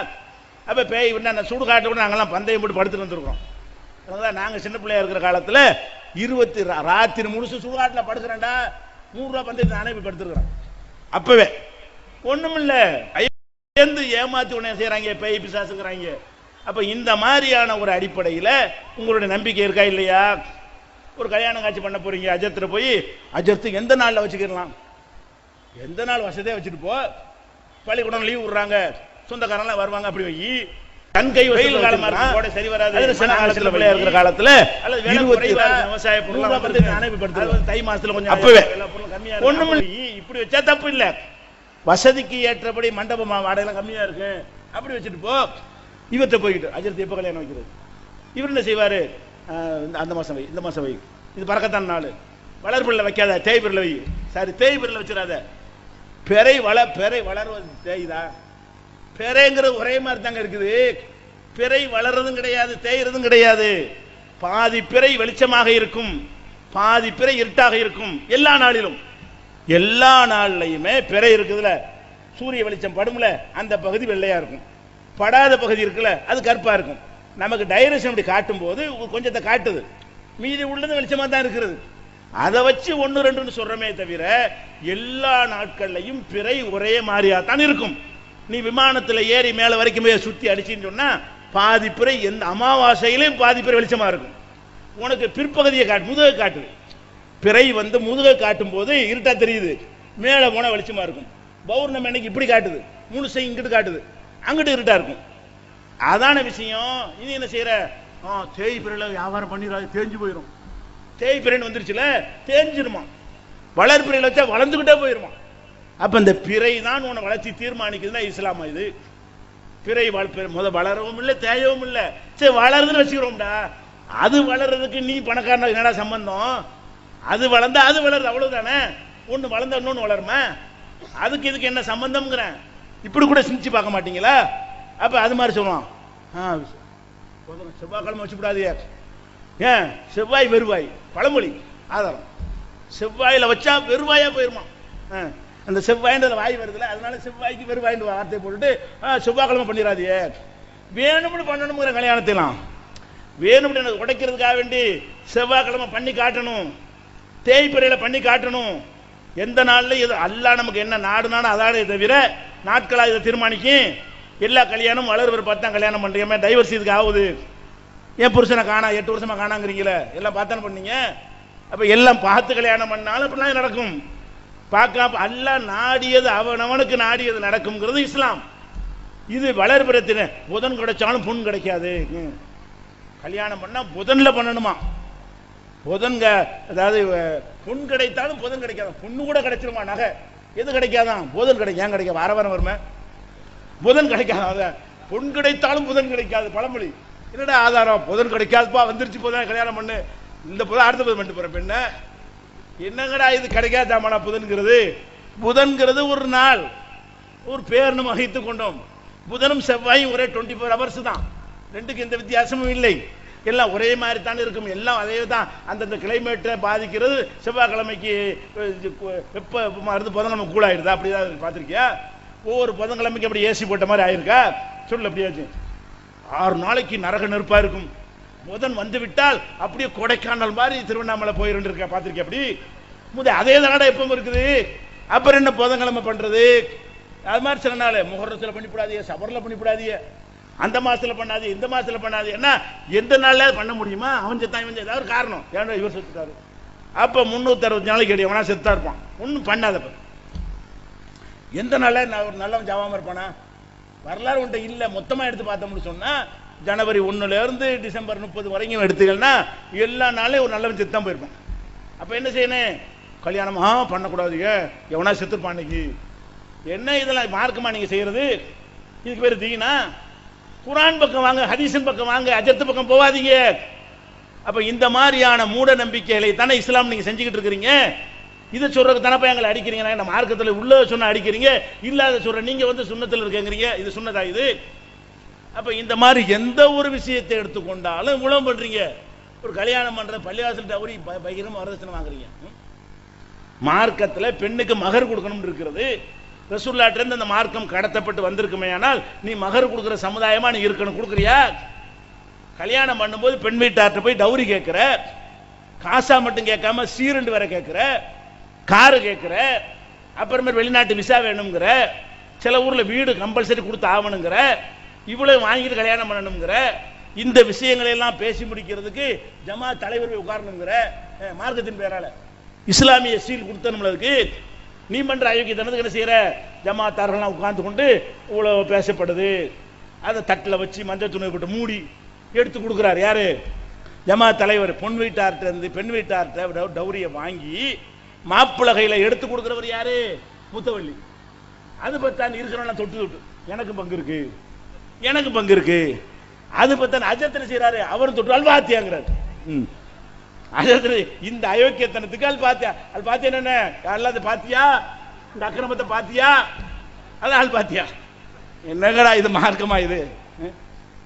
அப்ப பேய் விட சுடுகாட்டை கூட நாங்கெல்லாம் பந்தயம் போட்டு படுத்துட்டு வந்துருக்கோம். நாங்க சின்ன பிள்ளையா இருக்கிற காலத்துல ராத்திரி முழுசு சுடுகாட்டில் படுக்கிறேன்டா, 100 ரூபா பந்தயத்தை நானே போய் படுத்துருக்கிறேன். அப்பவே ஒண்ணும் இல்ல, ஏமாத்தி உடனே செய்யறாங்க, பேய் பிசாசுங்கிறாங்க. அப்ப இந்த மாதிரியான ஒரு அடிப்படையில உங்களுடைய நம்பிக்கை இருக்கா இல்லையா? ஒரு கல்யாணம் காட்சி பண்ண போறீங்க, அஜத்துல போய் அஜத்து எந்த நாள்ல வச்சுக்கலாம், எந்த நாள் வசதியா வச்சுட்டு போ, பள்ளிக்கூடம் லீவ் விடுறாங்க, சொந்தக்காரங்க வருவாங்க, அப்படி வை. தன் கை வெயில் காலமா இருக்கும், சரி வராது. இருக்கிற காலத்துல விவசாய பொருள் தை மாசத்துல கொஞ்சம் அப்பவே ஒண்ணும் இப்படி வச்சா தப்பு இல்ல. வசதிக்கு ஏற்றபடி மண்டபம் வாடகை கம்மியா இருக்கு, அப்படி வச்சுட்டு போ. இவர்கிட்ட போய்கிட்டு அஜர்த்து எப்ப கல்யாணம் வைக்கிறது? இவர் என்ன செய்வாரு? அந்த மாசம் வை, இந்த மாசம் வை, இது பறக்கத்தான் நாள், வளர்பில்ல வைக்காத, தேய்பிரில் வை. சரி, தேய்பிரில் வச்சிடாத. பெரை வளர்வது தேய்தா? பெரைங்கிறது ஒரே மாதிரி தாங்க இருக்குது. பிறை வளர்றதும் கிடையாது, தேய்றதும் கிடையாது. பாதி பிறை வெளிச்சமாக இருக்கும், பாதி பிறை இருட்டாக இருக்கும் எல்லா நாளிலும். எல்லா நாள்லையுமே பிறை இருக்குதுல, சூரிய வெளிச்சம் படும்ல, அந்த பகுதி வெள்ளையா இருக்கும். படாத பகுதி இருக்குல்ல, அது கருப்பா இருக்கும். நமக்கு டைரக்ஷன் அப்படி காட்டும் போது கொஞ்சத்தை காட்டுது, மீதி உள்ளது வெளிச்சமா தான் இருக்கிறது. அதை வச்சு 1 2 சொல்றமே தவிர எல்லா நாட்கள்லையும் பிறை ஒரே மாதிரியா தான் இருக்கும். நீ விமானத்தில் ஏறி மேல வரைக்கும் போய் சுத்தி அடிச்சின்னு சொன்னா பாதி பிறை எந்த அமாவாசையிலையும் பாதி பிறை வெளிச்சமா இருக்கும். உனக்கு பிற்பகுதியை காட்டு, முதுகை காட்டுது. பிறை முதுகை காட்டும் போது இருட்டா தெரியுது, மேல போன வெளிச்சமா இருக்கும். பௌர்ணமி அன்னைக்கு இப்படி காட்டுது, முழுசை இங்கிட்டு காட்டுது, அங்கிட்டு இருட்டா இருக்கும். அதான விஷயம். இது என்ன செய்யற, தேய் பிறையில வியாபாரம் பண்ணிடாது, தேஞ்சு போயிடும். தேய் பிறைன்னு வந்துருச்சுல, தேஞ்சிருமா. வளர் பிறையில வச்சா வளர்ந்துகிட்டே போயிருமா. அப்ப இந்த பிறை தான் உன்னை வளர்ச்சி தீர்மானிக்குதுன்னா இஸ்லாமா இது? பிறை முத வளரவும் இல்லை, தேயவும் இல்லை. சரி வளருதுன்னு வச்சுக்கிறோம்டா, அது வளர்றதுக்கு நீ பணக்காரன என்னடா சம்பந்தம்? அது வளர்ந்தா அது வளருது, அவ்வளவுதானே. ஒண்ணு வளர்ந்தா இன்னொன்னு வளருமா? அதுக்கு இதுக்கு என்ன சம்பந்தம்ங்கிறேன். இப்படி கூட சிந்திச்சு பார்க்க மாட்டீங்களா? அப்ப அது மாதிரி சொல்லுவான், செவ்வாய்க்கிழமை வச்சுக்கூடாது. ஏன்? செவ்வாய் வெறுவாய், பழமொழி ஆதாரம். செவ்வாயில வச்சா வெறுவாயா போயிருமா. அந்த செவ்வாய்ன்ற வாய் வருதுல, அதனால செவ்வாய்க்கு வெறுவாய்ன்ற வார்த்தை போட்டுட்டு செவ்வாய்க்கிழமை பண்ணிடாதியே. வேணும்னு பண்ணணுங்கிற கல்யாணத்தைலாம் வேணும்னு உடைக்கிறதுக்காக வேண்டி செவ்வாய்க்கிழமை பண்ணி காட்டணும், தேய்பிறையில பண்ணி காட்டணும். எந்த நாள்ல இது அல்லாஹ் நமக்கு என்ன நாடுனானோ அதானே தவிர நாட்களா இதை தீர்மானிக்கும். எல்லா கல்யாணம் வளர்வர் பார்த்து தான் கல்யாணம் பண்றீங்க. டைவர்ஸ் இதுக்கு ஆகுது. என் புருஷனை காணா 8 வருஷமா காணாங்கிறீங்களே, எல்லாம் பார்த்தானே பண்ணீங்க. அப்ப எல்லாம் பார்த்து கல்யாணம் பண்ணாலும் அப்படிலாம் நடக்கும். பார்க்காம அல்லாஹ் நாடியது அவனவனுக்கு நாடியது நடக்கும்ங்கிறது இஸ்லாம். இது வளர்பிறத்தின புதன் கிடைச்சாலும் பொன் கிடைக்காது. கல்யாணம் பண்ணா புதன்ல பண்ணணுமா? புதன்க அதாவது பொன் கிடைத்தாலும் புதன் கிடைக்காது. பொண்ணு கூட கிடைச்சிருமா, நகை எது கிடைக்காதான்? புதன் கிடைக்கும். ஏன் கிடைக்க? வாரம் வருமே புதன் கிடைக்காத. பொன் கிடைத்தாலும் புதன் கிடைக்காது, பழமொழி. என்னடா ஆதாரம்? புதன் கிடைக்காதுப்பா, வந்துருச்சு புதன் கல்யாணம் பண்ணு. இந்த புதன் அடுத்த புதன் பண்ணிட்டு போற பெண்ண என்னங்கடா இது கிடைக்காதாமனா? புதன்கிறது புதன்கிறது ஒரு நாள், ஒரு பேர் நம்ம வகித்துக் கொண்டோம். புதனும் செவ்வாயும் ஒரே 24 ஹவர்ஸ் தான், ரெண்டுக்கு எந்த வித்தியாசமும் இல்லை. எல்லாம் ஒரே மாதிரி தான் இருக்கும். எல்லாம் அதே தான். அந்தந்த கிளைமேட்டை பாதிக்கிறது. செவ்வாய்க்கிழமைக்கு வெப்பமா இருந்து புதன்கிழமை கூலாயிடுதா? அப்படிதான் பார்த்துருக்கியா? ஒவ்வொரு புதன்கிழமைக்கு அப்படி ஏசி போட்ட மாதிரி ஆயிருக்கா? சொல்லு. அப்படியாச்சு 6 நாளைக்கு நரக நெருப்பா இருக்கும். புதன் வந்து விட்டால் அப்படியே கொடைக்கானல் மாதிரி திருவண்ணாமலை போயிருந்து இருக்கா? பார்த்துருக்கியா? அப்படி அதே தானடா எப்பவும் இருக்குது. அப்புறம் என்ன புதன்கிழமை பண்றது? அது மாதிரி சில நாள் முகரத்தில் பண்ணிவிடாதீங்க, சபரில் பண்ணிவிடாதீங்க, அந்த மாசத்துல பண்ணாது, இந்த மாசத்துல பண்ணாது. என்ன எந்த நாள்ல பண்ண முடியுமா? அவன் செத்தான், இவன் ஏதாவது காரணம். ஏன்னா இவர் செத்துட்டாரு. அப்ப 360 நாளைக்கு கிடையாது, அவனா செத்தா இருப்பான். ஒன்னும் பண்ணாதப்ப எந்த நாள்ல நான் ஒரு நல்லவன் ஜாவாம இருப்பானா? வரலாறு உன்ட்ட இல்ல. மொத்தமா எடுத்து பார்த்தோம்னு சொன்னா ஜனவரி 1ல இருந்து டிசம்பர் 30 வரைக்கும் எடுத்துக்கன்னா எல்லா நாளையும் ஒரு நல்லவன் செத்தான் போயிருப்பான். அப்ப என்ன செய்யணும்? கல்யாணமா பண்ணக்கூடாதுங்க, எவனா செத்துருப்பான். இன்னைக்கு என்ன இதெல்லாம் மார்க்கமா நீங்க செய்யறது? இதுக்கு பேரு தீனா? குரான் பக்கம் வாங்க, ஹதீஸின் பக்கம் வாங்க, அஜத்து பக்கம் போவாதீங்க. அப்ப இந்த மாதிரியான மூட நம்பிக்கைகளை தானே இஸ்லாம் நீங்க செஞ்சுக்கிட்டு இருக்கிறீங்க. இதை சொல்றதுக்கு தானப்பா எங்களை அடிக்கிறீங்க. என்ன மார்க்கத்தில் உள்ள சொன்ன அடிக்கிறீங்க, இல்லாத சொல்ற நீங்க சுண்ணத்தில் இருக்கீங்க. இது சுண்ணதா இது? அப்ப இந்த மாதிரி எந்த ஒரு விஷயத்தை எடுத்துக்கொண்டாலும் இவ்வளவு பண்றீங்க. ஒரு கல்யாணம் பண்ற பள்ளிவாசல் டவுரி பகிரமா வரதட்சணை வாங்குறீங்க. மார்க்கத்தில் பெண்ணுக்கு மகர் கொடுக்கணும் இருக்கிறது. ரசூலுல்லாஹ்ட்ட அந்த மார்க்கம் கடத்தப்பட்டு வந்திருக்குமே, ஆனால் நீ மகர் கொடுக்குற சமுதாயமா நீ இருக்கணும். கொடுக்குறியா? கல்யாணம் பண்ணும்போது பெண் வீட்டார்ட்ட போய் டவுரி கேட்கிற, காசா மட்டும் கேட்காம சீரண்டு வர கேட்கிற, காரு கேட்கிற, அப்புறமே வெளிநாட்டு விசா வேணுங்கிற, சில ஊர்ல வீடு கம்பல்சரி கொடுத்து ஆகணுங்கிற, இவ்வளவு வாங்கிட்டு கல்யாணம் பண்ணணுங்கிற, இந்த விஷயங்களை எல்லாம் பேசி முடிக்கிறதுக்கு ஜமாத் தலைவர் உட்காரணுங்கிற மார்க்கத்தின் பேரால இஸ்லாமிய சீல் கொடுத்தனுக்கு நீ பண்ற அயோக்கியத்தனத்துக்கு என்ன செய்யற? ஜமாத்தார்கள்லாம் உட்கார்ந்து கொண்டு இவ்வளவு பேசப்படுது. அதை தட்டில் வச்சு மஞ்சள் துணி போட்டு மூடி எடுத்து கொடுக்குறாரு. யாரு? ஜமாத் தலைவர். பொன் வீட்டார்ட்ட இருந்து பெண் வீட்டார்ட்ட டவுரியை வாங்கி மாப்பிளகையில எடுத்து கொடுக்கிறவர் யாரு? முத்தவள்ளி. அது பத்தான் இருக்கிறவங்க தொட்டு தொட்டு எனக்கு பங்கு இருக்கு, எனக்கு பங்கு இருக்கு. அது பத்தான் அஜத்தனை செய்யறாரு. அவரும் தொட்டு அல்வாத்தியாங்கிறார். இந்த அயோக்கியத்தனத்துக்கு அல்பாத்தியா. அல்பாத்தியா என்ன? அல்லாத பாத்தியா? இந்த அக்கிரமத்தை பாத்தியா? அது அல்பாத்தியா. என்னங்கடா இது மார்க்கமா? இது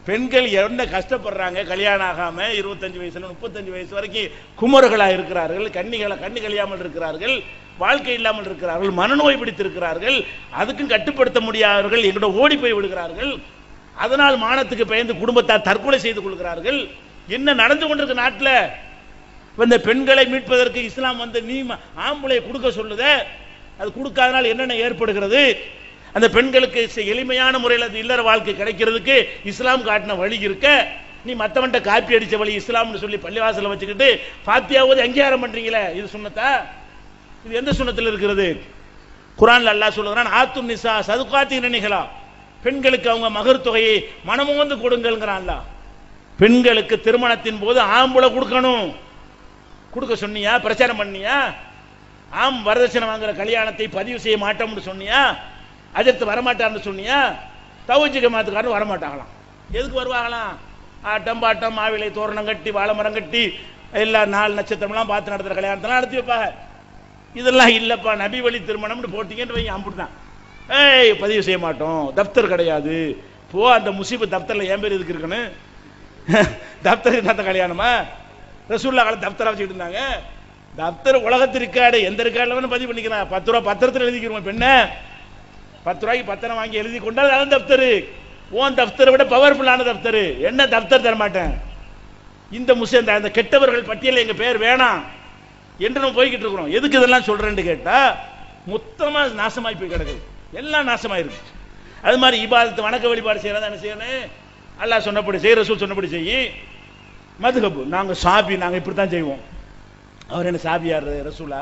பெண்கள் என்ன கஷ்டப்படுறாங்க, கல்யாணம் ஆகாம 25 வயசுல 35 வயசு வரைக்கும் குமர்களாக இருக்கிறார்கள், கண்ணு கழியாமல் இருக்கிறார்கள், வாழ்க்கை இல்லாமல் இருக்கிறார்கள், மனநோய் பிடித்திருக்கிறார்கள், அதுக்கும் கட்டுப்படுத்த முடியாதவர்கள் எங்கூட ஓடி போய் விடுகிறார்கள். அதனால் மானத்துக்கு பயந்து குடும்பத்தார் தற்கொலை செய்து கொள்கிறார்கள். என்ன நடந்து கொண்டிருக்கு நாட்டில்? இந்த பெண்களை மீட்பதற்கு இஸ்லாம் வந்து நீ ஆம்பளை கொடுக்க சொல்லுத, அது கொடுக்காதனால் என்னென்ன ஏற்படுகிறது? அந்த பெண்களுக்கு எளிமையான முறையில் அது இல்லற வாழ்க்கை கிடைக்கிறதுக்கு இஸ்லாம் காட்டின வழி இருக்க, நீ மற்றவன்ட்ட காப்பி அடிச்ச வழி இஸ்லாம்னு சொல்லி பள்ளிவாசல வச்சுக்கிட்டு ஃபாத்தியாவது அங்கீகாரம் பண்றீங்களே, இது சுன்னத்தா? இது எந்த சுன்னத்தில் இருக்கிறது? குர்ஆன்ல அல்லாஹ் சொல்லுகிறான், ஆத்துன் நிசா சதுகாத்தி நினைகளா, பெண்களுக்கு அவங்க மகர் தொகையை மனமோந்து கொடுங்கள்ங்கிறான் அல்லாஹ். பெண்களுக்கு திருமணத்தின் போது ஆம்பளை கொடுக்கணும். கொடுக்க சொன்னியா? பிரச்சாரம் பண்ணியா? வரதட்சணை வாங்குற கல்யாணத்தை பதிவு செய்ய மாட்டோம்னு சொன்னியா? அஜர்த்து வரமாட்டான்னு சொன்னியா? தவஜி ஜமாத்துக்காரன் வரமாட்டாங்களாம். எதுக்கு வருவாங்களாம்? ஆட்டம் பாட்டம் மாவிலை தோரணம் கட்டி வாழை மரம் கட்டி எல்லா 4 நட்சத்திரம்லாம் பார்த்து நடத்துகிற கல்யாணத்தெல்லாம் நடத்தி வைப்பாங்க. இதெல்லாம் இல்லைப்பா, நபி வழி திருமணம்னு போட்டிங்கன்னு வைங்க, அப்படிதான். பதிவு செய்ய மாட்டோம், தப்தர் கிடையாது. போ, அந்த முசீபத் தப்தரில் என் பேர் எதுக்கு இருக்கணும்? தப்தர் என்ன கல்யாணமா? ரசூல்லா கால தப்தரா வச்சுக்கிட்டு இருந்தாங்க. தப்தர் உலகத்து இருக்காடு, எந்த இருக்காடுல பதிவு பண்ணிக்கிறான். 10 ரூபா பத்திரத்தில் எழுதிக்கிறோம். பெண்ண 10 ரூபாய்க்கு பத்திரம் வாங்கி எழுதி கொண்டால் அதான் தப்தரு. ஓன் தப்தரை விட பவர்ஃபுல்லான தப்தரு. என்ன தப்தர் தரமாட்டேன். இந்த முஸ்லிம் அந்த கெட்டவர்கள் பட்டியலில் எங்க பேர் வேணாம் என்று நம்ம போய்கிட்டு இருக்கிறோம். எதுக்கு இதெல்லாம் சொல்றேன்னு கேட்டா, மொத்தமா நாசமாய் போய் கிடக்குது, எல்லாம் நாசமாயிருக்கு. அது மாதிரி இபாதத்து வணக்க வழிபாடு செய்யறதா என்ன செய்யணும்? அல்லாஹ் சொன்னபடி செய், ரசூல் சொன்னபடி செய். மதுஹப், நாங்க சாபி, நாங்க இப்படித்தான் செய்வோம். அவர் என்ன சாபி? யாரு? ரசூலா?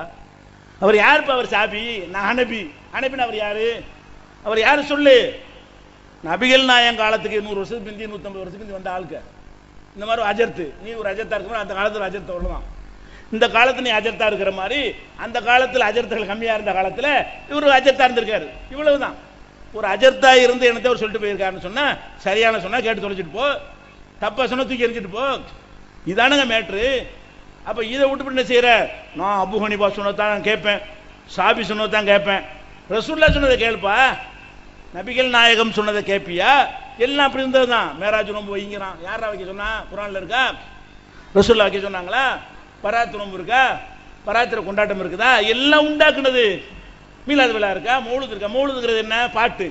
அவர் யாருப்பா? அவர் சாபி. நான் ஹனபி. ஹனபின்னு அவர் யாரு? அவர் யாரு சொல்லு? நபிகள் நாயகம் காலத்துக்கு 100 வருஷத்துக்கு பிந்தி 150 வருஷத்துக்கு பிந்தி வந்த ஆளுக்கு. இந்த மாதிரி அஜர்த்து, நீ ஒரு அஜர்த்தா இருக்கிற, அந்த காலத்தில் அஜர்த்த வரலாம். இந்த காலத்துல நீ அஜர்த்தா இருக்கிற மாதிரி அந்த காலத்தில் அஜர்த்தர்கள் கம்மியா இருந்த காலத்தில் இவர் அஜர்த்தா இருந்திருக்காரு. இவ்வளவுதான். ஒரு அஜர்த்தா இருந்து என்னத்தை அவர் சொல்லிட்டு போயிருக்காருன்னு சொன்னா, சரியான சொன்னா கேட்டு தொலைச்சிட்டு போ, தப்பா சொன்னா தூக்கி எரிஞ்சிட்டு போ. இதானுங்க மேட்ரு. அப்ப இதை விட்டு என்ன செய்யற? நான் அபு ஹனீஃபா சொன்னதான் கேட்பேன், சாபி சொன்னதான் கேட்பேன், ரசூல்லா சொன்னதை கேள்ப்பா. நபிகள் நாயகம் சொன்னதை கேட்பியா? எல்லாம் அப்படி இருந்தது தான். மேராஜ் நோம்பு வைங்கிறான். யாரா வைக்க சொன்னா? குர்ஆன்ல இருக்கா? ரசூல்லா வைக்க சொன்னாங்களா? பராத் நோம்பு இருக்கா? பராத்திர கொண்டாட்டம் இருக்குதா? எல்லாம் உண்டாக்குனது. மீலாது விழா இருக்கா? மௌலூத் இருக்கா? மௌலூதுங்கிறது என்ன? பாட்டு.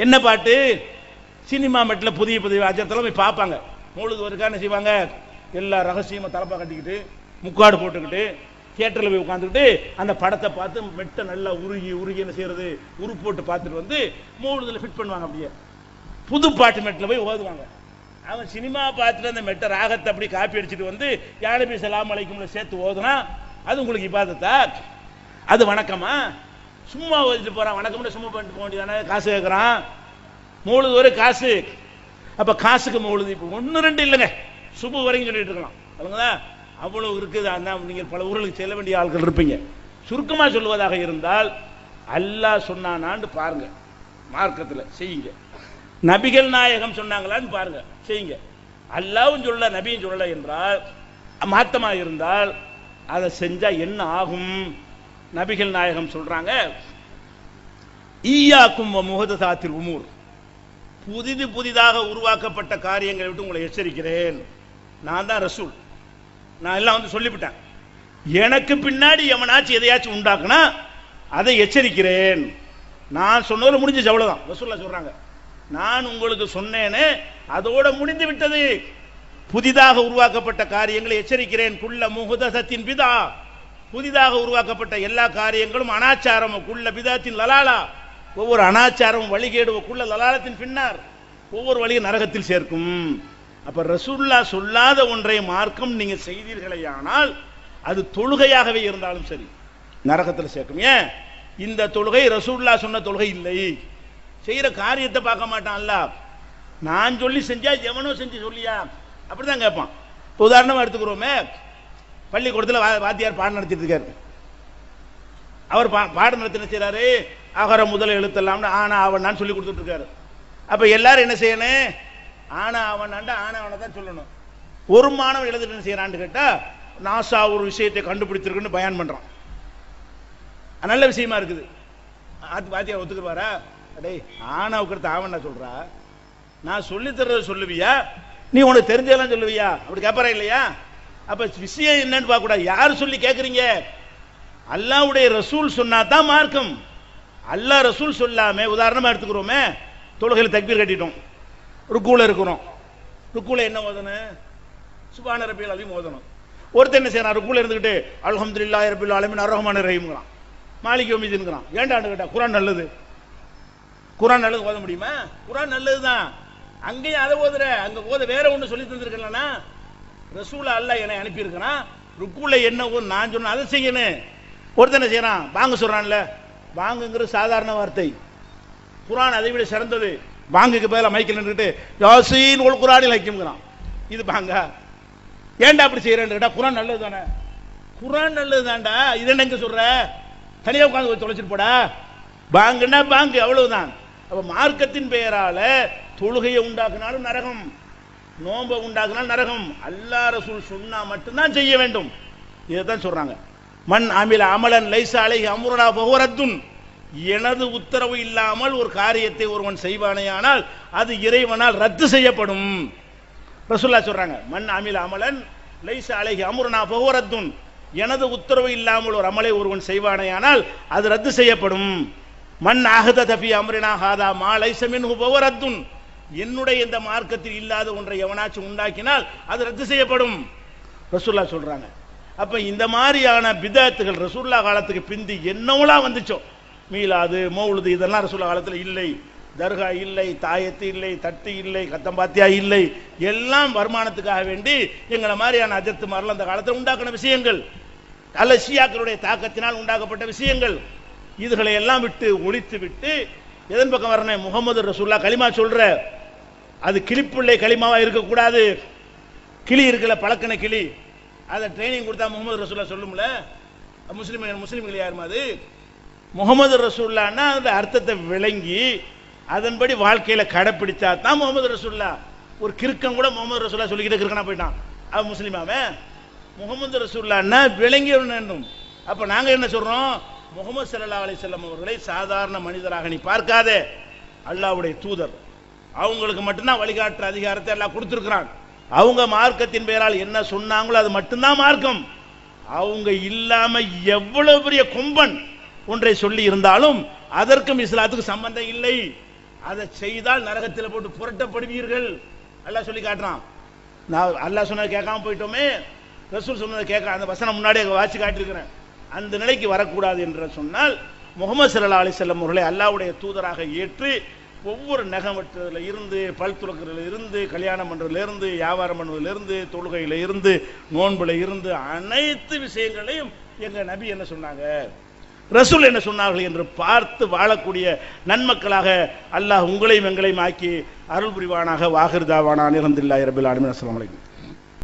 என்ன பாட்டு? சினிமா மெட்டில் புதிய புதிய அஜர்த்தெல்லாம் போய் பார்ப்பாங்க. மௌலூது இருக்கா? என்ன செய்வாங்க? எல்லா ரகசியமா தலப்பா கட்டிக்கிட்டு முக்காடு போட்டுக்கிட்டு தியேட்டர்ல போய் உட்காந்துக்கிட்டு அந்த படத்தை பார்த்து மெட்டை நல்லா உருகி உருகி என்ன செய்யறது, உரு போட்டு பார்த்துட்டு வந்து மௌலூதுல ஃபிட் பண்ணுவாங்க. அப்படியே புது பாட்டு மெட்டில் போய் ஓதுவாங்க. அவன் சினிமா பார்த்துட்டு அந்த மெட்டை ராகத்தை அப்படி காப்பி அடிச்சுட்டு வந்து யா நபி ஸல்லல்லாஹு அலைஹி வஸல்லம் சேர்த்து ஓதுனா அது உங்களுக்கு இபாதத்தா? அது வணக்கமா? சும்மா ஓதிட்டு போறான், வணக்கம்னு சும்மா பண்ணிட்டு போக வேண்டியதானே? காசு கேட்கறான். மௌலூது ஒரு காசு. அப்ப காசுக்கு மௌலூது இப்போ 1 2 இல்லைங்க, சுபு வரைக்கும் சொல்லிட்டு இருக்கலாம். சொல்லுங்களா? அவ்வளவு இருக்குது. நீங்கள் பல ஊர்களுக்கு செல்ல வேண்டிய ஆட்கள் இருப்பீங்க. சுருக்கமா சொல்லுவதாக இருந்தால், அல்லாஹ் சொன்னானான்னு பாருங்க, மார்க்கத்தில் செய்யுங்க. நபிகள் நாயகம் சொன்னாங்களான்னு பாருங்க, செய்யுங்க. அல்லாஹ்வும் சொல்ல நபியும் சொல்ல என்றால் மாத்தமா இருந்தால் அதை செஞ்சா என்ன ஆகும்? நபிகள் நாயகம் சொல்றாங்க, ஈயாக்கும் முஹதசாத்தில் உமூர், புதிதாக உருவாக்கப்பட்ட காரியங்களை விட்டு உங்களை எச்சரிக்கிறேன். நான் தான் ரசூல், நான் எல்லாம் வந்து சொல்லிவிட்டேன். எனக்கு பின்னாடி எவனாச்சும் எதையாச்சும் உண்டாக்குனா அதை எச்சரிக்கிறேன். நான் சொன்னது முடிஞ்சிச்சு, அவ்வளவுதான். ரசூலுல்லாஹ் சொல்றாங்க, நான் உங்களுக்கு சொன்னேனே அதோட முடிந்து விட்டது. புதிதாக உருவாக்கப்பட்ட காரியங்களை எச்சரிக்கிறேன். குல்ல முஹதஸத்தின் பிதா, புதிதாக உருவாக்கப்பட்ட எல்லா காரியங்களும் அனாச்சாரம். குல்ல பிதாத்தின் லலாலா, ஒவ்வொரு அனாச்சாரமும் வழிகேடு. குல்ல லலாலத்தின் பின்னார், ஒவ்வொரு வழியும் நரகத்தில் சேர்க்கும். அப்ப ரசூலுல்லாஹ் சொல்லாத ஒன்றை மார்க்கம் நீங்க செய்தீர்களேயானால் அது தொழுகையாகவே இருந்தாலும் சரி நரகத்தில் சேர்க்கும். ஏன்? இந்த தொழுகை ரசூலுல்லாஹ் சொன்ன தொழுகை இல்லை. செய்யற காரியத்தை பார்க்க மாட்டான் அல்லாஹ். நான் சொல்லி செஞ்சா எவனோ செஞ்சு சொல்லியா, அப்படிதான் கேட்பான். உதாரணமா எடுத்துக்கிறோமே, பள்ளிக்கூடத்தில் வாத்தியார் பாடம் நடத்திட்டு இருக்காரு. அவர் பாடம் நடத்தி என்ன செய்யறாரு? அகர முதல் எழுத்தெல்லாம் ஆனா அவன் சொல்லி கொடுத்துட்டு இருக்காரு. அப்ப எல்லாரும் என்ன செய்யணும்? ஆனா அவன் ஆனவனை தான் சொல்லணும். ஒரு மாணவன் எழுதிட்டு என்ன செய்யறான்னு கேட்டா, நாசா ஒரு விஷயத்தை கண்டுபிடிச்சிருக்குன்னு பயான் பண்றான். நல்ல விஷயமா இருக்குது. வாத்தியார் ஒத்துக்குவாரா? அடே ஆனாவுக்கு ஆவண்ணா சொல்றா, நான் சொல்லி தர்றத சொல்லுவியா, நீ உனக்கு தெரிஞ்சதெல்லாம் சொல்லுவியா? அப்படி கேட்பாரா இல்லையா? அப்ப விஷயம் என்னன்னு பார்க்க கூடாது. யார் சொல்லி கேட்கறீங்க? அல்லாஹ்வுடைய ரசூல் சொன்னா தான் மார்க்கம். அல்லாஹ் ரசூல் சொல்லாம, உதாரணமா எடுத்துக்கிறோமே, தொழுகையில் தக்பீர் கட்டிட்டோம், ருக்கூல இருக்கிறோம். ருக்கூல என்ன ஓதணும்? சுப்ஹான ரப்பியல் அலீம் ஓதணும். ஒருத்தர் என்ன செய்யறான்? ருக்கூல இருந்துகிட்டு அல்ஹம்துலில்லாஹி ரப்பில் ஆலமீன் அர்ரஹ்மானிர் ரஹீம்ங்கறான், மாலிகி யௌமிதீன்ங்கறான். ஏன்டான்னு கேட்டா குர்ஆன் நல்லது, குர்ஆன் நல்லது ஓத முடியுமா? குர்ஆன் நல்லதுதான், அங்கேயும் அதை ஓதுற, அங்க ஓத வேற ஒண்ணு சொல்லி தந்திருக்கலனா? ரசூல அல்லாஹ் என்னை அனுப்பி இருக்கிறான், ருக்கூல என்ன ஓது நான் சொன்ன அதை செய்யணும். ஒருத்தர் என்ன செய்யறான்? பாங்கு சொல்றான்ல, பாங்குங்கிறது சாதாரண வார்த்தை, குர்ஆன் அதை விட சிறந்தது. பாங்குக்கு பதிலாக மைக்கில் நின்றுட்டு யாசீன் ஒல் குர்ஆனில் ஹக்கீம்ங்கறான். இது பாங்கா? ஏன்டா அப்படி செய்யறேன்னு கேட்டா குர்ஆன் நல்லது தானே. குர்ஆன் நல்லது தான்டா, இது என்ன எங்க சொல்ற? தனியா உட்கார்ந்து தொலைச்சிட்டு போடா. பாங்குன்னா பாங்கு, அவ்வளவுதான். அப்ப மார்க்கத்தின் பெயரால தொழுகையை உண்டாக்குனாலும் நரகம், நோன்பை உண்டாக்குனாலும் நரகம். அல்லாஹ் ரசூல் சொன்னா மட்டும்தான் செய்ய வேண்டும். இதைத்தான் சொல்றாங்க. மன் அமில அமலன் லைஸ அலைஹி அம்ருனா ஃபஹுவ ரத்துன். எனது உத்தரவு இல்லாமல் ஒரு காரியத்தை ஒருவன் செய்வானேயானால் அது இறைவனால் ரத்து செய்யப்படும். ரசூலுல்லாஹ் சொல்றாங்க, மன் அமில அமலன் லைஸ அலைஹி அம்ருனா ஃபஹுவ ரத்துன். எனது உத்தரவு இல்லாமல் ஒரு அமலை ஒருவன் செய்வானேயானால் அது ரத்து செய்யப்படும். மன் அஹதத ஃபீ அம்ரினா ஹாதா மா லைஸ மின்ஹு ஃபஹுவ ரத்துன். என்னுடைய இந்த மார்க்கத்தில் இல்லாத ஒன்றை எவனாச்சும் உண்டாக்கினால் அது ரத்து செய்யப்படும். ரசூலுல்லாஹ் சொல்றாங்க. அப்ப இந்த மாதிரியான பிதஅத்துகள் ரசூலுல்லாஹ் காலத்துக்கு பிந்தி என்னவெல்லாம் வந்துச்சோ, மீலாது மௌலுது இதெல்லாம் ரசூலுல்லாஹ் காலத்தில் இல்லை. தர்கா இல்லை, தாயத்து இல்லை, தட்டு இல்லை, கத்தம்பாத்தியா இல்லை, எல்லாம் வருமானத்துக்காக வேண்டி எங்களை மாதிரியான அஜத்து மாதிரிலாம் அந்த காலத்தில் உண்டாக்கின விஷயங்கள், அல்ல ஷியாக்களுடைய தாக்கத்தினால் உண்டாக்கப்பட்ட விஷயங்கள். இதுகளை எல்லாம் விட்டு ஒழித்து விட்டு எதன் பக்கம் வரணும்? முகமது ரசூலுல்லாஹ் களிமா சொல்ற, அது கிளிப்புள்ளை களிமாவா இருக்கக்கூடாது. கிளி இருக்கல, பழக்கின கிளி, அதை ட்ரைனிங் கொடுத்தா முகமது ரசூலுல்லாஹ் சொல்லும்ல. முஸ்லிம்கள் யாருமா அது? முகமது ரசூலுல்லாஹ்னா அந்த அர்த்தத்தை விளங்கி அதன்படி வாழ்க்கையில கடைப்பிடிச்சா தான் முகமது ரசூலுல்லாஹ். ஒரு கிறுக்கன் கூட முகமது ரசூலுல்லாஹ் சொல்லிக்கிட்டு கிறுக்கனா போயிட்டான், அவன் முஸ்லிமாவே? முகமது ரசூலுல்லாஹ்னா விளங்கி வேண்டும். அப்ப நாங்க என்ன சொல்றோம்? முகமது ஸல்லல்லாஹு அலைஹி வஸல்லம் அவர்களை சாதாரண மனிதராக நீ பார்க்காதே, அல்லாஹ்வுடைய தூதர். அவங்களுக்கு மட்டும்தான் வழிகாட்டுற அதிகாரத்தை எல்லாம் கொடுத்திருக்கிறான். அவங்க மார்க்கத்தின் பெயரால் என்ன சொன்னாங்களோ அது மட்டும்தான் மார்க்கம். அவங்க இல்லாம எவ்வளவு பெரிய கொம்பன் ஒன்றை சொல்லி இருந்தாலும் அதற்கும் இஸ்லாத்துக்கு சம்பந்தம் இல்லை. அதை செய்தால் நரகத்தில் போட்டு புரட்டப்படுவீர்கள். அல்லாஹ் சொல்லி காட்டுறான். நான் அல்லாஹ் சொன்னதை கேட்காம போயிட்டோமே, ரசூல் சொன்னதை கேட்க அந்த வசனம் முன்னாடியே வாசி காட்டியிருக்கிறேன். அந்த நிலைக்கு வரக்கூடாது என்று சொன்னால் முகமது ஸல்லல்லாஹு அலைஹி வஸல்லம் அவர்களை அல்லாஹ்வுடைய தூதராக ஏற்று ஒவ்வொரு நகம் வெட்டுறதுல இருந்து, பல் துலக்கிறதுல இருந்து, கல்யாணம் பண்றதுல இருந்து, வியாபாரம் பண்ணுவதில இருந்து, தொழுகையில இருந்து, நோன்புல இருந்து, அனைத்து விஷயங்களையும் எங்க நபி என்ன சொன்னாங்க, ரசூல் என்ன சொன்னார்கள் என்று பார்த்து வாழக்கூடிய நன்மக்களாக அல்லாஹ் உங்களையும் எங்களையும் ஆக்கி அருள் புரிவானாக. வாஹிர் தாவானா அல்ஹம்துலில்லாஹி ரப்பில் ஆலமீன். அஸ்ஸலாமு அலைக்கும்.